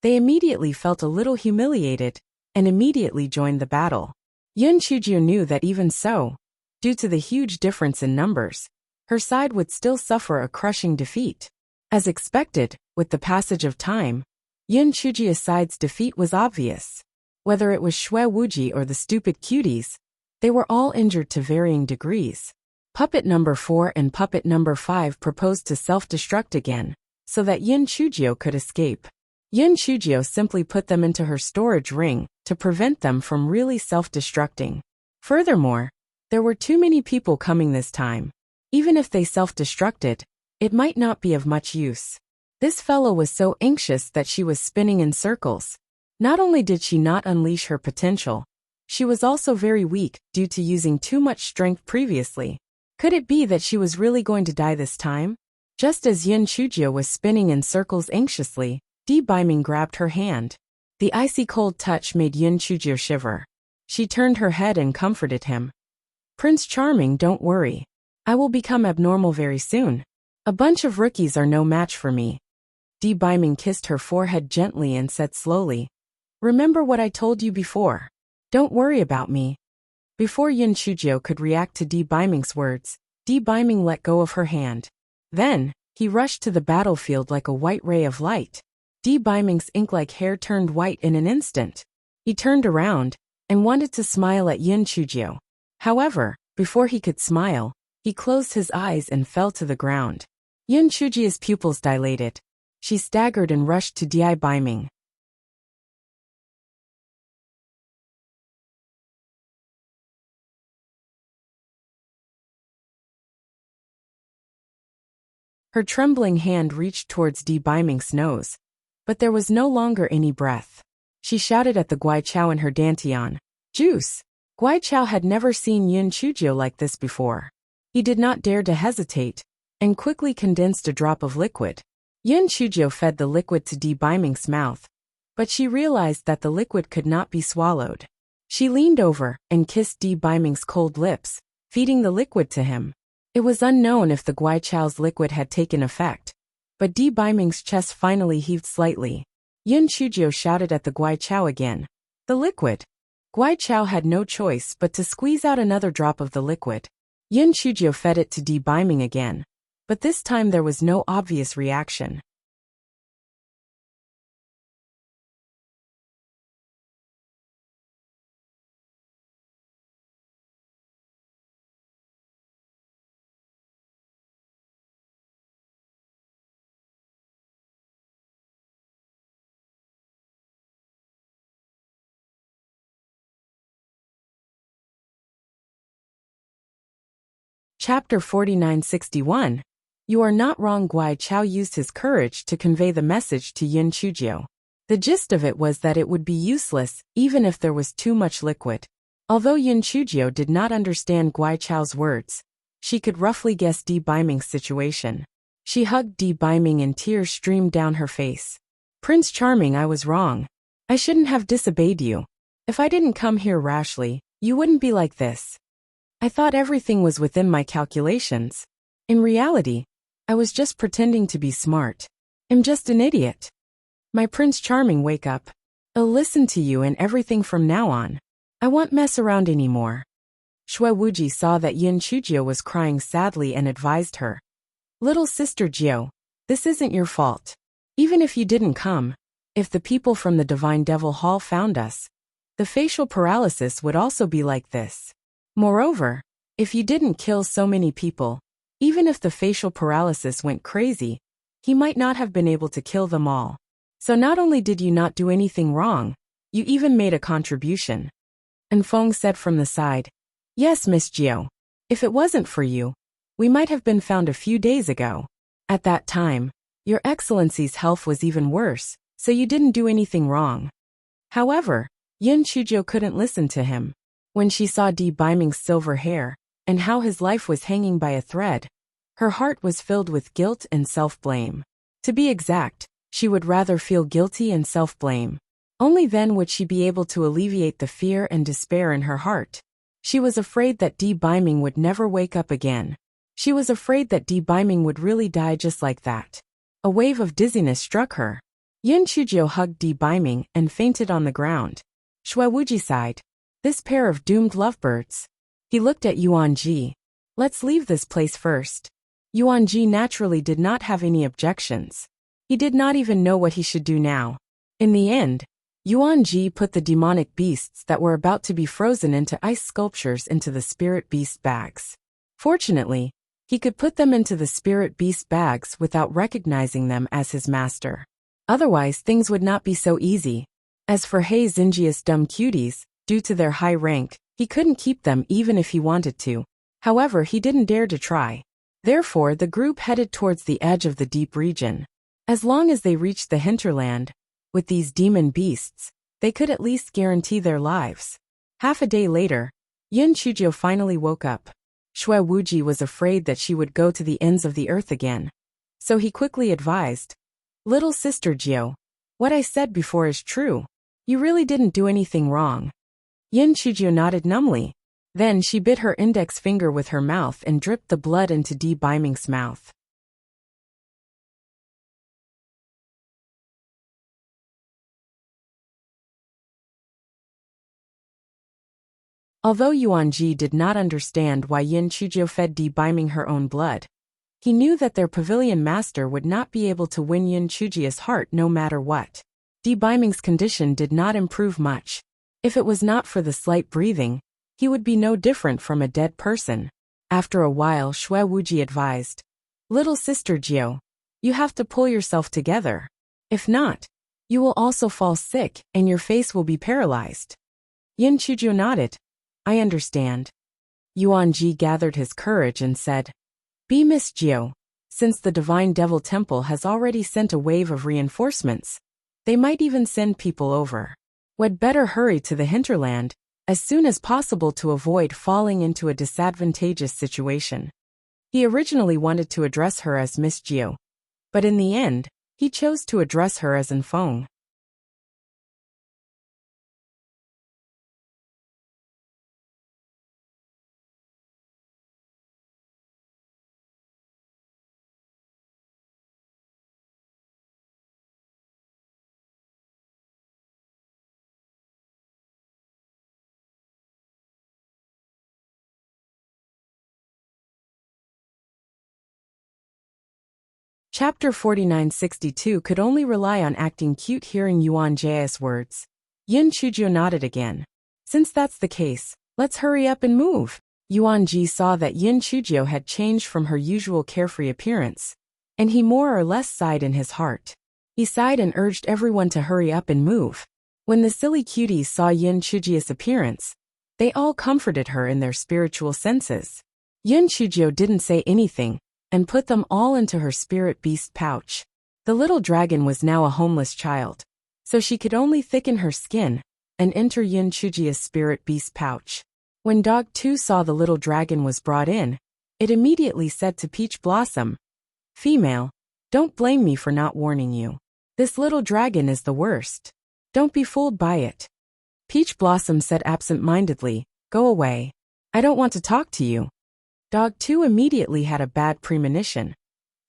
A: they immediately felt a little humiliated and immediately joined the battle. Yin Chujio knew that even so, due to the huge difference in numbers, her side would still suffer a crushing defeat. As expected, with the passage of time, Yin Chujio's side's defeat was obvious. Whether it was Xue Wuji or the stupid cuties, they were all injured to varying degrees. Puppet number 4 and puppet number 5 proposed to self-destruct again, so that Yin Chujio could escape. Yin Chujio simply put them into her storage ring to prevent them from really self-destructing. Furthermore, there were too many people coming this time. Even if they self-destructed, it might not be of much use. This fellow was so anxious that she was spinning in circles. Not only did she not unleash her potential, she was also very weak due to using too much strength previously. Could it be that she was really going to die this time? Just as Yin Chujio was spinning in circles anxiously, Di Baiming grabbed her hand. The icy cold touch made Yin Chujio shiver. She turned her head and comforted him. Prince Charming, don't worry. I will become abnormal very soon. A bunch of rookies are no match for me. Di Biming kissed her forehead gently and said slowly, remember what I told you before. Don't worry about me. Before Yin Chujio could react to Di Biming's words, Di Biming let go of her hand. Then, he rushed to the battlefield like a white ray of light. Di Biming's ink-like hair turned white in an instant. He turned around and wanted to smile at Yin Chujio. However, before he could smile, he closed his eyes and fell to the ground. Yin Chujio's pupils dilated. She staggered and rushed to Di Biming. Her trembling hand reached towards Di Biming's nose, but there was no longer any breath. She shouted at the Guaichao in her dantian, juice. Guaichao had never seen Yin Chujio like this before. He did not dare to hesitate, and quickly condensed a drop of liquid. Yin Chujio fed the liquid to Di Biming's mouth, but she realized that the liquid could not be swallowed. She leaned over and kissed Di Biming's cold lips, feeding the liquid to him. It was unknown if the Guaichao's liquid had taken effect, but Di Biming's chest finally heaved slightly. Yin Chujio shouted at the Guaichao again. The liquid. Guaichao had no choice but to squeeze out another drop of the liquid. Yin Chujio fed it to Di Biming again, but this time there was no obvious reaction. Chapter 4961. You are not wrong. Guaichao used his courage to convey the message to Yin Chujio. The gist of it was that it would be useless even if there was too much liquid. Although Yin Chujio did not understand Guaichao's words, she could roughly guess Di Biming's situation. She hugged Di Biming and tears streamed down her face. Prince Charming, I was wrong. I shouldn't have disobeyed you. If I didn't come here rashly, you wouldn't be like this. I thought everything was within my calculations. In reality, I was just pretending to be smart. I'm just an idiot. My Prince Charming, wake up. I'll listen to you and everything from now on. I won't mess around anymore. Shui Wuji saw that Yin Chujio was crying sadly and advised her. Little sister Jiao, this isn't your fault. Even if you didn't come, if the people from the Divine Devil Hall found us, the facial paralysis would also be like this. Moreover, if you didn't kill so many people, even if the facial paralysis went crazy, he might not have been able to kill them all. So not only did you not do anything wrong, you even made a contribution. And Feng said from the side, yes, Miss Jiao. If it wasn't for you, we might have been found a few days ago. At that time, Your Excellency's health was even worse, so you didn't do anything wrong. However, Yin Chujio couldn't listen to him. When she saw Di Biming's silver hair, and how his life was hanging by a thread, her heart was filled with guilt and self-blame. To be exact, she would rather feel guilty and self-blame. Only then would she be able to alleviate the fear and despair in her heart. She was afraid that Di Biming would never wake up again. She was afraid that Di Biming would really die just like that. A wave of dizziness struck her. Yin Chujio hugged Di Biming and fainted on the ground. Shui Wuji sighed. This pair of doomed lovebirds. He looked at Yuan Ji. Let's leave this place first. Yuan Ji naturally did not have any objections. He did not even know what he should do now. In the end, Yuan Ji put the demonic beasts that were about to be frozen into ice sculptures into the spirit beast bags. Fortunately, he could put them into the spirit beast bags without recognizing them as his master. Otherwise, things would not be so easy. As for Hei Xinjia's dumb cuties, due to their high rank, he couldn't keep them even if he wanted to. However, he didn't dare to try. Therefore, the group headed towards the edge of the deep region. As long as they reached the hinterland, with these demon beasts, they could at least guarantee their lives. Half a day later, Yin Chujio finally woke up. Shui Wuji was afraid that she would go to the ends of the earth again. So he quickly advised, Little sister Jiao, what I said before is true. You really didn't do anything wrong. Yin Chujio nodded numbly. Then she bit her index finger with her mouth and dripped the blood into Di Biming's mouth. Although Yuanji did not understand why Yin Chujio fed Di Biming her own blood, he knew that their pavilion master would not be able to win Yin Chujio's heart no matter what. Di Biming's condition did not improve much. If it was not for the slight breathing, he would be no different from a dead person. After a while, Xue Wuji advised, "Little sister Jiu, you have to pull yourself together. If not, you will also fall sick and your face will be paralyzed." Yin Chujio nodded. "I understand." Yuanji gathered his courage and said, "Be Miss Jiu, since the Divine Devil Temple has already sent a wave of reinforcements, they might even send people over. We'd better hurry to the hinterland as soon as possible to avoid falling into a disadvantageous situation." He originally wanted to address her as Miss Jiu, but in the end, he chose to address her as Enfeng. Chapter 4962 could only rely on acting cute hearing Yuan Jie's words. Yin Chujio nodded again. "Since that's the case, let's hurry up and move." Yuan Ji saw that Yin Chujio had changed from her usual carefree appearance, and he more or less sighed in his heart. He sighed and urged everyone to hurry up and move. When the silly cuties saw Yin Chujio's appearance, they all comforted her in their spiritual senses. Yin Chujio didn't say anything, and put them all into her spirit beast pouch. The little dragon was now a homeless child, so she could only thicken her skin and enter Yin Chujio's spirit beast pouch. When Dog 2 saw the little dragon was brought in, it immediately said to Peach Blossom, "Female, don't blame me for not warning you. This little dragon is the worst. Don't be fooled by it." Peach Blossom said absent-mindedly, "Go away. I don't want to talk to you." Dog 2 immediately had a bad premonition,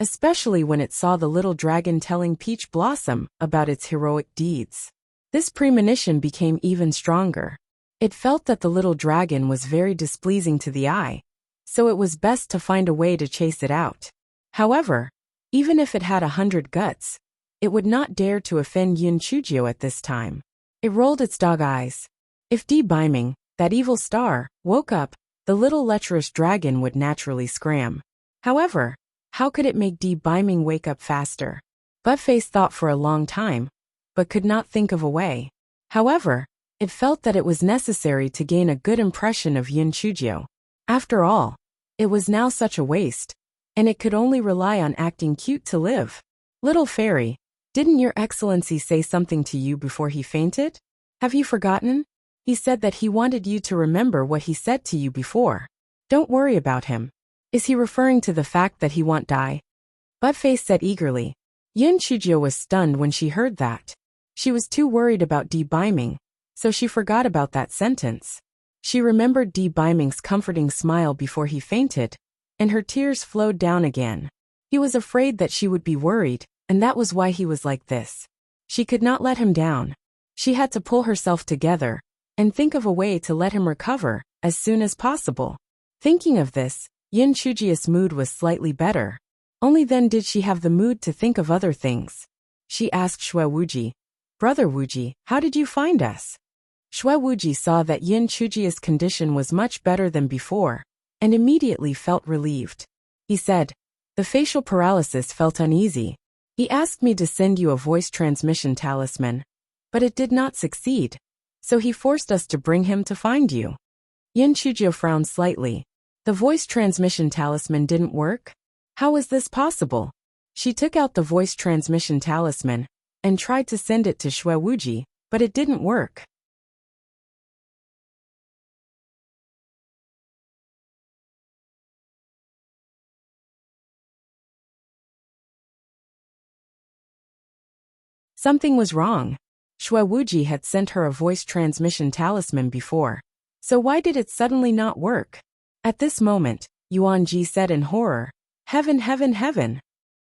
A: especially when it saw the little dragon telling Peach Blossom about its heroic deeds. This premonition became even stronger. It felt that the little dragon was very displeasing to the eye, so it was best to find a way to chase it out. However, even if it had 100 guts, it would not dare to offend Yin Chujio at this time. It rolled its dog eyes. If Di Biming, that evil star, woke up, the little lecherous dragon would naturally scram. However, how could it make Di Biming wake up faster? Buttface thought for a long time, but could not think of a way. However, it felt that it was necessary to gain a good impression of Yin Chujio. After all, it was now such a waste, and it could only rely on acting cute to live. "Little fairy, didn't your excellency say something to you before he fainted? Have you forgotten? He said that he wanted you to remember what he said to you before. Don't worry about him. Is he referring to the fact that he won't die?" Buttface said eagerly. Yin Chujio was stunned when she heard that. She was too worried about Di Biming, so she forgot about that sentence. She remembered Di Biming's comforting smile before he fainted, and her tears flowed down again. He was afraid that she would be worried, and that was why he was like this. She could not let him down. She had to pull herself together and think of a way to let him recover as soon as possible. Thinking of this, Yin Chujio's mood was slightly better. Only then did she have the mood to think of other things. She asked Xue Wuji, "Brother Wuji, how did you find us?" Xue Wuji saw that Yin Chujio's condition was much better than before, and immediately felt relieved. He said, "The facial paralysis felt uneasy. He asked me to send you a voice transmission talisman, but it did not succeed. So he forced us to bring him to find you." Yin Chujio frowned slightly. The voice transmission talisman didn't work? How was this possible? She took out the voice transmission talisman and tried to send it to Xue Wuji, but it didn't work. Something was wrong. Xue Wuji had sent her a voice transmission talisman before, So why did it suddenly not work? At this moment, Yuan Ji said in horror, "Heaven, heaven, heaven."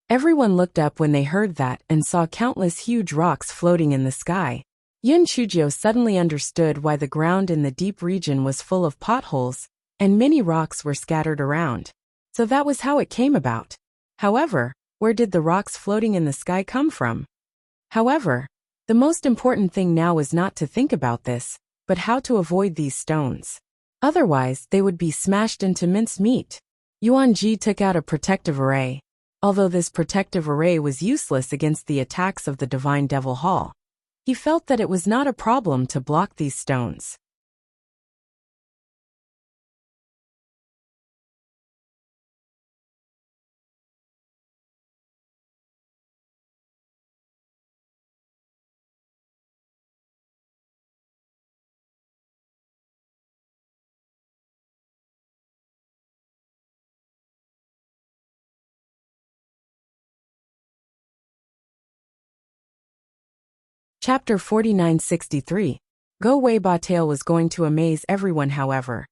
A: Everyone looked up when they heard that and saw countless huge rocks floating in the sky. Yun Chujio suddenly understood why the ground in the deep region was full of potholes, and many rocks were scattered around. So that was how it came about. However, where did the rocks floating in the sky come from? However, the most important thing now is not to think about this, but how to avoid these stones. Otherwise, they would be smashed into mincemeat. Yuan Ji took out a protective array. Although this protective array was useless against the attacks of the Divine Devil Hall, he felt that it was not a problem to block these stones. Chapter 4963. Go Wei Batail was going to amaze everyone. However,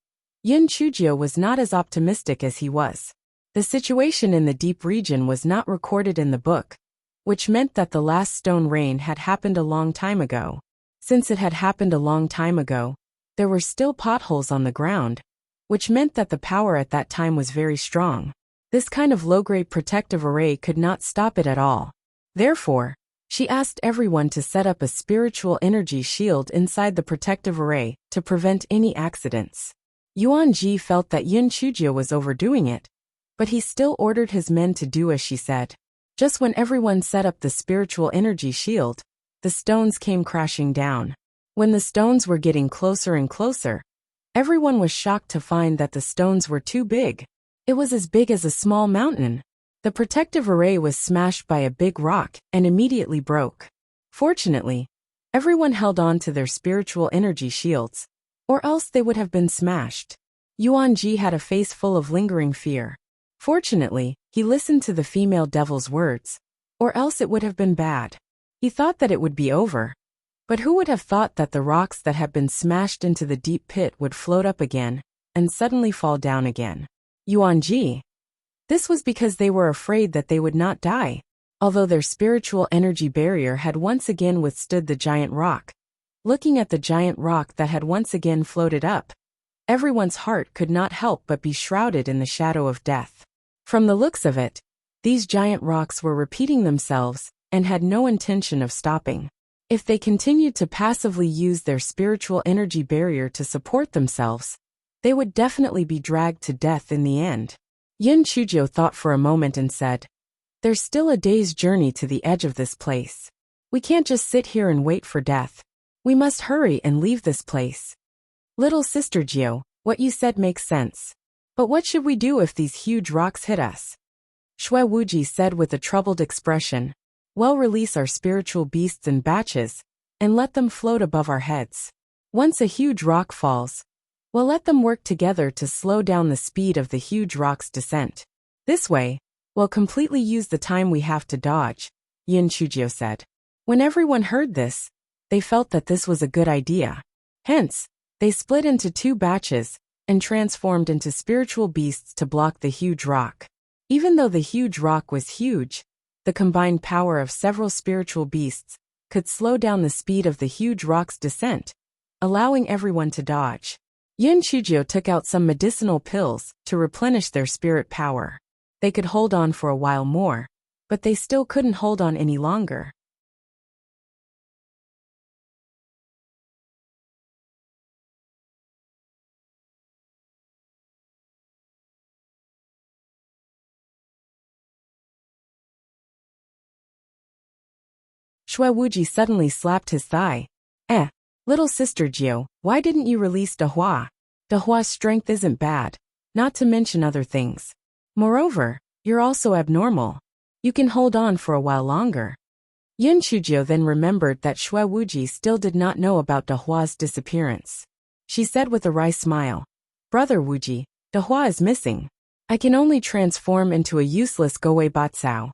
A: Yun Chujio was not as optimistic as he was. The situation in the deep region was not recorded in the book, which meant that the last stone rain had happened a long time ago. Since it had happened a long time ago, there were still potholes on the ground, which meant that the power at that time was very strong. This kind of low-grade protective array could not stop it at all. Therefore, she asked everyone to set up a spiritual energy shield inside the protective array to prevent any accidents. Yuan Ji felt that Yun Chujio was overdoing it, but he still ordered his men to do as she said. Just when everyone set up the spiritual energy shield, the stones came crashing down. When the stones were getting closer and closer, everyone was shocked to find that the stones were too big. It was as big as a small mountain. The protective array was smashed by a big rock and immediately broke. Fortunately, everyone held on to their spiritual energy shields, or else they would have been smashed. Yuan Ji had a face full of lingering fear. Fortunately, he listened to the female devil's words, or else it would have been bad. He thought that it would be over. But who would have thought that the rocks that had been smashed into the deep pit would float up again and suddenly fall down again? Yuan Ji. This was because they were afraid that they would not die, although their spiritual energy barrier had once again withstood the giant rock. Looking at the giant rock that had once again floated up, everyone's heart could not help but be shrouded in the shadow of death. From the looks of it, these giant rocks were repeating themselves and had no intention of stopping. If they continued to passively use their spiritual energy barrier to support themselves, they would definitely be dragged to death in the end. Yun Chujio thought for a moment and said, "There's still a day's journey to the edge of this place. We can't just sit here and wait for death. We must hurry and leave this place." "Little sister Jio, what you said makes sense. But what should we do if these huge rocks hit us?" Shui Wuji said with a troubled expression. "Well, release our spiritual beasts in batches, and let them float above our heads. Once a huge rock falls, we'll let them work together to slow down the speed of the huge rock's descent. This way, we'll completely use the time we have to dodge," Yin Chujio said. When everyone heard this, they felt that this was a good idea. Hence, they split into two batches and transformed into spiritual beasts to block the huge rock. Even though the huge rock was huge, the combined power of several spiritual beasts could slow down the speed of the huge rock's descent, allowing everyone to dodge. Yun Chujio took out some medicinal pills to replenish their spirit power. They could hold on for a while more, but they still couldn't hold on any longer. Shui Wuji suddenly slapped his thigh. Little sister Jio, why didn't you release Dehua? Dehua's strength isn't bad, not to mention other things. Moreover, you're also abnormal. You can hold on for a while longer." Yun Chujio then remembered that Shui Wuji still did not know about Dehua's disappearance. She said with a wry smile, "Brother Wuji, Dehua is missing. I can only transform into a useless Gowei Batsao."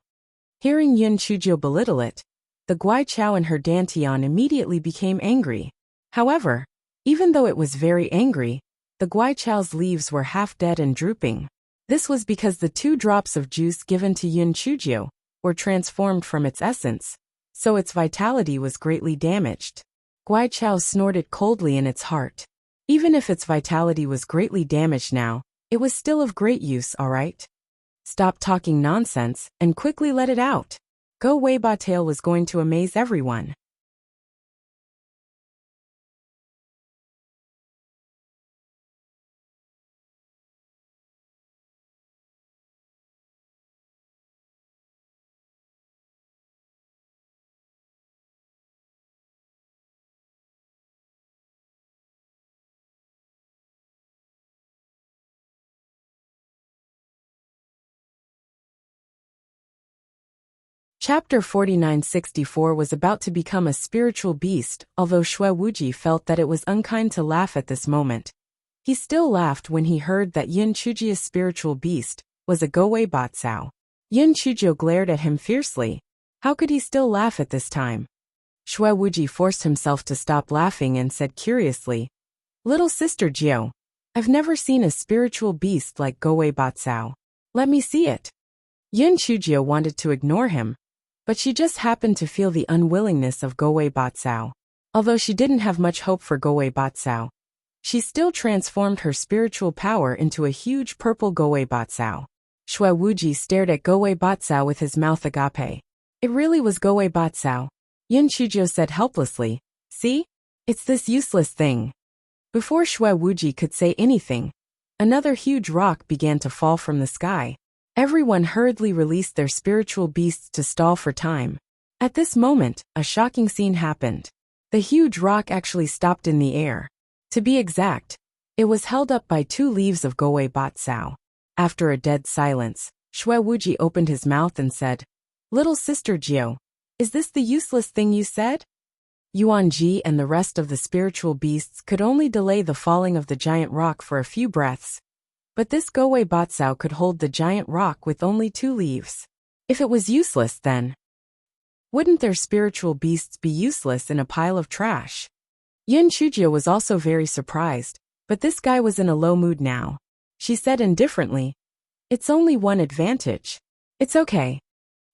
A: Hearing Yun Chujio belittle it, the Guai Chao and her Dantian immediately became angry. However, Even though it was very angry, the guaichao's leaves were half dead and drooping. This was because the 2 drops of juice given to Yun Chujio were transformed from its essence, so its vitality was greatly damaged. Guaichao snorted coldly in its heart. Even if its vitality was greatly damaged now, it was still of great use, alright? Stop talking nonsense and quickly let it out. Go Weiba tale was going to amaze everyone. Chapter 4964 was about to become a spiritual beast, although Shui Wuji felt that it was unkind to laugh at this moment. He still laughed when he heard that Yin Chujia's spiritual beast was a Gowei Batsao. Yin Chujio glared at him fiercely. How could he still laugh at this time? Shui Wuji forced himself to stop laughing and said curiously, "Little sister Jiao, I've never seen a spiritual beast like Gowei Batsao. Let me see it." Yin Chujio wanted to ignore him, but she just happened to feel the unwillingness of Gowei Batsao. Although she didn't have much hope for Gowei Batsao, she still transformed her spiritual power into a huge purple Gowei Batsao. Shui Wuji stared at Gowei Batsao with his mouth agape. It really was Gowei Batsao. Yin Chujio said helplessly, "See? It's this useless thing." Before Shui Wuji could say anything, another huge rock began to fall from the sky. Everyone hurriedly released their spiritual beasts to stall for time. At this moment, a shocking scene happened. The huge rock actually stopped in the air. To be exact, it was held up by 2 leaves of Gowei Batsao. After a dead silence, Shui Wuji opened his mouth and said, "Little sister Jiao, is this the useless thing you said?" Yuan Ji and the rest of the spiritual beasts could only delay the falling of the giant rock for a few breaths. But this Gowei Batsao could hold the giant rock with only 2 leaves. If it was useless then, wouldn't their spiritual beasts be useless in a pile of trash? Yin Chujio was also very surprised, but this guy was in a low mood now. She said indifferently, "It's only one advantage. It's okay."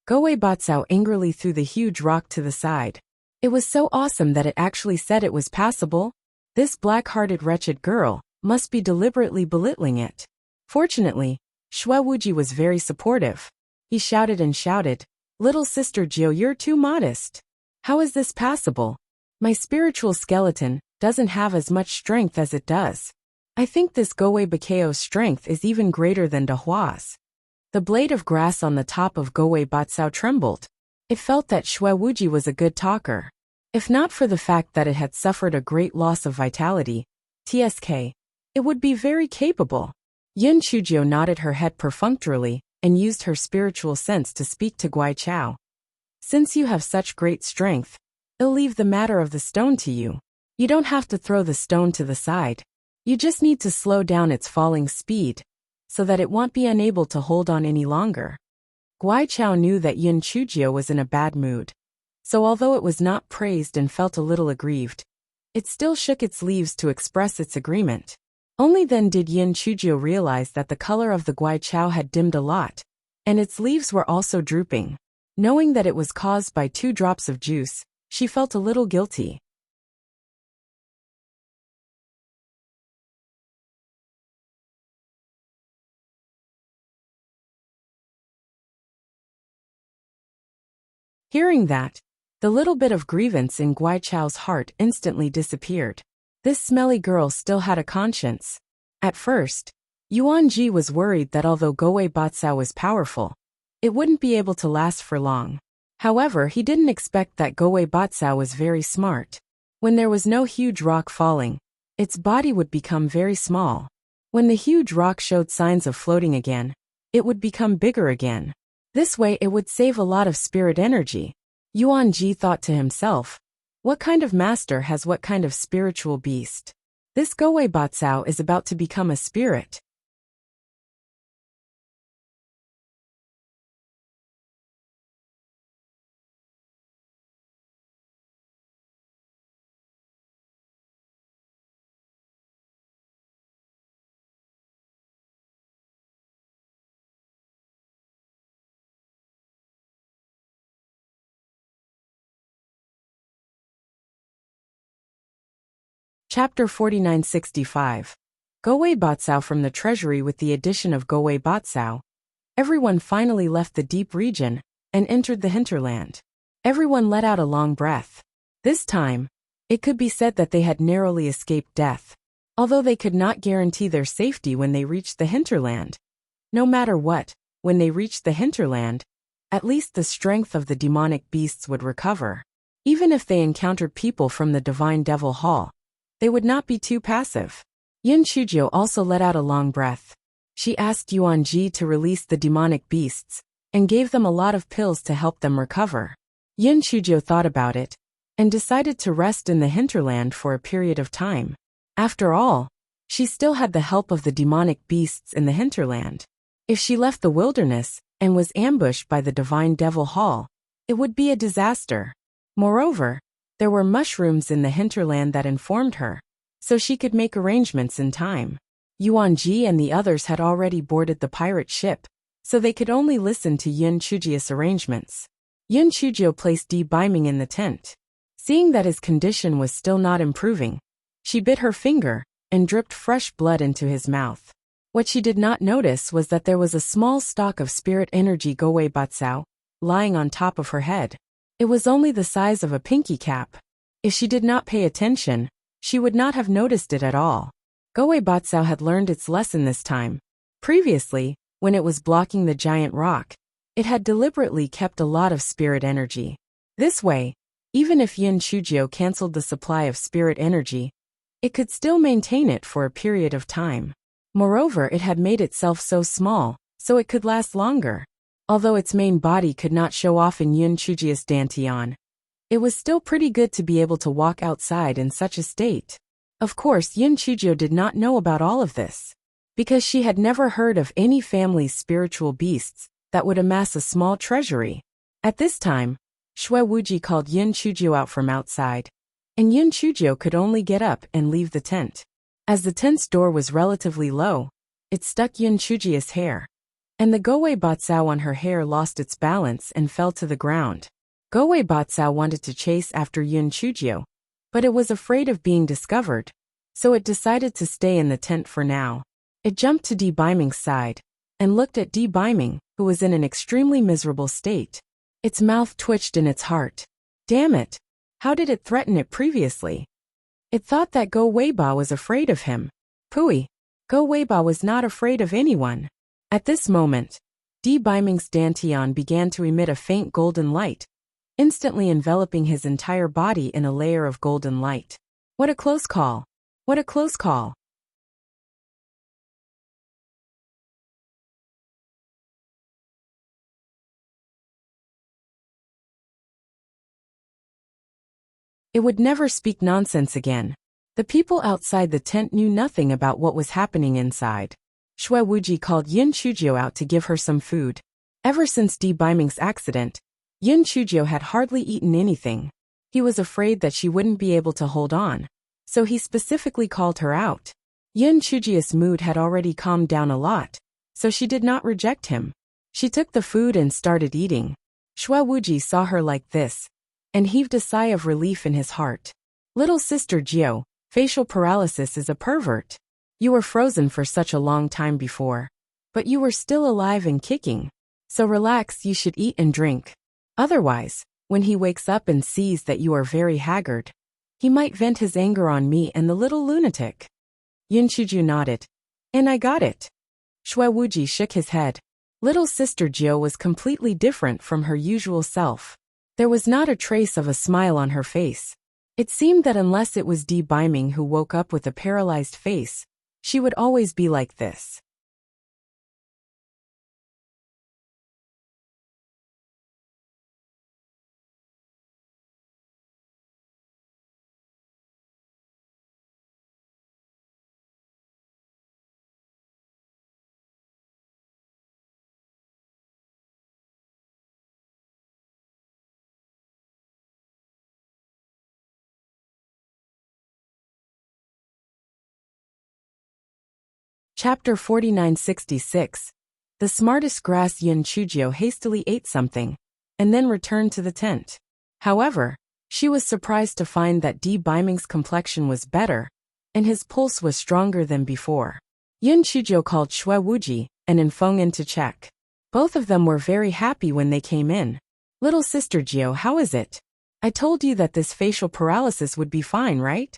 A: Gowei Batsao angrily threw the huge rock to the side. It was so awesome that it actually said it was passable. This black-hearted wretched girl must be deliberately belittling it. Fortunately, Shui Wuji was very supportive. He shouted and shouted, "Little sister Jiao, you're too modest. How is this passable? My spiritual skeleton doesn't have as much strength as it does. I think this Gowei Bakeo's strength is even greater than Dehua's." The blade of grass on the top of Gowei Batsao trembled. It felt that Shui Wuji was a good talker. If not for the fact that it had suffered a great loss of vitality, TSK, it would be very capable. Yin Chujio nodded her head perfunctorily and used her spiritual sense to speak to Guaichao. "Since you have such great strength, I'll leave the matter of the stone to you. You don't have to throw the stone to the side. You just need to slow down its falling speed, so that it won't be unable to hold on any longer." Guaichao knew that Yin Chujio was in a bad mood. So although it was not praised and felt a little aggrieved, it still shook its leaves to express its agreement. Only then did Yin Chujio realize that the color of the guaichao had dimmed a lot, and its leaves were also drooping. Knowing that it was caused by 2 drops of juice, she felt a little guilty. Hearing that, the little bit of grievance in Guaichao's heart instantly disappeared. This smelly girl still had a conscience. At first, Yuan Ji was worried that although Gowei Batsao was powerful, it wouldn't be able to last for long. However, he didn't expect that Gowei Batsao was very smart. When there was no huge rock falling, its body would become very small. When the huge rock showed signs of floating again, it would become bigger again. This way it would save a lot of spirit energy. Yuan Ji thought to himself, what kind of master has what kind of spiritual beast? This Gowei Batsao is about to become a spirit. Chapter 4965. Gowei Batsao. From the treasury. With the addition of Gowei Batsao, everyone finally left the deep region and entered the hinterland. Everyone let out a long breath. This time, it could be said that they had narrowly escaped death, although they could not guarantee their safety when they reached the hinterland. No matter what, when they reached the hinterland, at least the strength of the demonic beasts would recover. Even if they encountered people from the Divine Devil Hall, they would not be too passive. Yin Chujio also let out a long breath. She asked Yuan Ji to release the demonic beasts, and gave them a lot of pills to help them recover. Yin Chujio thought about it, and decided to rest in the hinterland for a period of time. After all, she still had the help of the demonic beasts in the hinterland. If she left the wilderness, and was ambushed by the Divine Devil Hall, it would be a disaster. Moreover, there were mushrooms in the hinterland that informed her, so she could make arrangements in time. Yuan Ji and the others had already boarded the pirate ship, so they could only listen to Yin Chujio's arrangements. Yin Chujio placed Di Baiming in the tent. Seeing that his condition was still not improving, she bit her finger and dripped fresh blood into his mouth. What she did not notice was that there was a small stock of spirit energy Gowei Batsao lying on top of her head. It was only the size of a pinky cap. If she did not pay attention, she would not have noticed it at all. Gowei Batsao had learned its lesson this time. Previously, when it was blocking the giant rock, it had deliberately kept a lot of spirit energy. This way, even if Yin Chujio cancelled the supply of spirit energy, it could still maintain it for a period of time. Moreover, it had made itself so small, so it could last longer. Although its main body could not show off in Yin Chujio's dantian, it was still pretty good to be able to walk outside in such a state. Of course, Yin Chujio did not know about all of this, because she had never heard of any family's spiritual beasts that would amass a small treasury. At this time, Shui Wuji called Yin Chujio out from outside, and Yin Chujio could only get up and leave the tent. As the tent's door was relatively low, it stuck Yin Chujio's hair, and the Gowei Batsao on her hair lost its balance and fell to the ground. Gowei Batsao wanted to chase after Yin Chujio, but it was afraid of being discovered, so it decided to stay in the tent for now. It jumped to Di Baiming's side, and looked at Di Baiming, who was in an extremely miserable state. Its mouth twitched in its heart. Damn it! How did it threaten it previously? It thought that Go Weiba was afraid of him. Pooey! Go Weiba was not afraid of anyone. At this moment, Di Baiming's dantian began to emit a faint golden light, instantly enveloping his entire body in a layer of golden light. What a close call! What a close call! It would never speak nonsense again. The people outside the tent knew nothing about what was happening inside. Shui Wuji called Yin Chujio out to give her some food. Ever since Di Baiming's accident, Yin Chujio had hardly eaten anything. He was afraid that she wouldn't be able to hold on, so he specifically called her out. Yin Chujio's mood had already calmed down a lot, so she did not reject him. She took the food and started eating. Shui Wuji saw her like this, and heaved a sigh of relief in his heart. Little sister Jio, facial paralysis is a pervert. You were frozen for such a long time before, but you were still alive and kicking. So relax, you should eat and drink. Otherwise, when he wakes up and sees that you are very haggard, he might vent his anger on me and the little lunatic. Yin Chuju nodded. And I got it. Shui Wuji shook his head. Little sister Jio was completely different from her usual self. There was not a trace of a smile on her face. It seemed that unless it was Di Baiming who woke up with a paralyzed face, she would always be like this. Chapter 4966. The smartest grass. Yin Chujio hastily ate something, and then returned to the tent. However, she was surprised to find that Di Baiming's complexion was better, and his pulse was stronger than before. Yun Chuzhou called Xue Wuji and Enfeng in to check. Both of them were very happy when they came in. Little sister Jio, how is it? I told you that this facial paralysis would be fine, right?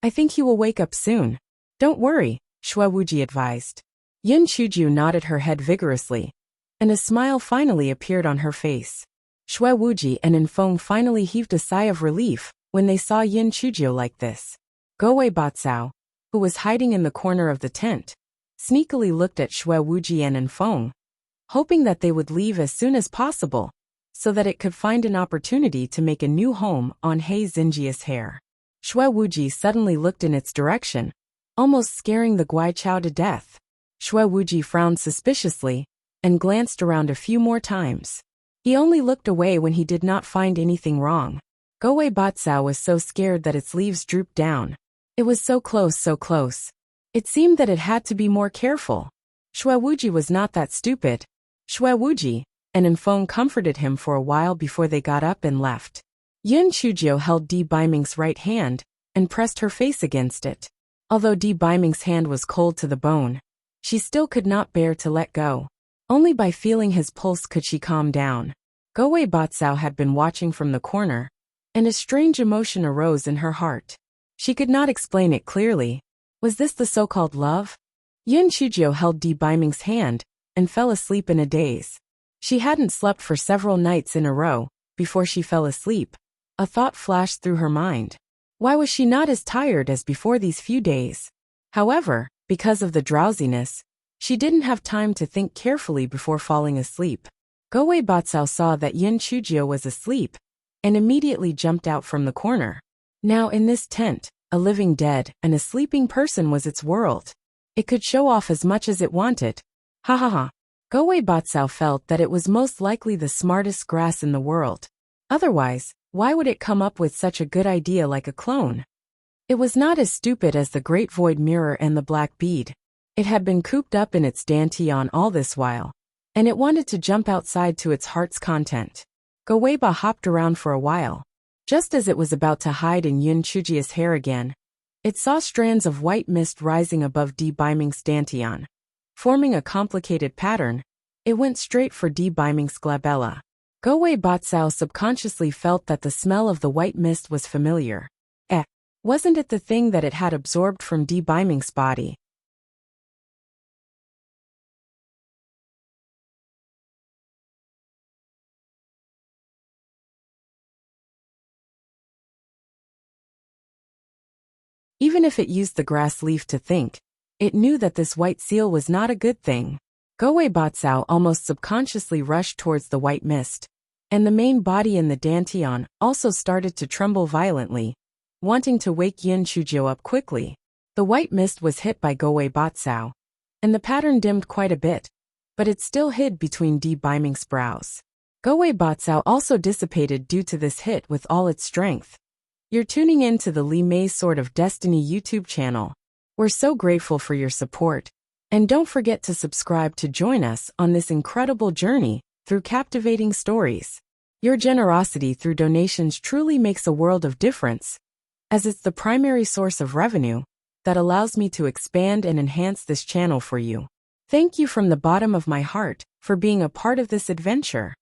A: I think he will wake up soon. Don't worry, Xue Wuji advised. Yun Chuzhou nodded her head vigorously, and a smile finally appeared on her face. Xue Wuji and Enfeng finally heaved a sigh of relief when they saw Yun Chuzhou like this. Gowei Batsao, who was hiding in the corner of the tent, sneakily looked at Xue Wuji and Enfeng, hoping that they would leave as soon as possible, so that it could find an opportunity to make a new home on He Xinjia's hair. Xue Wuji suddenly looked in its direction, almost scaring the Guaichao to death. Xue Wuji frowned suspiciously and glanced around a few more times. He only looked away when he did not find anything wrong. Gowei Batsao was so scared that its leaves drooped down. It was so close, so close. It seemed that it had to be more careful. Xue Wuji was not that stupid. Xue Wuji and Enfeng comforted him for a while before they got up and left. Yun Chuzhou held Di Baiming's right hand and pressed her face against it. Although Di Baiming's hand was cold to the bone, she still could not bear to let go. Only by feeling his pulse could she calm down. Gowei Batsao had been watching from the corner, and a strange emotion arose in her heart. She could not explain it clearly. Was this the so-called love? Yun Chuzhou held Di Baiming's hand and fell asleep in a daze. She hadn't slept for several nights in a row. Before she fell asleep, a thought flashed through her mind. Why was she not as tired as before these few days? However, because of the drowsiness, she didn't have time to think carefully before falling asleep. Gowei Batsao saw that Yun Chuzhou was asleep and immediately jumped out from the corner. Now in this tent, a living dead and a sleeping person was its world. It could show off as much as it wanted. Ha ha ha. Gowei Batsao felt that it was most likely the smartest grass in the world. Otherwise, why would it come up with such a good idea like a clone? It was not as stupid as the Great Void Mirror and the Black Bead. It had been cooped up in its dantian all this while, and it wanted to jump outside to its heart's content. Goweiba hopped around for a while. Just as it was about to hide in Yun Chuzhia's hair again, it saw strands of white mist rising above Di Baiming's dantian. Forming a complicated pattern, it went straight for Di Baiming's glabella. Gowei Batsao subconsciously felt that the smell of the white mist was familiar. Wasn't it the thing that it had absorbed from Di Baiming's body? Even if it used the grass leaf to think, it knew that this white seal was not a good thing. Gowei Batsao almost subconsciously rushed towards the white mist, and the main body in the dantian also started to tremble violently, wanting to wake Yun Chuzhou up quickly. The white mist was hit by Gowei Batsao, and the pattern dimmed quite a bit, but it still hid between Di Baiming's brows. Gowei Batsao also dissipated due to this hit with all its strength. You're tuning in to the Li Mei's Sword of Destiny YouTube channel. We're so grateful for your support, and don't forget to subscribe to join us on this incredible journey through captivating stories. Your generosity through donations truly makes a world of difference, as it's the primary source of revenue that allows me to expand and enhance this channel for you. Thank you from the bottom of my heart for being a part of this adventure.